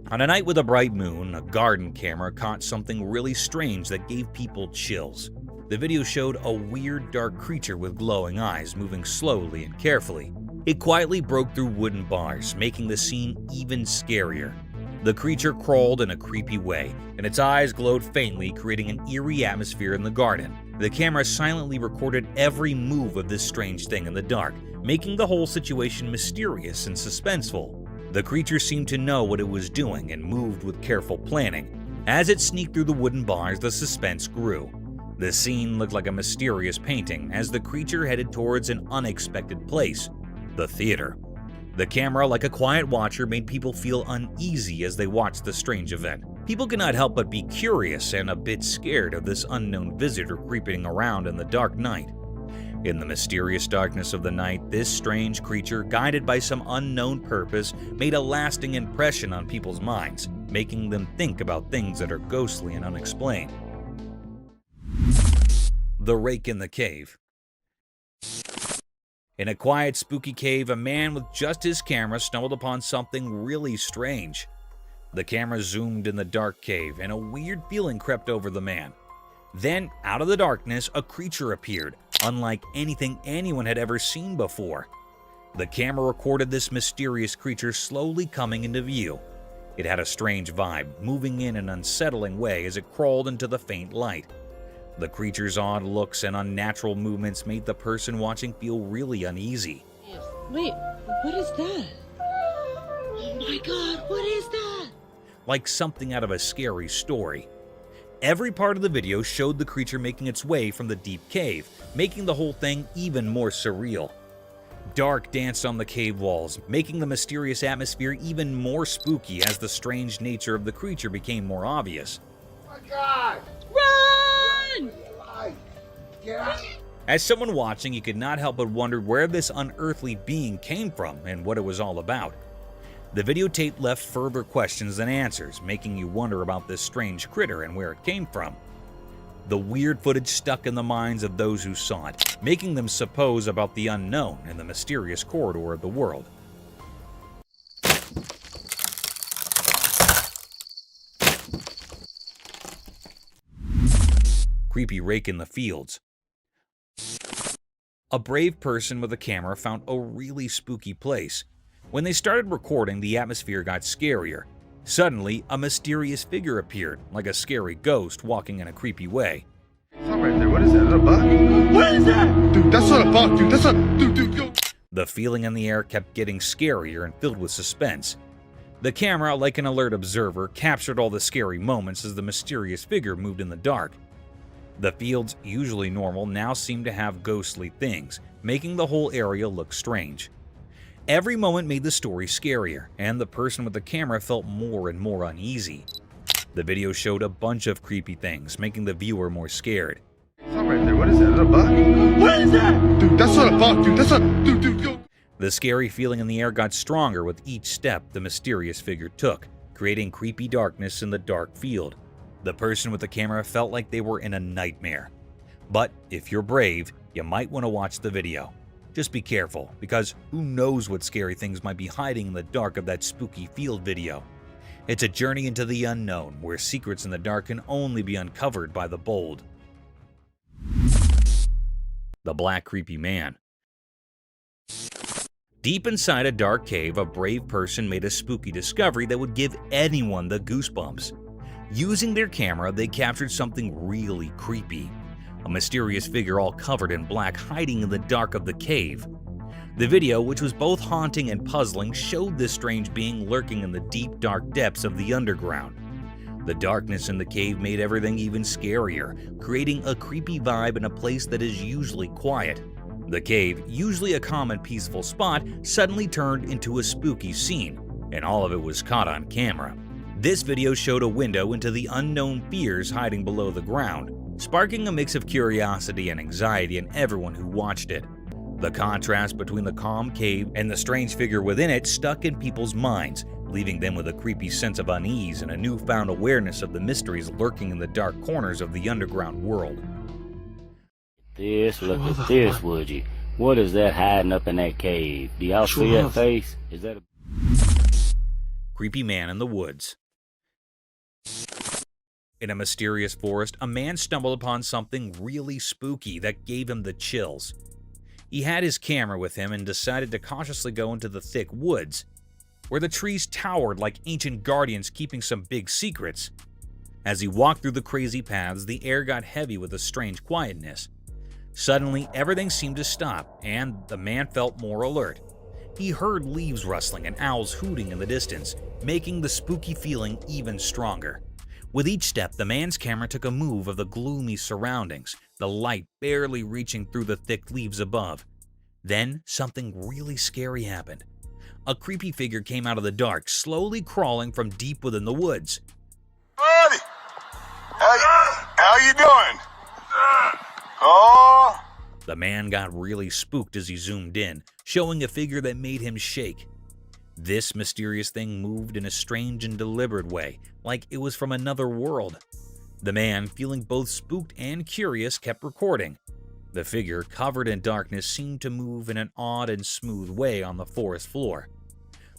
On a night with a bright moon, a garden camera caught something really strange that gave people chills. The video showed a weird dark creature with glowing eyes moving slowly and carefully. It quietly broke through wooden bars, making the scene even scarier. The creature crawled in a creepy way, and its eyes glowed faintly, creating an eerie atmosphere in the garden. The camera silently recorded every move of this strange thing in the dark, making the whole situation mysterious and suspenseful. The creature seemed to know what it was doing and moved with careful planning. As it sneaked through the wooden bars, the suspense grew. The scene looked like a mysterious painting as the creature headed towards an unexpected place, the theater. The camera, like a quiet watcher, made people feel uneasy as they watched the strange event. People could not help but be curious and a bit scared of this unknown visitor creeping around in the dark night. In the mysterious darkness of the night, this strange creature, guided by some unknown purpose, made a lasting impression on people's minds, making them think about things that are ghostly and unexplained. The Rake in the Cave. In a quiet, spooky cave, a man with just his camera stumbled upon something really strange. The camera zoomed in the dark cave, and a weird feeling crept over the man. Then, out of the darkness, a creature appeared, unlike anything anyone had ever seen before. The camera recorded this mysterious creature slowly coming into view. It had a strange vibe, moving in an unsettling way as it crawled into the faint light. The creature's odd looks and unnatural movements made the person watching feel really uneasy. Wait, what is that? Oh my god, what is that? Like something out of a scary story. Every part of the video showed the creature making its way from the deep cave, making the whole thing even more surreal. Dark danced on the cave walls, making the mysterious atmosphere even more spooky as the strange nature of the creature became more obvious. Oh my god! Run! Get out! As someone watching, you could not help but wonder where this unearthly being came from and what it was all about. The videotape left further questions than answers, making you wonder about this strange critter and where it came from. The weird footage stuck in the minds of those who saw it, making them suppose about the unknown in the mysterious corridor of the world. Creepy rake in the fields. A brave person with a camera found a really spooky place. When they started recording, the atmosphere got scarier. Suddenly, a mysterious figure appeared, like a scary ghost walking in a creepy way. Something right there. What is that? Is that a bug? What is that? Dude, that's not a bug, dude. That's not. Dude, go. The feeling in the air kept getting scarier and filled with suspense. The camera, like an alert observer, captured all the scary moments as the mysterious figure moved in the dark. The fields, usually normal, now seemed to have ghostly things, making the whole area look strange. Every moment made the story scarier, and the person with the camera felt more and more uneasy. The video showed a bunch of creepy things, making the viewer more scared. Something right there. What is that? Is that a bug? What is that? Dude, that's not a bug, dude. That's not. Dude, go. The scary feeling in the air got stronger with each step the mysterious figure took, creating creepy darkness in the dark field. The person with the camera felt like they were in a nightmare. But if you're brave, you might want to watch the video. Just be careful, because who knows what scary things might be hiding in the dark of that spooky field video. It's a journey into the unknown, where secrets in the dark can only be uncovered by the bold. The Black Creepy Man. Deep inside a dark cave, a brave person made a spooky discovery that would give anyone the goosebumps. Using their camera, they captured something really creepy. A mysterious figure all covered in black hiding in the dark of the cave. The video, which was both haunting and puzzling, showed this strange being lurking in the deep, dark depths of the underground. The darkness in the cave made everything even scarier, creating a creepy vibe in a place that is usually quiet. The cave, usually a calm and peaceful spot, suddenly turned into a spooky scene, and all of it was caught on camera. This video showed a window into the unknown fears hiding below the ground, sparking a mix of curiosity and anxiety in everyone who watched it. The contrast between the calm cave and the strange figure within it stuck in people's minds, leaving them with a creepy sense of unease and a newfound awareness of the mysteries lurking in the dark corners of the underground world. Look at this, would you? What is that hiding up in that cave? Do y'all see that face? Is that a... Creepy Man in the Woods. In a mysterious forest, a man stumbled upon something really spooky that gave him the chills. He had his camera with him and decided to cautiously go into the thick woods, where the trees towered like ancient guardians keeping some big secrets. As he walked through the crazy paths, the air got heavy with a strange quietness. Suddenly, everything seemed to stop, and the man felt more alert. He heard leaves rustling and owls hooting in the distance, making the spooky feeling even stronger. With each step, the man's camera took a move of the gloomy surroundings, the light barely reaching through the thick leaves above. Then, something really scary happened. A creepy figure came out of the dark, slowly crawling from deep within the woods. Buddy! How you doing? Oh! The man got really spooked as he zoomed in, showing a figure that made him shake. This mysterious thing moved in a strange and deliberate way, like it was from another world. The man, feeling both spooked and curious, kept recording. The figure, covered in darkness, seemed to move in an odd and smooth way on the forest floor.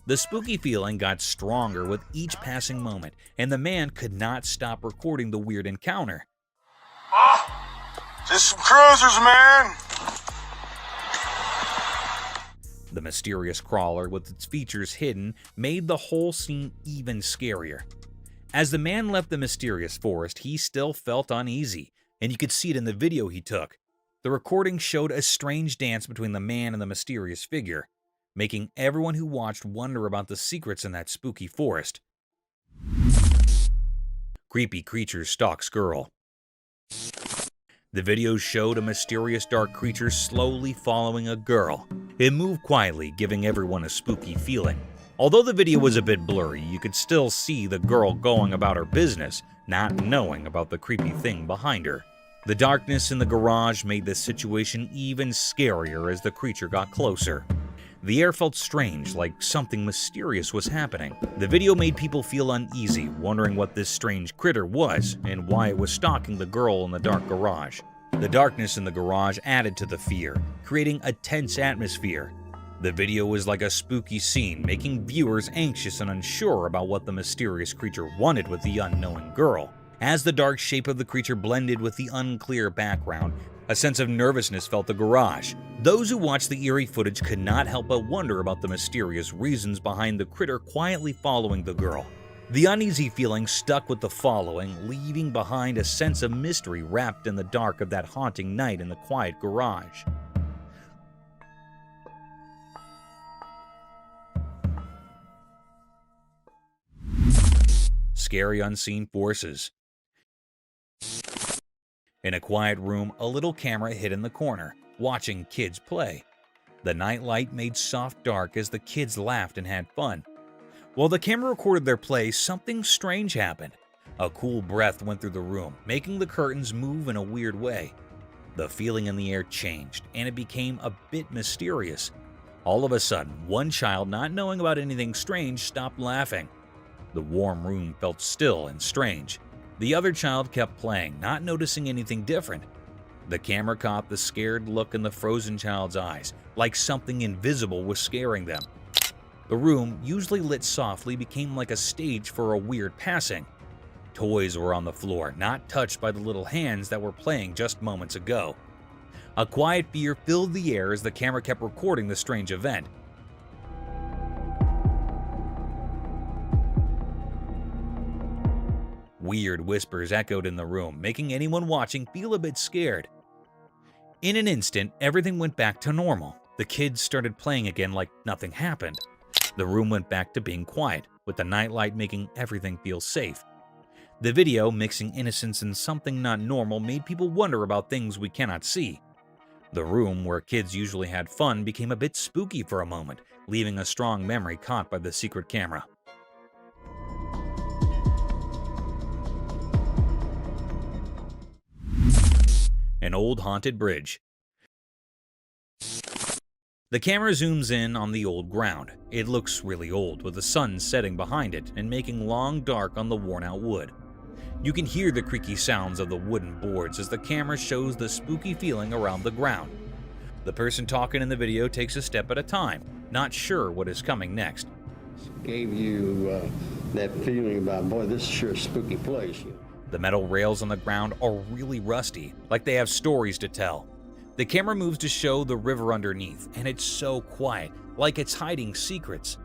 The spooky feeling got stronger with each passing moment, and the man could not stop recording the weird encounter. Just some cruisers, man. The mysterious crawler, with its features hidden, made the whole scene even scarier. As the man left the mysterious forest, he still felt uneasy, and you could see it in the video he took. The recording showed a strange dance between the man and the mysterious figure, making everyone who watched wonder about the secrets in that spooky forest. Creepy creatures stalks girl. The video showed a mysterious dark creature slowly following a girl. It moved quietly, giving everyone a spooky feeling. Although the video was a bit blurry, you could still see the girl going about her business, not knowing about the creepy thing behind her. The darkness in the garage made this situation even scarier as the creature got closer. The air felt strange, like something mysterious was happening. The video made people feel uneasy, wondering what this strange critter was and why it was stalking the girl in the dark garage. The darkness in the garage added to the fear, creating a tense atmosphere. The video was like a spooky scene, making viewers anxious and unsure about what the mysterious creature wanted with the unknowing girl. As the dark shape of the creature blended with the unclear background, a sense of nervousness felt the garage. Those who watched the eerie footage could not help but wonder about the mysterious reasons behind the critter quietly following the girl. The uneasy feeling stuck with the following, leaving behind a sense of mystery wrapped in the dark of that haunting night in the quiet garage. Scary unseen forces. In a quiet room, a little camera hid in the corner, watching kids play. The nightlight made soft dark as the kids laughed and had fun. While the camera recorded their play, something strange happened. A cool breath went through the room, making the curtains move in a weird way. The feeling in the air changed, and it became a bit mysterious. All of a sudden, one child, not knowing about anything strange, stopped laughing. The warm room felt still and strange. The other child kept playing, not noticing anything different. The camera caught the scared look in the frozen child's eyes, like something invisible was scaring them. The room, usually lit softly, became like a stage for a weird passing. Toys were on the floor, not touched by the little hands that were playing just moments ago. A quiet fear filled the air as the camera kept recording the strange event. Weird whispers echoed in the room, making anyone watching feel a bit scared. In an instant, everything went back to normal. The kids started playing again like nothing happened. The room went back to being quiet, with the nightlight making everything feel safe. The video, mixing innocence and something not normal, made people wonder about things we cannot see. The room, where kids usually had fun, became a bit spooky for a moment, leaving a strong memory caught by the secret camera. An old haunted bridge. The camera zooms in on the old ground. It looks really old, with the sun setting behind it and making long dark on the worn-out wood. You can hear the creaky sounds of the wooden boards as the camera shows the spooky feeling around the ground. The person talking in the video takes a step at a time, not sure what is coming next. Gave you that feeling about, boy, this is sure a spooky place. The metal rails on the ground are really rusty, like they have stories to tell. The camera moves to show the river underneath, and it's so quiet, like it's hiding secrets.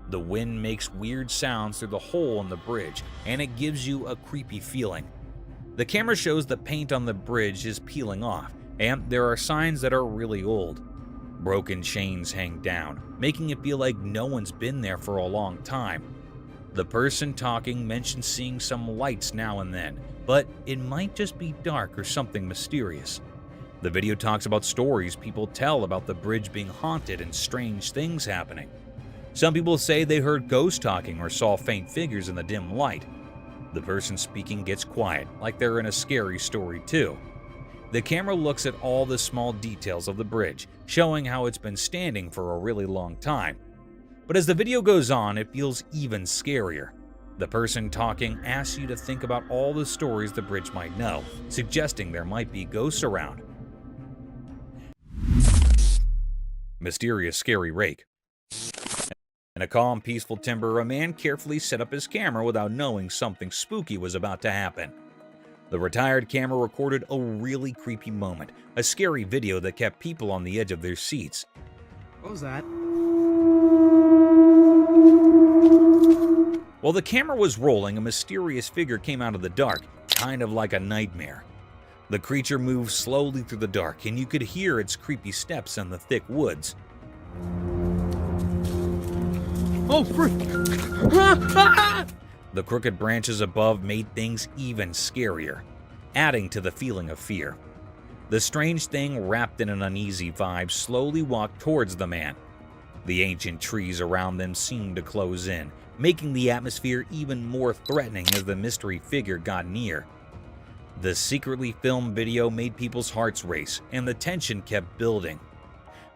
The wind makes weird sounds through the hole in the bridge, and it gives you a creepy feeling. The camera shows the paint on the bridge is peeling off, and there are signs that are really old. Broken chains hang down, making it feel like no one's been there for a long time. The person talking mentions seeing some lights now and then, but it might just be dark or something mysterious. The video talks about stories people tell about the bridge being haunted and strange things happening. Some people say they heard ghosts talking or saw faint figures in the dim light. The person speaking gets quiet, like they're in a scary story too. The camera looks at all the small details of the bridge, showing how it's been standing for a really long time. But as the video goes on, it feels even scarier. The person talking asks you to think about all the stories the bridge might know, suggesting there might be ghosts around. Mysterious scary rake. In a calm, peaceful timber, a man carefully set up his camera without knowing something spooky was about to happen. The retired camera recorded a really creepy moment, a scary video that kept people on the edge of their seats. What was that? While the camera was rolling, a mysterious figure came out of the dark, kind of like a nightmare. The creature moved slowly through the dark, and you could hear its creepy steps in the thick woods. Oh, frick! The crooked branches above made things even scarier, adding to the feeling of fear. The strange thing, wrapped in an uneasy vibe, slowly walked towards the man. The ancient trees around them seemed to close in, making the atmosphere even more threatening as the mystery figure got near. The secretly filmed video made people's hearts race, and the tension kept building.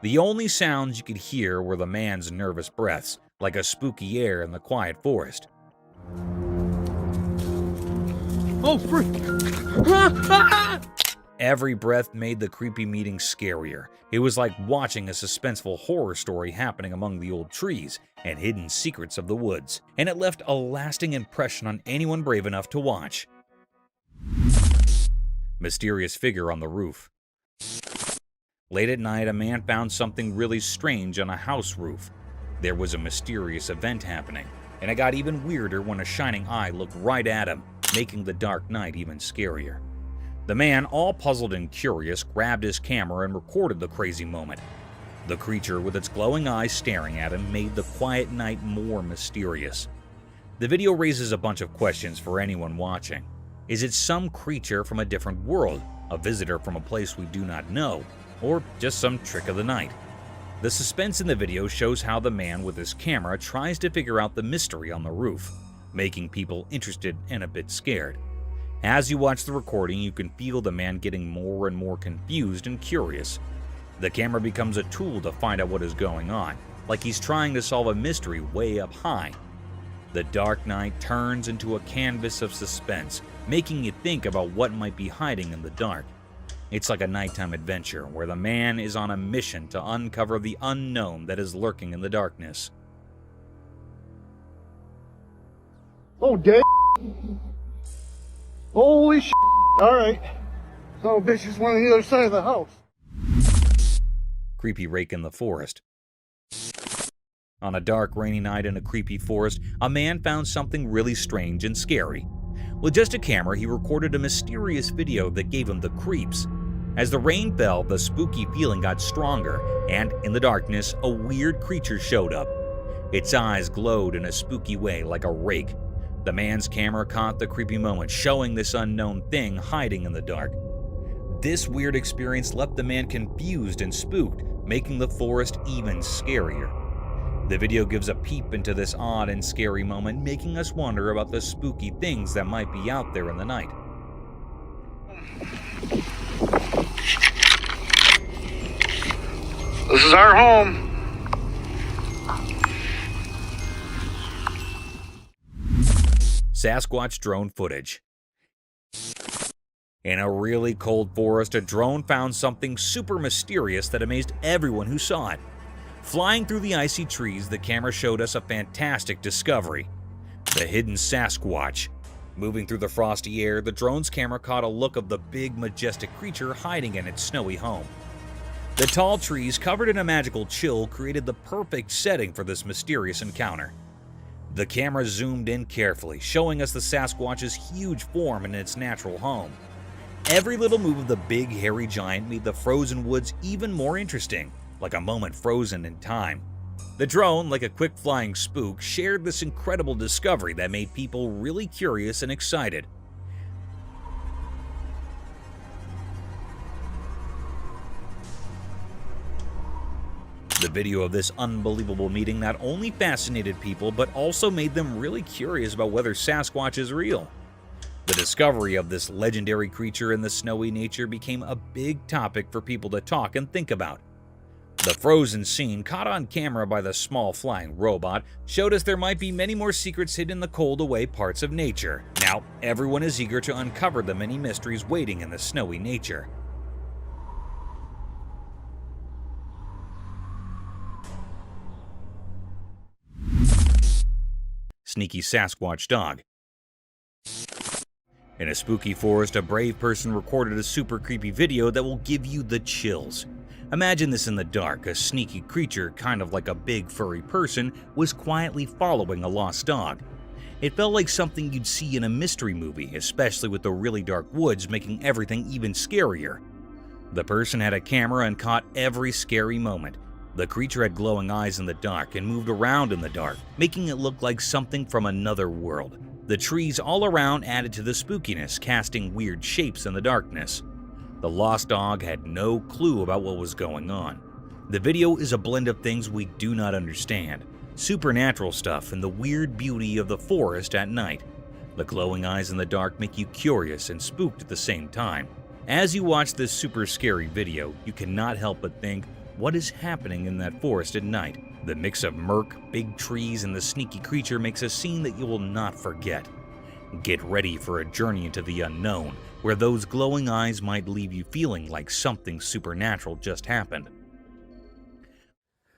The only sounds you could hear were the man's nervous breaths, like a spooky air in the quiet forest. Oh, frick! Every breath made the creepy meeting scarier. It was like watching a suspenseful horror story happening among the old trees and hidden secrets of the woods, and it left a lasting impression on anyone brave enough to watch. Mysterious figure on the roof. Late at night, a man found something really strange on a house roof. There was a mysterious event happening, and it got even weirder when a shining eye looked right at him, making the dark night even scarier. The man, all puzzled and curious, grabbed his camera and recorded the crazy moment. The creature, with its glowing eyes staring at him, made the quiet night more mysterious. The video raises a bunch of questions for anyone watching. Is it some creature from a different world, a visitor from a place we do not know, or just some trick of the night? The suspense in the video shows how the man with his camera tries to figure out the mystery on the roof, making people interested and a bit scared. As you watch the recording, you can feel the man getting more and more confused and curious. The camera becomes a tool to find out what is going on, like he's trying to solve a mystery way up high. The dark night turns into a canvas of suspense, making you think about what might be hiding in the dark. It's like a nighttime adventure where the man is on a mission to uncover the unknown that is lurking in the darkness. Oh, damn. Holy shit. Alright. Oh, bitch is one on the other side of the house. Creepy rake in the forest. On a dark, rainy night in a creepy forest, a man found something really strange and scary. With just a camera, he recorded a mysterious video that gave him the creeps. As the rain fell, the spooky feeling got stronger, and in the darkness, a weird creature showed up. Its eyes glowed in a spooky way like a rake. The man's camera caught the creepy moment, showing this unknown thing hiding in the dark. This weird experience left the man confused and spooked, making the forest even scarier. The video gives a peep into this odd and scary moment, making us wonder about the spooky things that might be out there in the night. This is our home. Sasquatch drone footage. In a really cold forest, a drone found something super mysterious that amazed everyone who saw it. Flying through the icy trees, the camera showed us a fantastic discovery: the hidden Sasquatch. Moving through the frosty air, the drone's camera caught a look of the big, majestic creature hiding in its snowy home. The tall trees, covered in a magical chill, created the perfect setting for this mysterious encounter. The camera zoomed in carefully, showing us the Sasquatch's huge form in its natural home. Every little move of the big, hairy giant made the frozen woods even more interesting, like a moment frozen in time. The drone, like a quick flying spook, shared this incredible discovery that made people really curious and excited. The video of this unbelievable meeting not only fascinated people, but also made them really curious about whether Sasquatch is real. The discovery of this legendary creature in the snowy nature became a big topic for people to talk and think about. The frozen scene, caught on camera by the small flying robot, showed us there might be many more secrets hidden in the cold away parts of nature. Now, everyone is eager to uncover the many mysteries waiting in the snowy nature. Sneaky Sasquatch dog. In a spooky forest, a brave person recorded a super creepy video that will give you the chills. Imagine this in the dark. A sneaky creature, kind of like a big furry person, was quietly following a lost dog. It felt like something you'd see in a mystery movie, especially with the really dark woods making everything even scarier. The person had a camera and caught every scary moment. The creature had glowing eyes in the dark and moved around in the dark, making it look like something from another world. The trees all around added to the spookiness, casting weird shapes in the darkness. The lost dog had no clue about what was going on. The video is a blend of things we do not understand, supernatural stuff and the weird beauty of the forest at night. The glowing eyes in the dark make you curious and spooked at the same time. As you watch this super scary video, you cannot help but think, what is happening in that forest at night? The mix of murk, big trees, and the sneaky creature makes a scene that you will not forget. Get ready for a journey into the unknown, where those glowing eyes might leave you feeling like something supernatural just happened.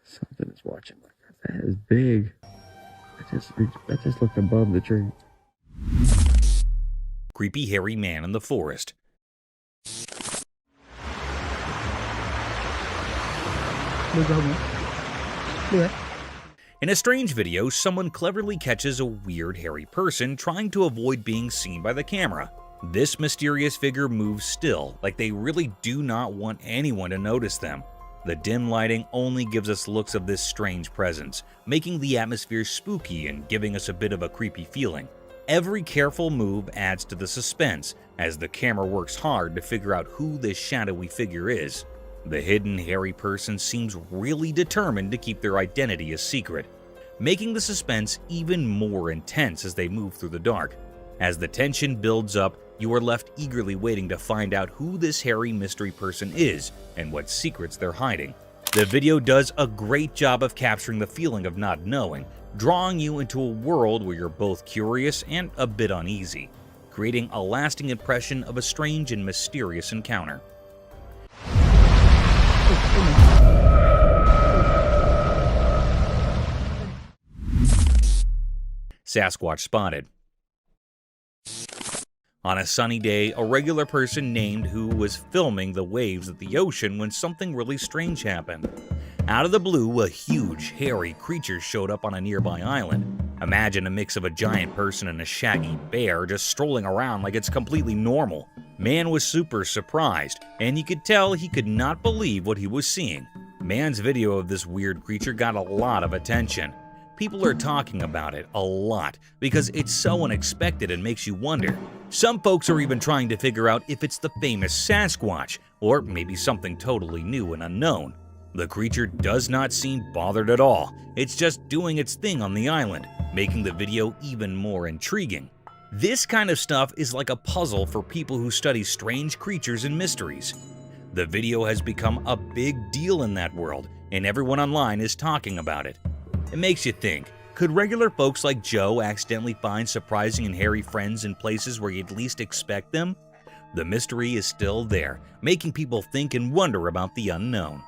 Something is watching like that. That is big. I just looked above the tree. Creepy hairy man in the forest. In a strange video, someone cleverly catches a weird hairy person trying to avoid being seen by the camera. This mysterious figure moves still, like they really do not want anyone to notice them. The dim lighting only gives us looks of this strange presence, making the atmosphere spooky and giving us a bit of a creepy feeling. Every careful move adds to the suspense, as the camera works hard to figure out who this shadowy figure is. The hidden hairy person seems really determined to keep their identity a secret, making the suspense even more intense as they move through the dark. As the tension builds up, you are left eagerly waiting to find out who this hairy mystery person is and what secrets they're hiding. The video does a great job of capturing the feeling of not knowing, drawing you into a world where you're both curious and a bit uneasy, creating a lasting impression of a strange and mysterious encounter. Sasquatch spotted. On a sunny day, a regular person named who was filming the waves at the ocean when something really strange happened. Out of the blue, a huge, hairy creature showed up on a nearby island. Imagine a mix of a giant person and a shaggy bear just strolling around like it's completely normal. Man was super surprised, and you could tell he could not believe what he was seeing. Man's video of this weird creature got a lot of attention. People are talking about it a lot because it's so unexpected and makes you wonder. Some folks are even trying to figure out if it's the famous Sasquatch, or maybe something totally new and unknown. The creature does not seem bothered at all. It's just doing its thing on the island, making the video even more intriguing. This kind of stuff is like a puzzle for people who study strange creatures and mysteries. The video has become a big deal in that world, and everyone online is talking about it. It makes you think, could regular folks like Joe accidentally find surprising and hairy friends in places where you'd least expect them? The mystery is still there, making people think and wonder about the unknown.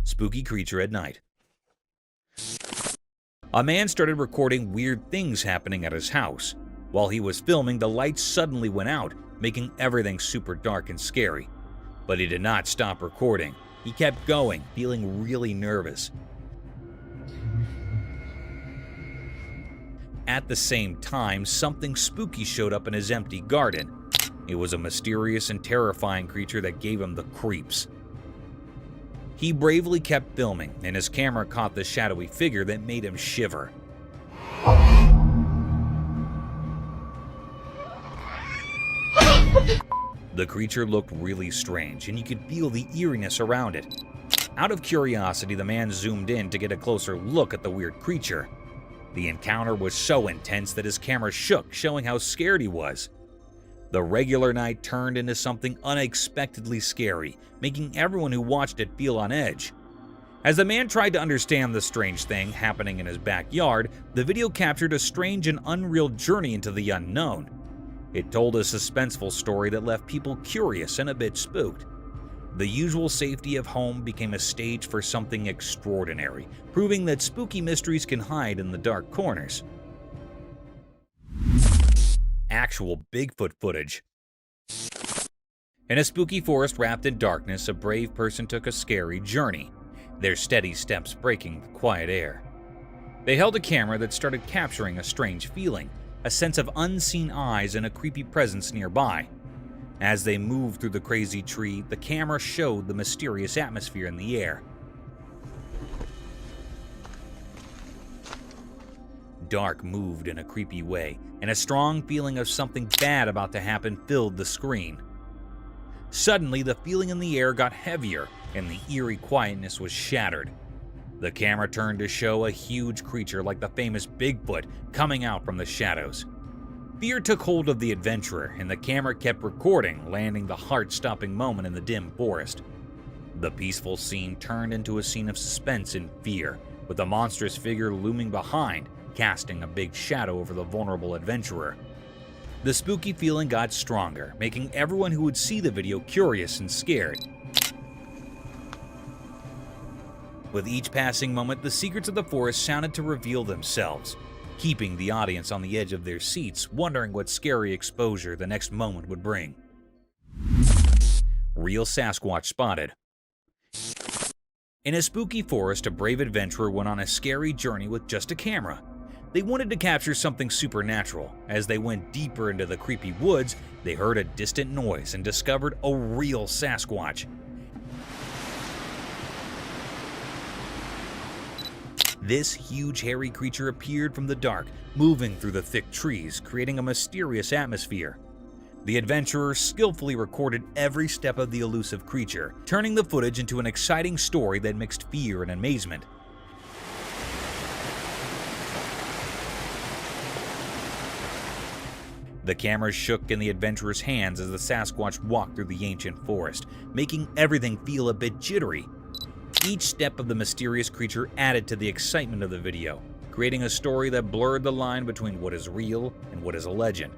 Spooky creature at night. A man started recording weird things happening at his house. While he was filming, the lights suddenly went out, making everything super dark and scary. But he did not stop recording. He kept going, feeling really nervous. At the same time, something spooky showed up in his empty garden. It was a mysterious and terrifying creature that gave him the creeps. He bravely kept filming, and his camera caught the shadowy figure that made him shiver. The creature looked really strange, and you could feel the eeriness around it. Out of curiosity, the man zoomed in to get a closer look at the weird creature. The encounter was so intense that his camera shook, showing how scared he was. The regular night turned into something unexpectedly scary, making everyone who watched it feel on edge. As the man tried to understand the strange thing happening in his backyard, the video captured a strange and unreal journey into the unknown. It told a suspenseful story that left people curious and a bit spooked. The usual safety of home became a stage for something extraordinary, proving that spooky mysteries can hide in the dark corners. Actual Bigfoot footage. In a spooky forest wrapped in darkness, a brave person took a scary journey, their steady steps breaking the quiet air. They held a camera that started capturing a strange feeling, a sense of unseen eyes and a creepy presence nearby. As they moved through the crazy tree, the camera showed the mysterious atmosphere in the air. Dark moved in a creepy way, and a strong feeling of something bad about to happen filled the screen. Suddenly, the feeling in the air got heavier, and the eerie quietness was shattered. The camera turned to show a huge creature like the famous Bigfoot coming out from the shadows. Fear took hold of the adventurer, and the camera kept recording, landing the heart-stopping moment in the dim forest. The peaceful scene turned into a scene of suspense and fear, with a monstrous figure looming behind, casting a big shadow over the vulnerable adventurer. The spooky feeling got stronger, making everyone who would see the video curious and scared. With each passing moment, the secrets of the forest sounded to reveal themselves, keeping the audience on the edge of their seats, wondering what scary exposure the next moment would bring. Real Sasquatch spotted. In a spooky forest, a brave adventurer went on a scary journey with just a camera. They wanted to capture something supernatural. As they went deeper into the creepy woods, they heard a distant noise and discovered a real Sasquatch. This huge hairy creature appeared from the dark, moving through the thick trees, creating a mysterious atmosphere. The adventurers skillfully recorded every step of the elusive creature, turning the footage into an exciting story that mixed fear and amazement. The camera shook in the adventurer's hands as the Sasquatch walked through the ancient forest, making everything feel a bit jittery. Each step of the mysterious creature added to the excitement of the video, creating a story that blurred the line between what is real and what is a legend.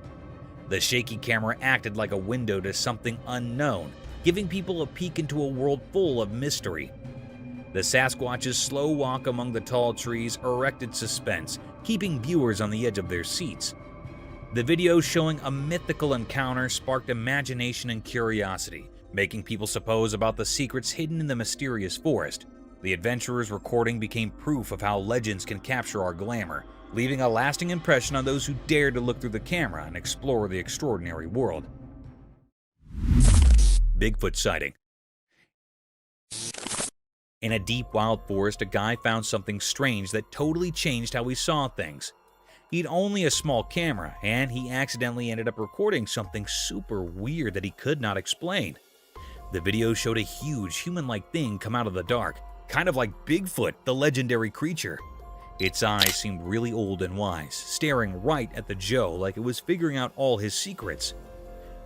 The shaky camera acted like a window to something unknown, giving people a peek into a world full of mystery. The Sasquatch's slow walk among the tall trees erected suspense, keeping viewers on the edge of their seats. The video showing a mythical encounter sparked imagination and curiosity, making people suppose about the secrets hidden in the mysterious forest. The adventurers' recording became proof of how legends can capture our glamour, leaving a lasting impression on those who dared to look through the camera and explore the extraordinary world. Bigfoot sighting. In a deep wild forest, a guy found something strange that totally changed how he saw things. He'd only a small camera, and he accidentally ended up recording something super weird that he could not explain. The video showed a huge human-like thing come out of the dark, kind of like Bigfoot, the legendary creature. Its eyes seemed really old and wise, staring right at the Joe like it was figuring out all his secrets.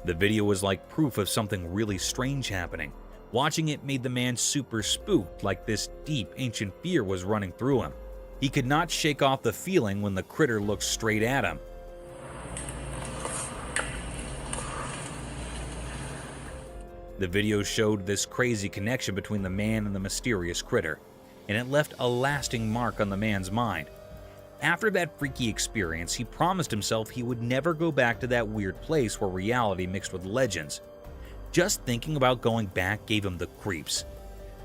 The video was like proof of something really strange happening. Watching it made the man super spooked, like this deep, ancient fear was running through him. He could not shake off the feeling when the critter looked straight at him. The video showed this crazy connection between the man and the mysterious critter, and it left a lasting mark on the man's mind. After that freaky experience, he promised himself he would never go back to that weird place where reality mixed with legends. Just thinking about going back gave him the creeps.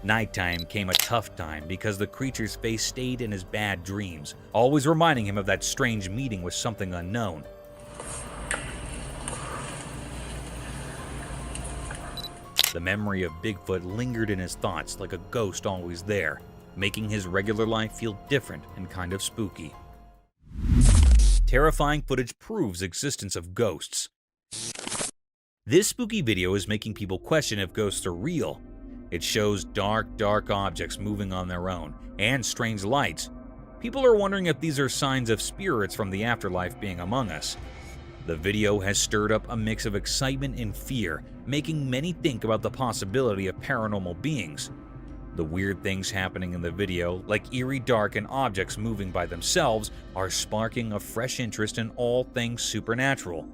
Nighttime came a tough time because the creature's face stayed in his bad dreams, always reminding him of that strange meeting with something unknown. The memory of Bigfoot lingered in his thoughts like a ghost always there, making his regular life feel different and kind of spooky. Terrifying footage proves existence of ghosts. This spooky video is making people question if ghosts are real. It shows dark objects moving on their own, and strange lights. People are wondering if these are signs of spirits from the afterlife being among us. The video has stirred up a mix of excitement and fear, making many think about the possibility of paranormal beings. The weird things happening in the video, like eerie dark and objects moving by themselves, are sparking a fresh interest in all things supernatural.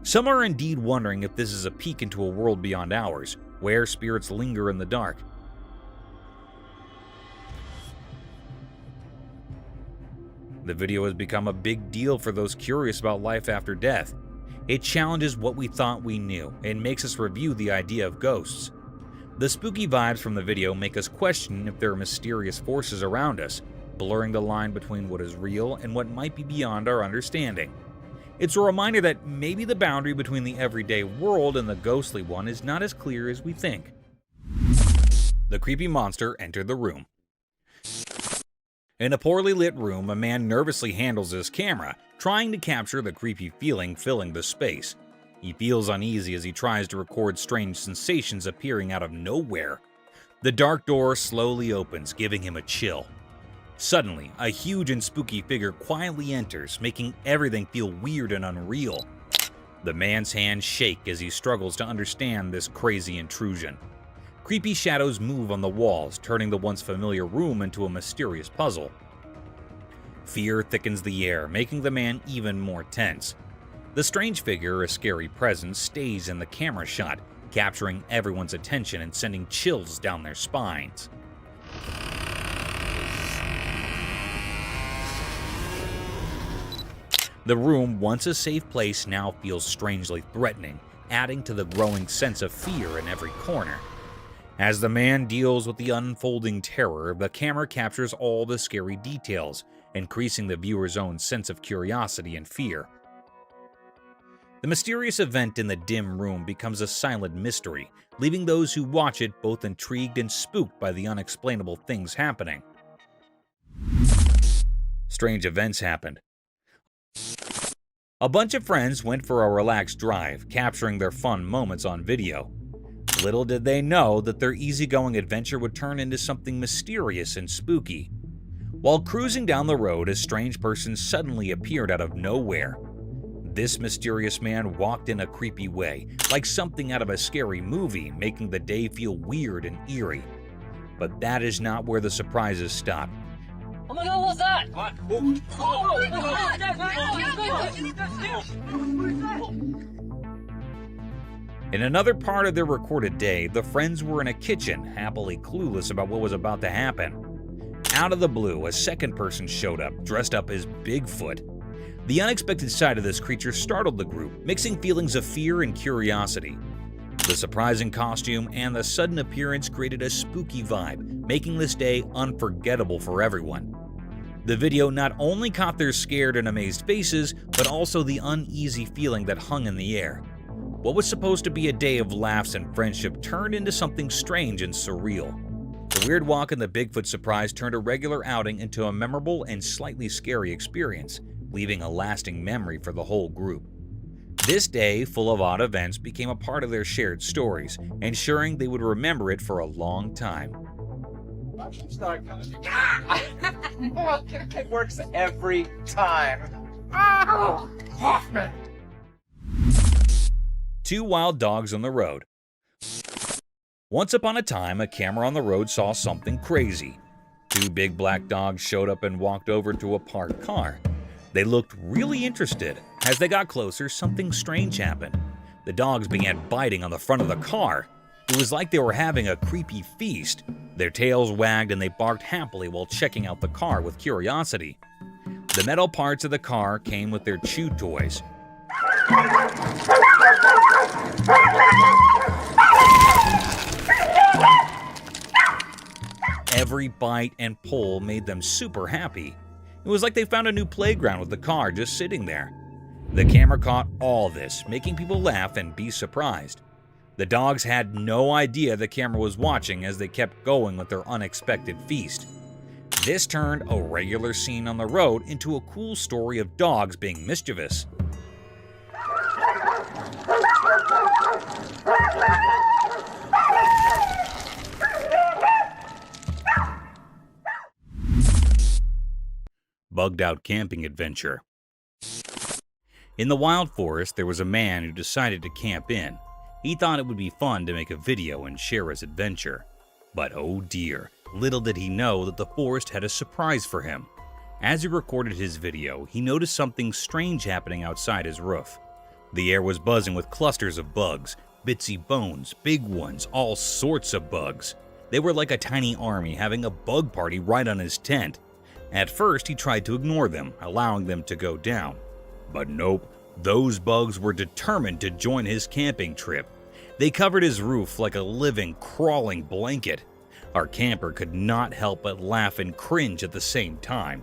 Some are indeed wondering if this is a peek into a world beyond ours, where spirits linger in the dark. The video has become a big deal for those curious about life after death. It challenges what we thought we knew and makes us review the idea of ghosts. The spooky vibes from the video make us question if there are mysterious forces around us, blurring the line between what is real and what might be beyond our understanding. It's a reminder that maybe the boundary between the everyday world and the ghostly one is not as clear as we think. The creepy monster entered the room. In a poorly lit room, a man nervously handles his camera, trying to capture the creepy feeling filling the space. He feels uneasy as he tries to record strange sensations appearing out of nowhere. The dark door slowly opens, giving him a chill. Suddenly, a huge and spooky figure quietly enters, making everything feel weird and unreal. The man's hands shake as he struggles to understand this crazy intrusion. Creepy shadows move on the walls, turning the once familiar room into a mysterious puzzle. Fear thickens the air, making the man even more tense. The strange figure, a scary presence, stays in the camera shot, capturing everyone's attention and sending chills down their spines. The room, once a safe place, now feels strangely threatening, adding to the growing sense of fear in every corner. As the man deals with the unfolding terror, the camera captures all the scary details, increasing the viewer's own sense of curiosity and fear. The mysterious event in the dim room becomes a silent mystery, leaving those who watch it both intrigued and spooked by the unexplainable things happening. Strange events happened. A bunch of friends went for a relaxed drive, capturing their fun moments on video. Little did they know that their easygoing adventure would turn into something mysterious and spooky. While cruising down the road, a strange person suddenly appeared out of nowhere. This mysterious man walked in a creepy way, like something out of a scary movie, making the day feel weird and eerie. But that is not where the surprises stop. Oh my god, what's that? What? In another part of their recorded day, the friends were in a kitchen, happily clueless about what was about to happen. Out of the blue, a second person showed up, dressed up as Bigfoot. The unexpected sight of this creature startled the group, mixing feelings of fear and curiosity. The surprising costume and the sudden appearance created a spooky vibe, making this day unforgettable for everyone. The video not only caught their scared and amazed faces, but also the uneasy feeling that hung in the air. What was supposed to be a day of laughs and friendship turned into something strange and surreal. The weird walk and the Bigfoot surprise turned a regular outing into a memorable and slightly scary experience, leaving a lasting memory for the whole group. This day, full of odd events, became a part of their shared stories, ensuring they would remember it for a long time. It works every time. Hoffman! Two wild dogs on the road. Once upon a time, a camera on the road saw something crazy. Two big black dogs showed up and walked over to a parked car. They looked really interested. As they got closer, something strange happened. The dogs began biting on the front of the car. It was like they were having a creepy feast. Their tails wagged and they barked happily while checking out the car with curiosity. The metal parts of the car came with their chew toys. Every bite and pull made them super happy. It was like they found a new playground with the car just sitting there. The camera caught all this, making people laugh and be surprised. The dogs had no idea the camera was watching as they kept going with their unexpected feast. This turned a regular scene on the road into a cool story of dogs being mischievous. Bugged out camping adventure. In the wild forest, there was a man who decided to camp in. He thought it would be fun to make a video and share his adventure. But oh dear, little did he know that the forest had a surprise for him. As he recorded his video, he noticed something strange happening outside his roof. The air was buzzing with clusters of bugs, bitsy bones, big ones, all sorts of bugs. They were like a tiny army having a bug party right on his tent. At first, he tried to ignore them, allowing them to go down. But nope, Those bugs were determined to join his camping trip. They covered his roof like a living, crawling blanket. Our camper could not help but laugh and cringe at the same time.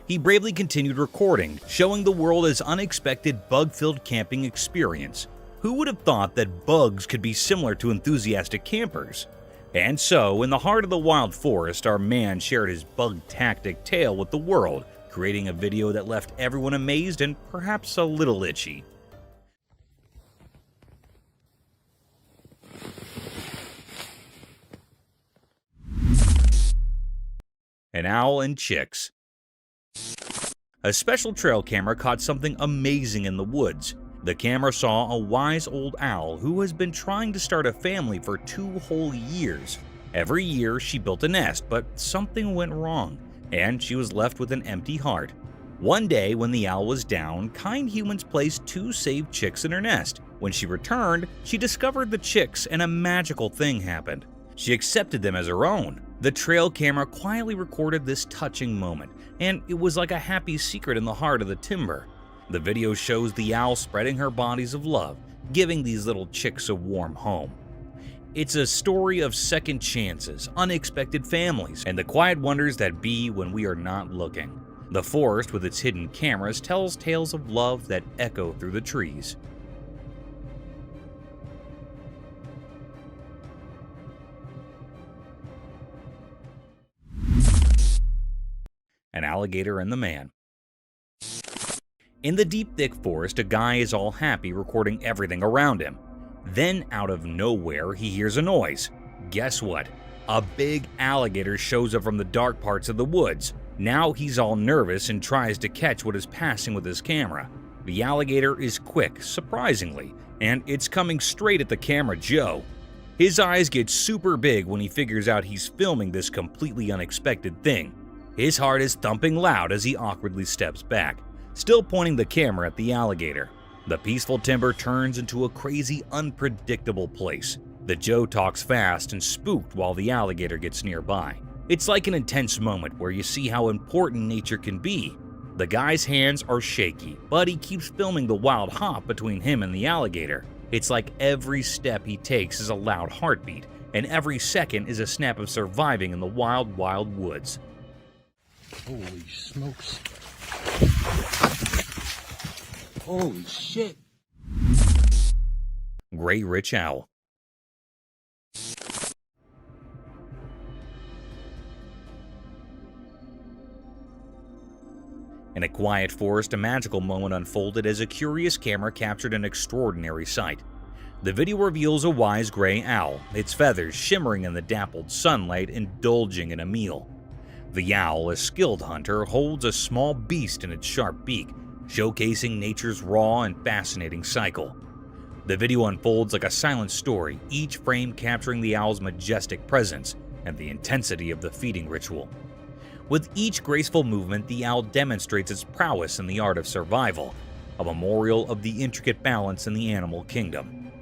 He bravely continued recording, showing the world his unexpected bug-filled camping experience. Who would have thought that bugs could be similar to enthusiastic campers? And so, in the heart of the wild forest, our man shared his bug-tactic tale with the world, creating a video that left everyone amazed and perhaps a little itchy. An owl and chicks. A special trail camera caught something amazing in the woods. The camera saw a wise old owl who has been trying to start a family for 2 whole years. Every year she built a nest, but something went wrong, and she was left with an empty heart. One day when the owl was down, kind humans placed 2 saved chicks in her nest. When she returned, she discovered the chicks and a magical thing happened. She accepted them as her own. The trail camera quietly recorded this touching moment, and it was like a happy secret in the heart of the timber. The video shows the owl spreading her bodies of love, giving these little chicks a warm home. It's a story of second chances, unexpected families, and the quiet wonders that be when we are not looking. The forest with its hidden cameras tells tales of love that echo through the trees. An alligator and the man. In the deep, thick forest, a guy is all happy recording everything around him. Then, out of nowhere, he hears a noise. Guess what? A big alligator shows up from the dark parts of the woods. Now he's all nervous and tries to catch what is passing with his camera. The alligator is quick, surprisingly, and it's coming straight at the camera Joe. His eyes get super big when he figures out he's filming this completely unexpected thing. His heart is thumping loud as he awkwardly steps back, still pointing the camera at the alligator. The peaceful timber turns into a crazy, unpredictable place. The Joe talks fast and spooked while the alligator gets nearby. It's like an intense moment where you see how important nature can be. The guy's hands are shaky, but he keeps filming the wild hop between him and the alligator. It's like every step he takes is a loud heartbeat, and every second is a snap of surviving in the wild, wild woods. Holy smokes. Holy shit. Gray Rich Owl. In a quiet forest, a magical moment unfolded as a curious camera captured an extraordinary sight. The video reveals a wise gray owl, its feathers shimmering in the dappled sunlight, indulging in a meal. The owl, a skilled hunter, holds a small beast in its sharp beak, showcasing nature's raw and fascinating cycle. The video unfolds like a silent story, each frame capturing the owl's majestic presence and the intensity of the feeding ritual. With each graceful movement, the owl demonstrates its prowess in the art of survival, a memorial of the intricate balance in the animal kingdom.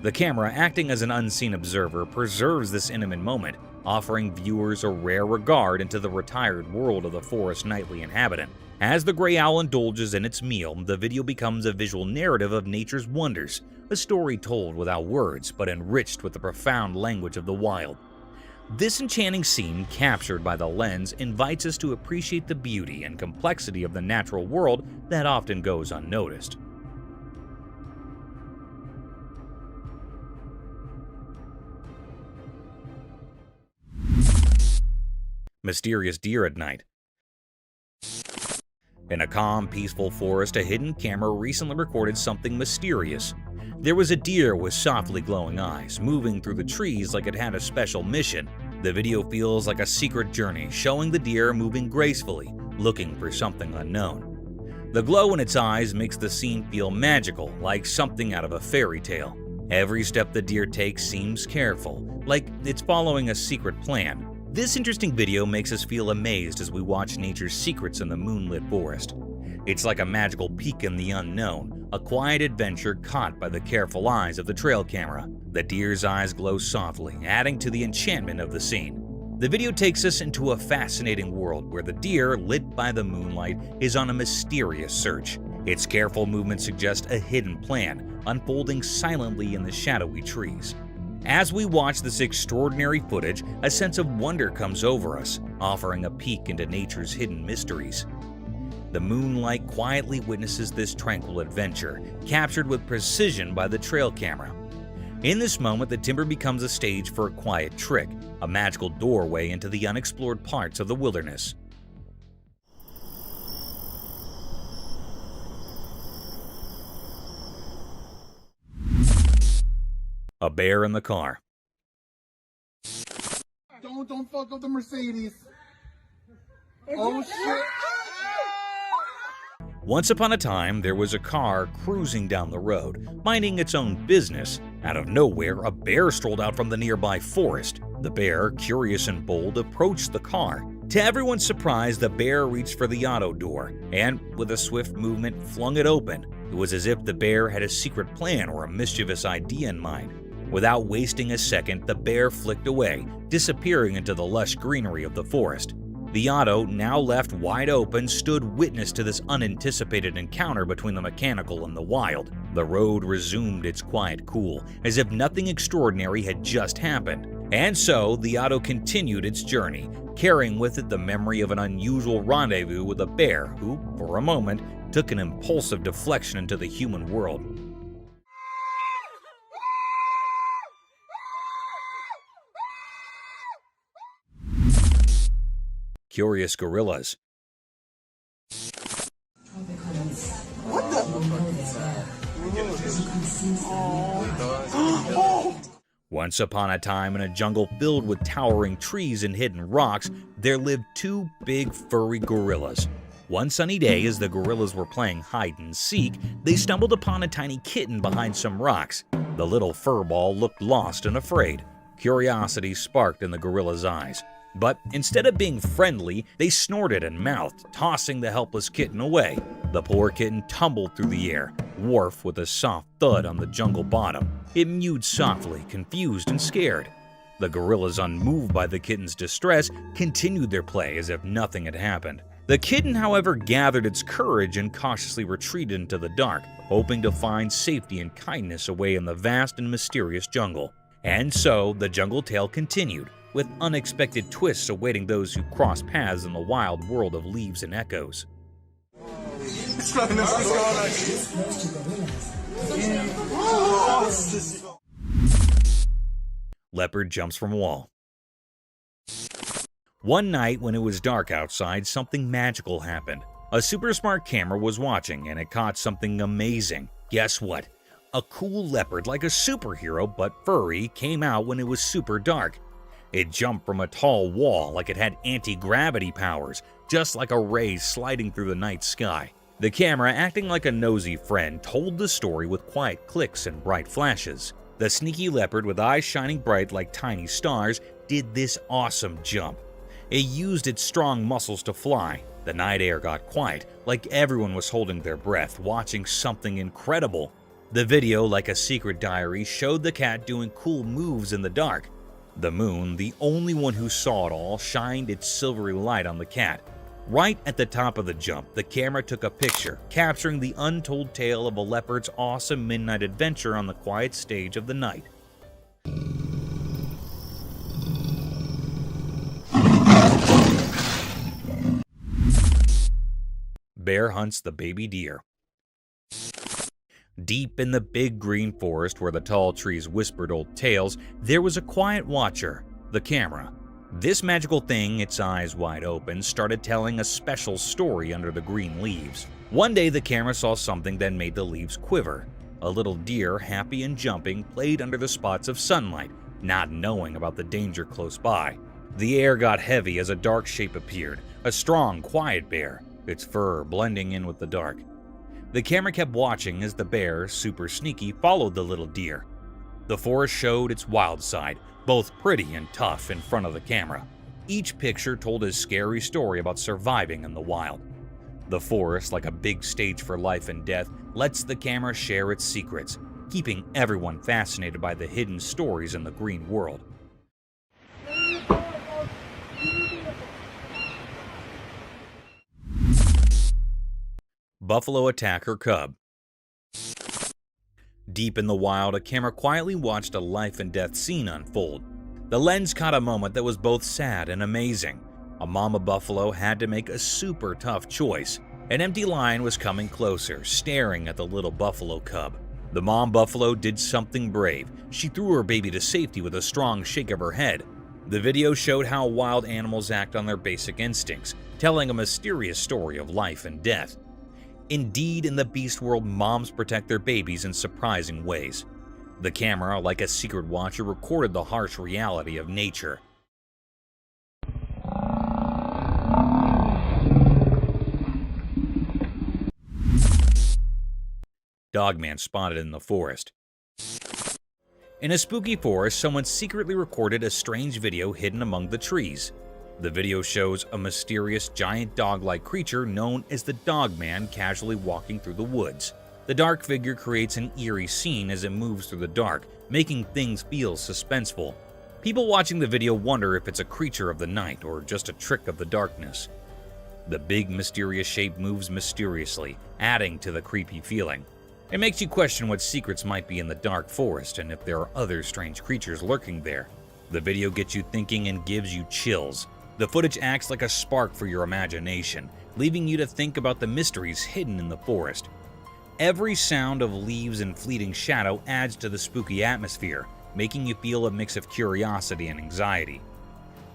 The camera, acting as an unseen observer, preserves this intimate moment, offering viewers a rare regard into the retired world of the forest's nightly inhabitant. As the gray owl indulges in its meal, the video becomes a visual narrative of nature's wonders, a story told without words but enriched with the profound language of the wild. This enchanting scene, captured by the lens, invites us to appreciate the beauty and complexity of the natural world that often goes unnoticed. Mysterious deer at night. In a calm, peaceful forest, a hidden camera recently recorded something mysterious. There was a deer with softly glowing eyes, moving through the trees like it had a special mission. The video feels like a secret journey, showing the deer moving gracefully, looking for something unknown. The glow in its eyes makes the scene feel magical, like something out of a fairy tale. Every step the deer takes seems careful, like it's following a secret plan. This interesting video makes us feel amazed as we watch nature's secrets in the moonlit forest. It's like a magical peek in the unknown, a quiet adventure caught by the careful eyes of the trail camera. The deer's eyes glow softly, adding to the enchantment of the scene. The video takes us into a fascinating world where the deer, lit by the moonlight, is on a mysterious search. Its careful movement suggests a hidden plan, unfolding silently in the shadowy trees. As we watch this extraordinary footage, a sense of wonder comes over us, offering a peek into nature's hidden mysteries. The moonlight quietly witnesses this tranquil adventure, captured with precision by the trail camera. In this moment, the timber becomes a stage for a quiet trick, a magical doorway into the unexplored parts of the wilderness. A bear in the car. Don't fuck up the Mercedes. Oh shit. Once upon a time, there was a car cruising down the road, minding its own business. Out of nowhere, a bear strolled out from the nearby forest. The bear, curious and bold, approached the car. To everyone's surprise, the bear reached for the auto door and, with a swift movement, flung it open. It was as if the bear had a secret plan or a mischievous idea in mind. Without wasting a second, the bear flicked away, disappearing into the lush greenery of the forest. The auto, now left wide open, stood witness to this unanticipated encounter between the mechanical and the wild. The road resumed its quiet cool, as if nothing extraordinary had just happened. And so, the auto continued its journey, carrying with it the memory of an unusual rendezvous with a bear who, for a moment, took an impulsive deflection into the human world. Curious gorillas. What the? Once upon a time, in a jungle filled with towering trees and hidden rocks, there lived two big furry gorillas. One sunny day, as the gorillas were playing hide and seek, they stumbled upon a tiny kitten behind some rocks. The little furball looked lost and afraid. Curiosity sparked in the gorilla's eyes. But instead of being friendly, they snorted and mouthed, tossing the helpless kitten away. The poor kitten tumbled through the air, wharf with a soft thud on the jungle bottom. It mewed softly, confused and scared. The gorillas, unmoved by the kitten's distress, continued their play as if nothing had happened. The kitten, however, gathered its courage and cautiously retreated into the dark, hoping to find safety and kindness away in the vast and mysterious jungle. And so, the jungle tale continued, with unexpected twists awaiting those who cross paths in the wild world of leaves and echoes. Leopard jumps from wall. One night when it was dark outside, something magical happened. A super smart camera was watching and it caught something amazing. Guess what? A cool leopard, like a superhero but furry, came out when it was super dark. It jumped from a tall wall like it had anti-gravity powers, just like a ray sliding through the night sky. The camera, acting like a nosy friend, told the story with quiet clicks and bright flashes. The sneaky leopard, with eyes shining bright like tiny stars, did this awesome jump. It used its strong muscles to fly. The night air got quiet, like everyone was holding their breath, watching something incredible. The video, like a secret diary, showed the cat doing cool moves in the dark. The moon, the only one who saw it all, shined its silvery light on the cat. Right at the top of the jump, the camera took a picture, capturing the untold tale of a leopard's awesome midnight adventure on the quiet stage of the night. Bear hunts the baby deer. Deep in the big green forest where the tall trees whispered old tales, there was a quiet watcher, the camera. This magical thing, its eyes wide open, started telling a special story under the green leaves. One day the camera saw something that made the leaves quiver. A little deer, happy and jumping, played under the spots of sunlight, not knowing about the danger close by. The air got heavy as a dark shape appeared, a strong, quiet bear, its fur blending in with the dark. The camera kept watching as the bear, super sneaky, followed the little deer. The forest showed its wild side, both pretty and tough, in front of the camera. Each picture told a scary story about surviving in the wild. The forest, like a big stage for life and death, lets the camera share its secrets, keeping everyone fascinated by the hidden stories in the green world. Buffalo attack her cub. Deep in the wild, a camera quietly watched a life and death scene unfold. The lens caught a moment that was both sad and amazing. A mama buffalo had to make a super tough choice. An empty lion was coming closer, staring at the little buffalo cub. The mom buffalo did something brave. She threw her baby to safety with a strong shake of her head. The video showed how wild animals act on their basic instincts, telling a mysterious story of life and death. Indeed, in the beast world, moms protect their babies in surprising ways. The camera, like a secret watcher, recorded the harsh reality of nature. Dogman spotted in the forest. In a spooky forest, someone secretly recorded a strange video hidden among the trees. The video shows a mysterious giant dog-like creature known as the Dogman casually walking through the woods. The dark figure creates an eerie scene as it moves through the dark, making things feel suspenseful. People watching the video wonder if it's a creature of the night or just a trick of the darkness. The big mysterious shape moves mysteriously, adding to the creepy feeling. It makes you question what secrets might be in the dark forest and if there are other strange creatures lurking there. The video gets you thinking and gives you chills. The footage acts like a spark for your imagination, leaving you to think about the mysteries hidden in the forest. Every sound of leaves and fleeting shadow adds to the spooky atmosphere, making you feel a mix of curiosity and anxiety.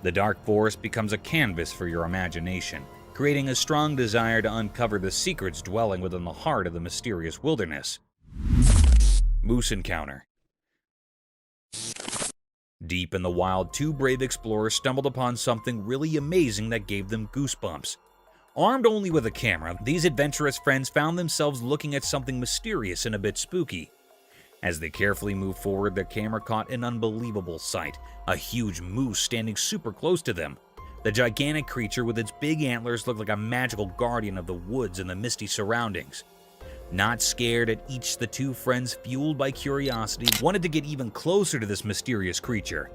The dark forest becomes a canvas for your imagination, creating a strong desire to uncover the secrets dwelling within the heart of the mysterious wilderness. Moose Encounter. Deep in the wild, two brave explorers stumbled upon something really amazing that gave them goosebumps. Armed only with a camera, these adventurous friends found themselves looking at something mysterious and a bit spooky. As they carefully moved forward, their camera caught an unbelievable sight, a huge moose standing super close to them. The gigantic creature with its big antlers looked like a magical guardian of the woods and the misty surroundings. Not scared at each, the two friends, fueled by curiosity, wanted to get even closer to this mysterious creature.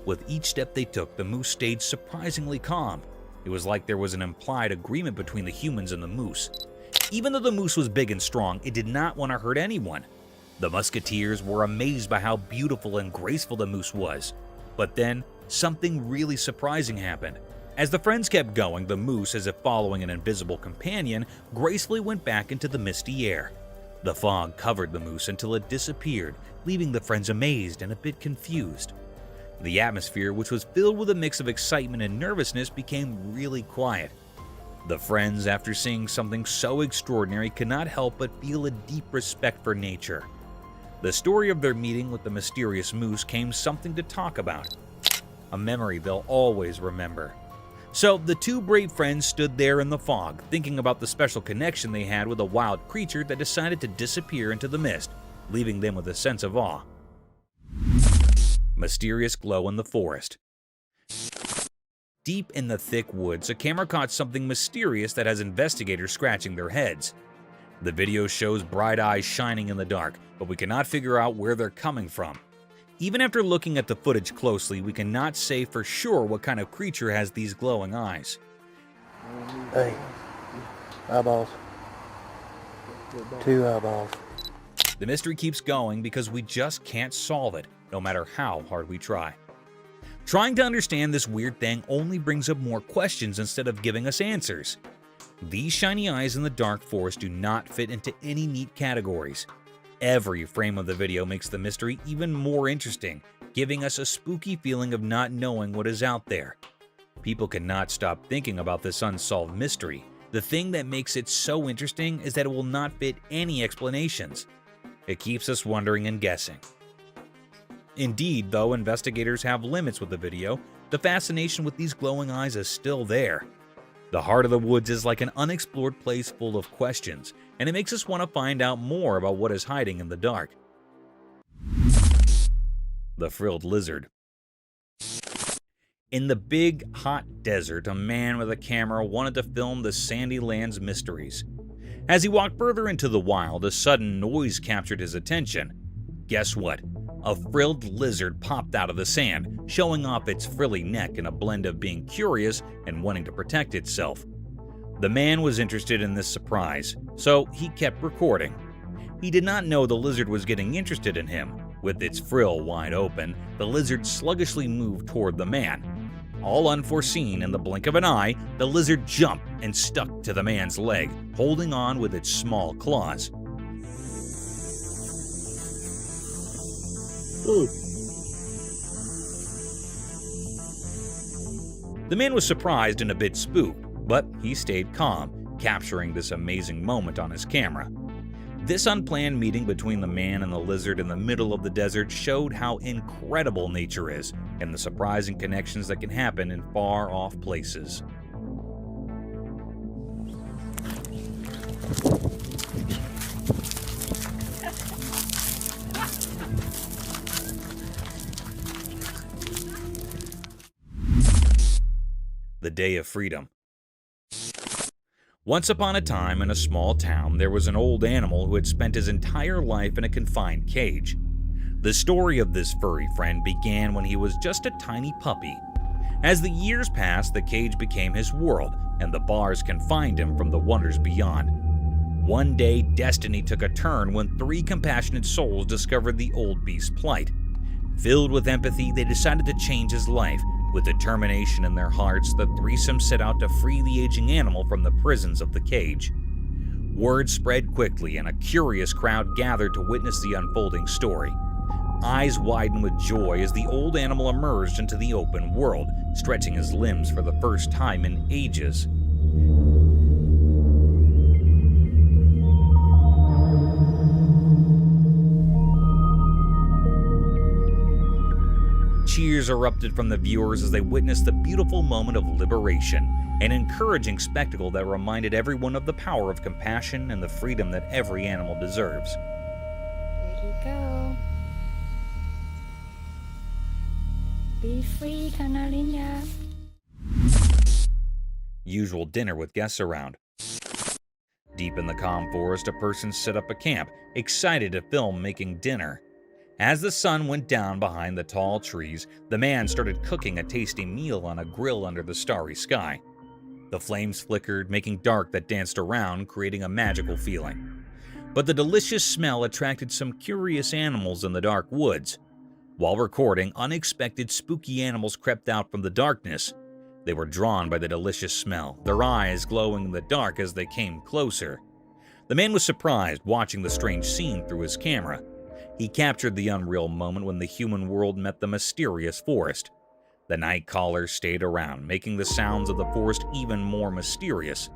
With each step they took, the moose stayed surprisingly calm. It was like there was an implied agreement between the humans and the moose. Even though the moose was big and strong, it did not want to hurt anyone. The musketeers were amazed by how beautiful and graceful the moose was. But then, something really surprising happened. As the friends kept going, the moose, as if following an invisible companion, gracefully went back into the misty air. The fog covered the moose until it disappeared, leaving the friends amazed and a bit confused. The atmosphere, which was filled with a mix of excitement and nervousness, became really quiet. The friends, after seeing something so extraordinary, could not help but feel a deep respect for nature. The story of their meeting with the mysterious moose came something to talk about, a memory they'll always remember. So the two brave friends stood there in the fog, thinking about the special connection they had with a wild creature that decided to disappear into the mist, leaving them with a sense of awe. Mysterious glow in the forest. Deep in the thick woods, a camera caught something mysterious that has investigators scratching their heads. The video shows bright eyes shining in the dark, but we cannot figure out where they're coming from. Even after looking at the footage closely, we cannot say for sure what kind of creature has these glowing eyes. Hey, eyeballs. 2 eyeballs. The mystery keeps going because we just can't solve it, no matter how hard we try. Trying to understand this weird thing only brings up more questions instead of giving us answers. These shiny eyes in the dark forest do not fit into any neat categories. Every frame of the video makes the mystery even more interesting, giving us a spooky feeling of not knowing what is out there. People cannot stop thinking about this unsolved mystery. The thing that makes it so interesting is that it will not fit any explanations. It keeps us wondering and guessing. Indeed, though investigators have limits with the video, the fascination with these glowing eyes is still there. The heart of the woods is like an unexplored place full of questions, and it makes us want to find out more about what is hiding in the dark. The frilled lizard. In the big, hot desert, a man with a camera wanted to film the sandy land's mysteries. As he walked further into the wild, a sudden noise captured his attention. Guess what? A frilled lizard popped out of the sand, showing off its frilly neck in a blend of being curious and wanting to protect itself. The man was interested in this surprise, so he kept recording. He did not know the lizard was getting interested in him. With its frill wide open, the lizard sluggishly moved toward the man. All unforeseen, in the blink of an eye, the lizard jumped and stuck to the man's leg, holding on with its small claws. The man was surprised and a bit spooked, but he stayed calm, capturing this amazing moment on his camera. This unplanned meeting between the man and the lizard in the middle of the desert showed how incredible nature is and the surprising connections that can happen in far-off places. The Day of Freedom. Once upon a time in a small town, there was an old animal who had spent his entire life in a confined cage. The story of this furry friend began when he was just a tiny puppy. As the years passed, the cage became his world, and the bars confined him from the wonders beyond. One day, destiny took a turn when 3 compassionate souls discovered the old beast's plight. Filled with empathy, they decided to change his life. With determination in their hearts, the threesome set out to free the aging animal from the prisons of the cage. Word spread quickly, and a curious crowd gathered to witness the unfolding story. Eyes widened with joy as the old animal emerged into the open world, stretching his limbs for the first time in ages. Cheers erupted from the viewers as they witnessed the beautiful moment of liberation, an encouraging spectacle that reminded everyone of the power of compassion and the freedom that every animal deserves. There you go. Be free, Canarinha. Usual dinner with guests around. Deep in the calm forest, a person set up a camp, excited to film making dinner. As the sun went down behind the tall trees, the man started cooking a tasty meal on a grill under the starry sky. The flames flickered, making dark that danced around, creating a magical feeling. But the delicious smell attracted some curious animals in the dark woods. While recording, unexpected spooky animals crept out from the darkness. They were drawn by the delicious smell, their eyes glowing in the dark as they came closer. The man was surprised watching the strange scene through his camera. He captured the unreal moment when the human world met the mysterious forest. The night callers stayed around, making the sounds of the forest even more mysterious.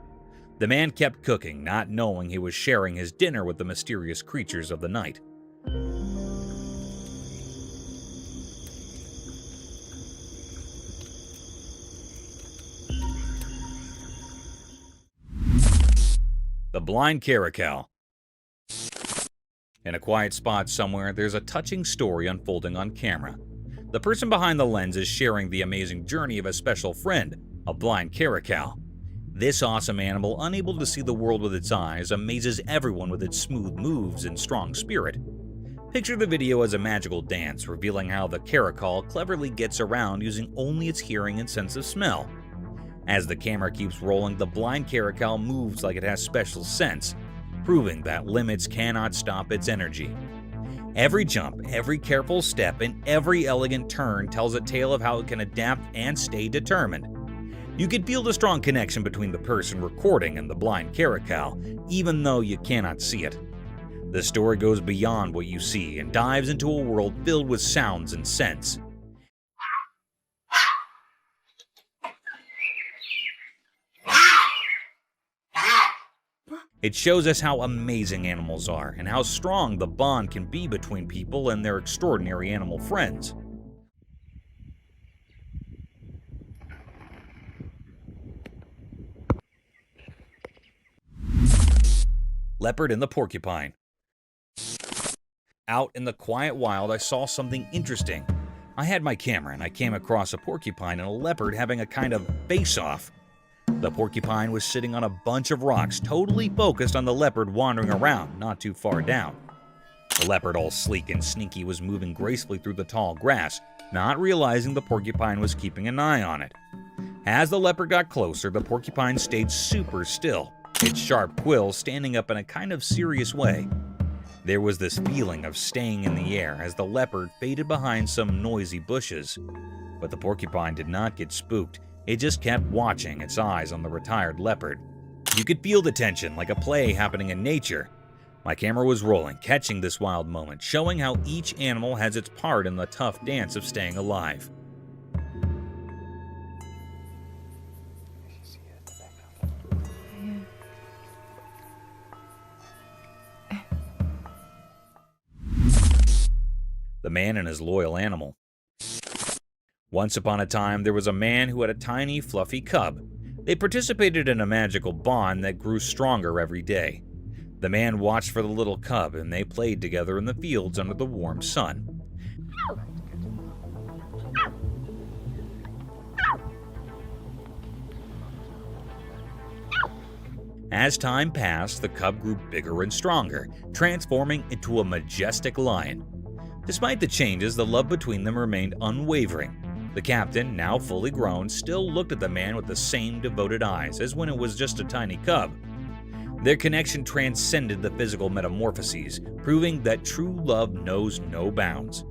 The man kept cooking, not knowing he was sharing his dinner with the mysterious creatures of the night. The Blind Caracal. In a quiet spot somewhere, there's a touching story unfolding on camera. The person behind the lens is sharing the amazing journey of a special friend, a blind caracal. This awesome animal, unable to see the world with its eyes, amazes everyone with its smooth moves and strong spirit. Picture the video as a magical dance, revealing how the caracal cleverly gets around using only its hearing and sense of smell. As the camera keeps rolling, the blind caracal moves like it has special sense, proving that limits cannot stop its energy. Every jump, every careful step, and every elegant turn tells a tale of how it can adapt and stay determined. You can feel the strong connection between the person recording and the blind caracal, even though you cannot see it. The story goes beyond what you see and dives into a world filled with sounds and scents. It shows us how amazing animals are and how strong the bond can be between people and their extraordinary animal friends. Leopard and the porcupine. Out in the quiet wild, I saw something interesting. I had my camera and I came across a porcupine and a leopard having a kind of face-off. The porcupine was sitting on a bunch of rocks, totally focused on the leopard wandering around, not too far down. The leopard, all sleek and sneaky, was moving gracefully through the tall grass, not realizing the porcupine was keeping an eye on it. As the leopard got closer, the porcupine stayed super still, its sharp quills standing up in a kind of serious way. There was this feeling of staying in the air as the leopard faded behind some noisy bushes. But the porcupine did not get spooked. It just kept watching, its eyes on the retired leopard. You could feel the tension, like a play happening in nature. My camera was rolling, catching this wild moment, showing how each animal has its part in the tough dance of staying alive. The man and his loyal animal. Once upon a time, there was a man who had a tiny, fluffy cub. They participated in a magical bond that grew stronger every day. The man watched for the little cub, and they played together in the fields under the warm sun. As time passed, the cub grew bigger and stronger, transforming into a majestic lion. Despite the changes, the love between them remained unwavering. The captain, now fully grown, still looked at the man with the same devoted eyes as when it was just a tiny cub. Their connection transcended the physical metamorphoses, proving that true love knows no bounds.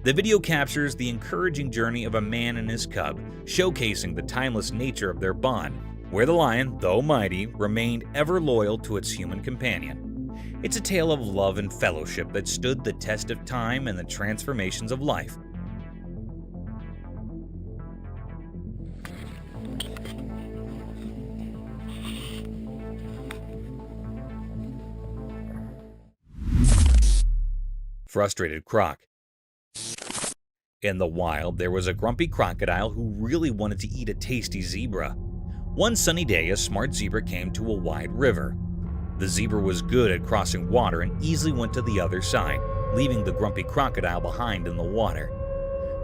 The video captures the encouraging journey of a man and his cub, showcasing the timeless nature of their bond, where the lion, though mighty, remained ever loyal to its human companion. It's a tale of love and fellowship that stood the test of time and the transformations of life. Frustrated croc. In the wild, there was a grumpy crocodile who really wanted to eat a tasty zebra. One sunny day, a smart zebra came to a wide river. The zebra was good at crossing water and easily went to the other side, leaving the grumpy crocodile behind in the water.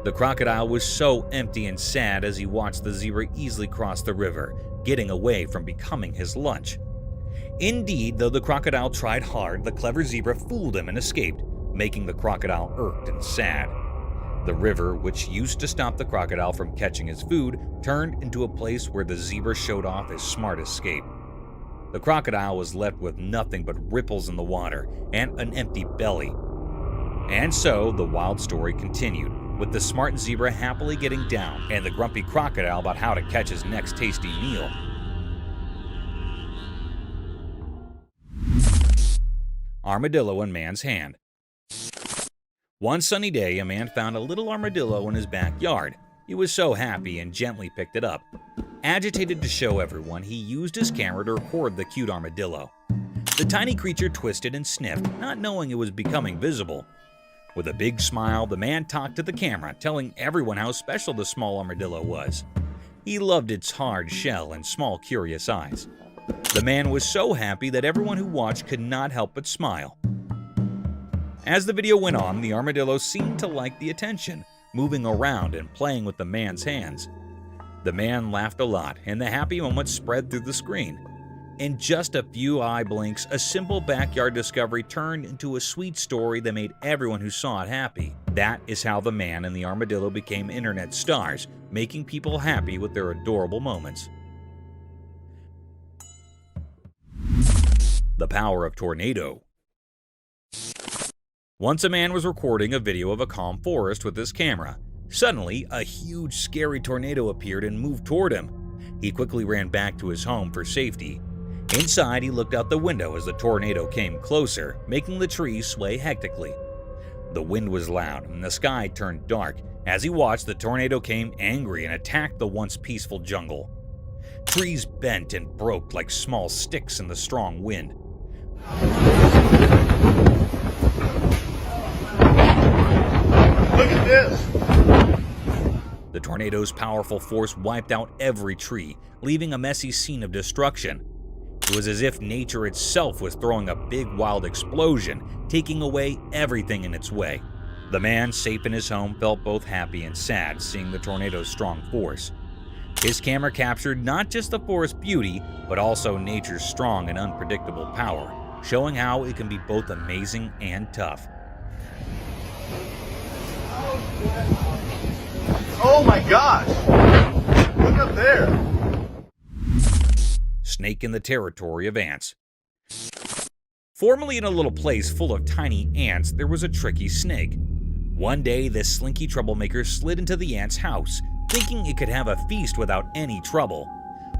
The crocodile was so empty and sad as he watched the zebra easily cross the river, getting away from becoming his lunch. Indeed, though the crocodile tried hard, the clever zebra fooled him and escaped, making the crocodile irked and sad. The river, which used to stop the crocodile from catching his food, turned into a place where the zebra showed off his smart escape. The crocodile was left with nothing but ripples in the water and an empty belly. And so the wild story continued, with the smart zebra happily getting down and the grumpy crocodile about how to catch his next tasty meal. Armadillo in man's hand. One sunny day, a man found a little armadillo in his backyard. He was so happy and gently picked it up. Agitated to show everyone, he used his camera to record the cute armadillo. The tiny creature twisted and sniffed, not knowing it was becoming visible. With a big smile, the man talked to the camera, telling everyone how special the small armadillo was. He loved its hard shell and small, curious eyes. The man was so happy that everyone who watched could not help but smile. As the video went on, the armadillo seemed to like the attention, moving around and playing with the man's hands. The man laughed a lot, and the happy moment spread through the screen. In just a few eye blinks, a simple backyard discovery turned into a sweet story that made everyone who saw it happy. That is how the man and the armadillo became internet stars, making people happy with their adorable moments. The power of tornado. Once a man was recording a video of a calm forest with his camera. Suddenly, a huge, scary tornado appeared and moved toward him. He quickly ran back to his home for safety. Inside, he looked out the window as the tornado came closer, making the trees sway hectically. The wind was loud and the sky turned dark. As he watched, the tornado came angry and attacked the once peaceful jungle. Trees bent and broke like small sticks in the strong wind. Look at this! The tornado's powerful force wiped out every tree, leaving a messy scene of destruction. It was as if nature itself was throwing a big wild explosion, taking away everything in its way. The man, safe in his home, felt both happy and sad seeing the tornado's strong force. His camera captured not just the forest's beauty, but also nature's strong and unpredictable power, showing how it can be both amazing and tough. Oh my gosh! Look up there! Snake in the territory of ants. Formerly in a little place full of tiny ants, there was a tricky snake. One day, this slinky troublemaker slid into the ant's house, thinking it could have a feast without any trouble.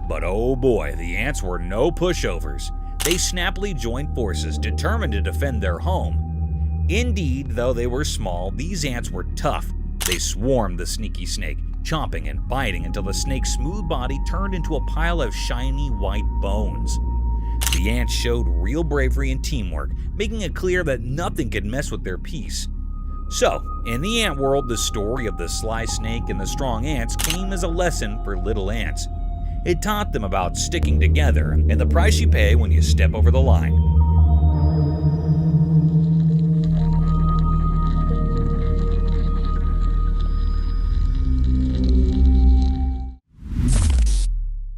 But oh boy, the ants were no pushovers. They snappily joined forces, determined to defend their home. Indeed, though they were small, these ants were tough. They swarmed the sneaky snake, chomping and biting until the snake's smooth body turned into a pile of shiny white bones. The ants showed real bravery and teamwork, making it clear that nothing could mess with their peace. So, in the ant world, the story of the sly snake and the strong ants came as a lesson for little ants. It taught them about sticking together and the price you pay when you step over the line.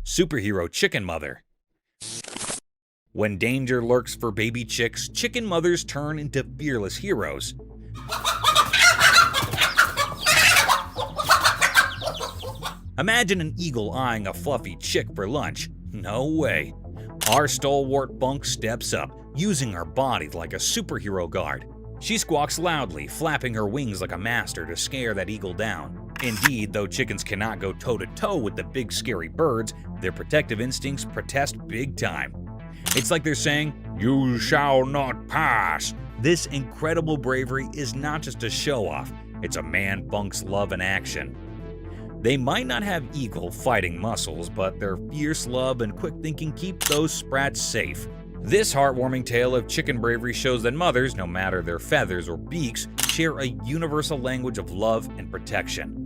Superhero Chicken Mother. When danger lurks for baby chicks, chicken mothers turn into fearless heroes. Imagine an eagle eyeing a fluffy chick for lunch. No way. Our stalwart bunk steps up, using her body like a superhero guard. She squawks loudly, flapping her wings like a master to scare that eagle down. Indeed, though chickens cannot go toe-to-toe with the big scary birds, their protective instincts protest big time. It's like they're saying, "You shall not pass." This incredible bravery is not just a show-off, it's a man bunk's love in action. They might not have eagle fighting muscles, but their fierce love and quick thinking keep those sprats safe. This heartwarming tale of chicken bravery shows that mothers, no matter their feathers or beaks, share a universal language of love and protection.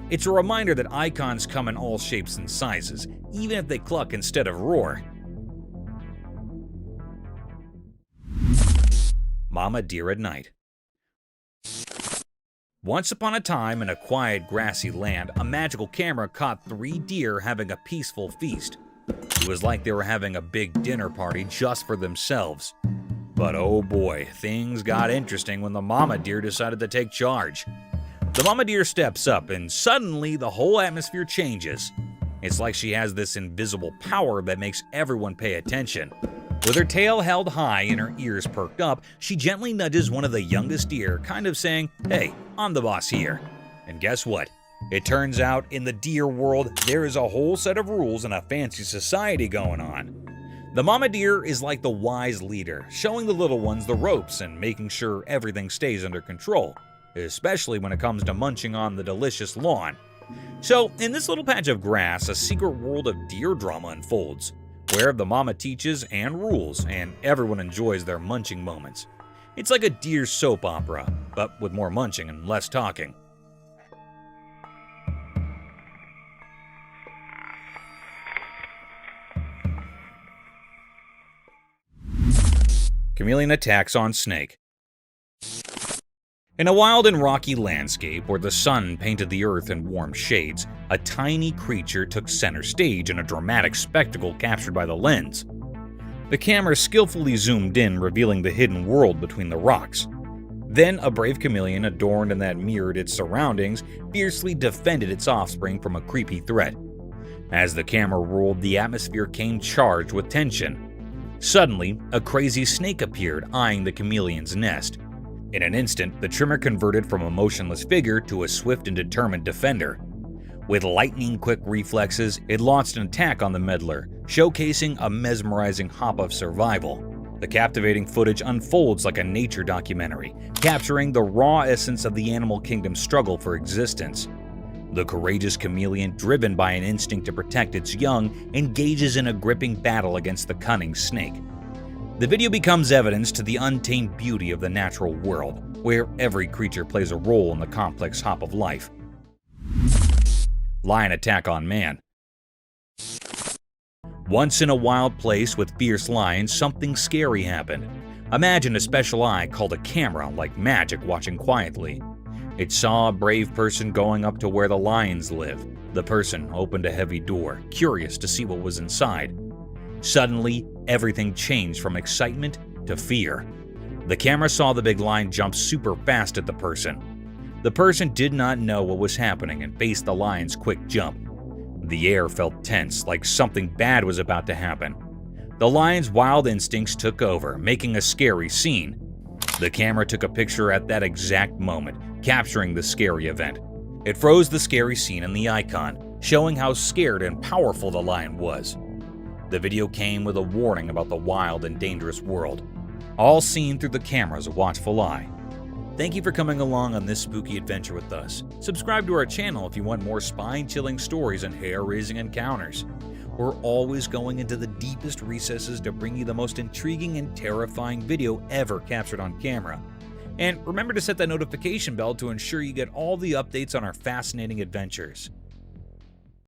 It's a reminder that icons come in all shapes and sizes, even if they cluck instead of roar. Mama Deer at Night. Once upon a time, in a quiet, grassy land, a magical camera caught 3 deer having a peaceful feast. It was like they were having a big dinner party just for themselves. But oh boy, things got interesting when the mama deer decided to take charge. The mama deer steps up, and suddenly the whole atmosphere changes. It's like she has this invisible power that makes everyone pay attention. With her tail held high and her ears perked up, she gently nudges one of the youngest deer, kind of saying, "Hey, I'm the boss here." And guess what? It turns out in the deer world, there is a whole set of rules and a fancy society going on. The mama deer is like the wise leader, showing the little ones the ropes and making sure everything stays under control, especially when it comes to munching on the delicious lawn. So, in this little patch of grass, a secret world of deer drama unfolds, where the mama teaches and rules, and everyone enjoys their munching moments. It's like a deer soap opera, but with more munching and less talking. Chameleon attacks on snake. In a wild and rocky landscape where the sun painted the earth in warm shades, a tiny creature took center stage in a dramatic spectacle captured by the lens. The camera skillfully zoomed in, revealing the hidden world between the rocks. Then a brave chameleon, adorned in that mirrored its surroundings, fiercely defended its offspring from a creepy threat. As the camera rolled, the atmosphere came charged with tension. Suddenly, a crazy snake appeared, eyeing the chameleon's nest. In an instant, the trimmer converted from a motionless figure to a swift and determined defender. With lightning-quick reflexes, it launched an attack on the meddler, showcasing a mesmerizing hop of survival. The captivating footage unfolds like a nature documentary, capturing the raw essence of the animal kingdom's struggle for existence. The courageous chameleon, driven by an instinct to protect its young, engages in a gripping battle against the cunning snake. The video becomes evidence to the untamed beauty of the natural world, where every creature plays a role in the complex hop of life. Lion attack on man. Once in a wild place with fierce lions, something scary happened. Imagine a special eye called a camera, like magic, watching quietly. It saw a brave person going up to where the lions live. The person opened a heavy door, curious to see what was inside. Suddenly, everything changed from excitement to fear. The camera saw the big lion jump super fast at the person. The person did not know what was happening and faced the lion's quick jump. The air felt tense, like something bad was about to happen. The lion's wild instincts took over, making a scary scene. The camera took a picture at that exact moment, capturing the scary event. It froze the scary scene in the icon, showing how scared and powerful the lion was. The video came with a warning about the wild and dangerous world, all seen through the camera's watchful eye. Thank you for coming along on this spooky adventure with us. Subscribe to our channel if you want more spine-chilling stories and hair-raising encounters. We're always going into the deepest recesses to bring you the most intriguing and terrifying video ever captured on camera. And remember to set that notification bell to ensure you get all the updates on our fascinating adventures.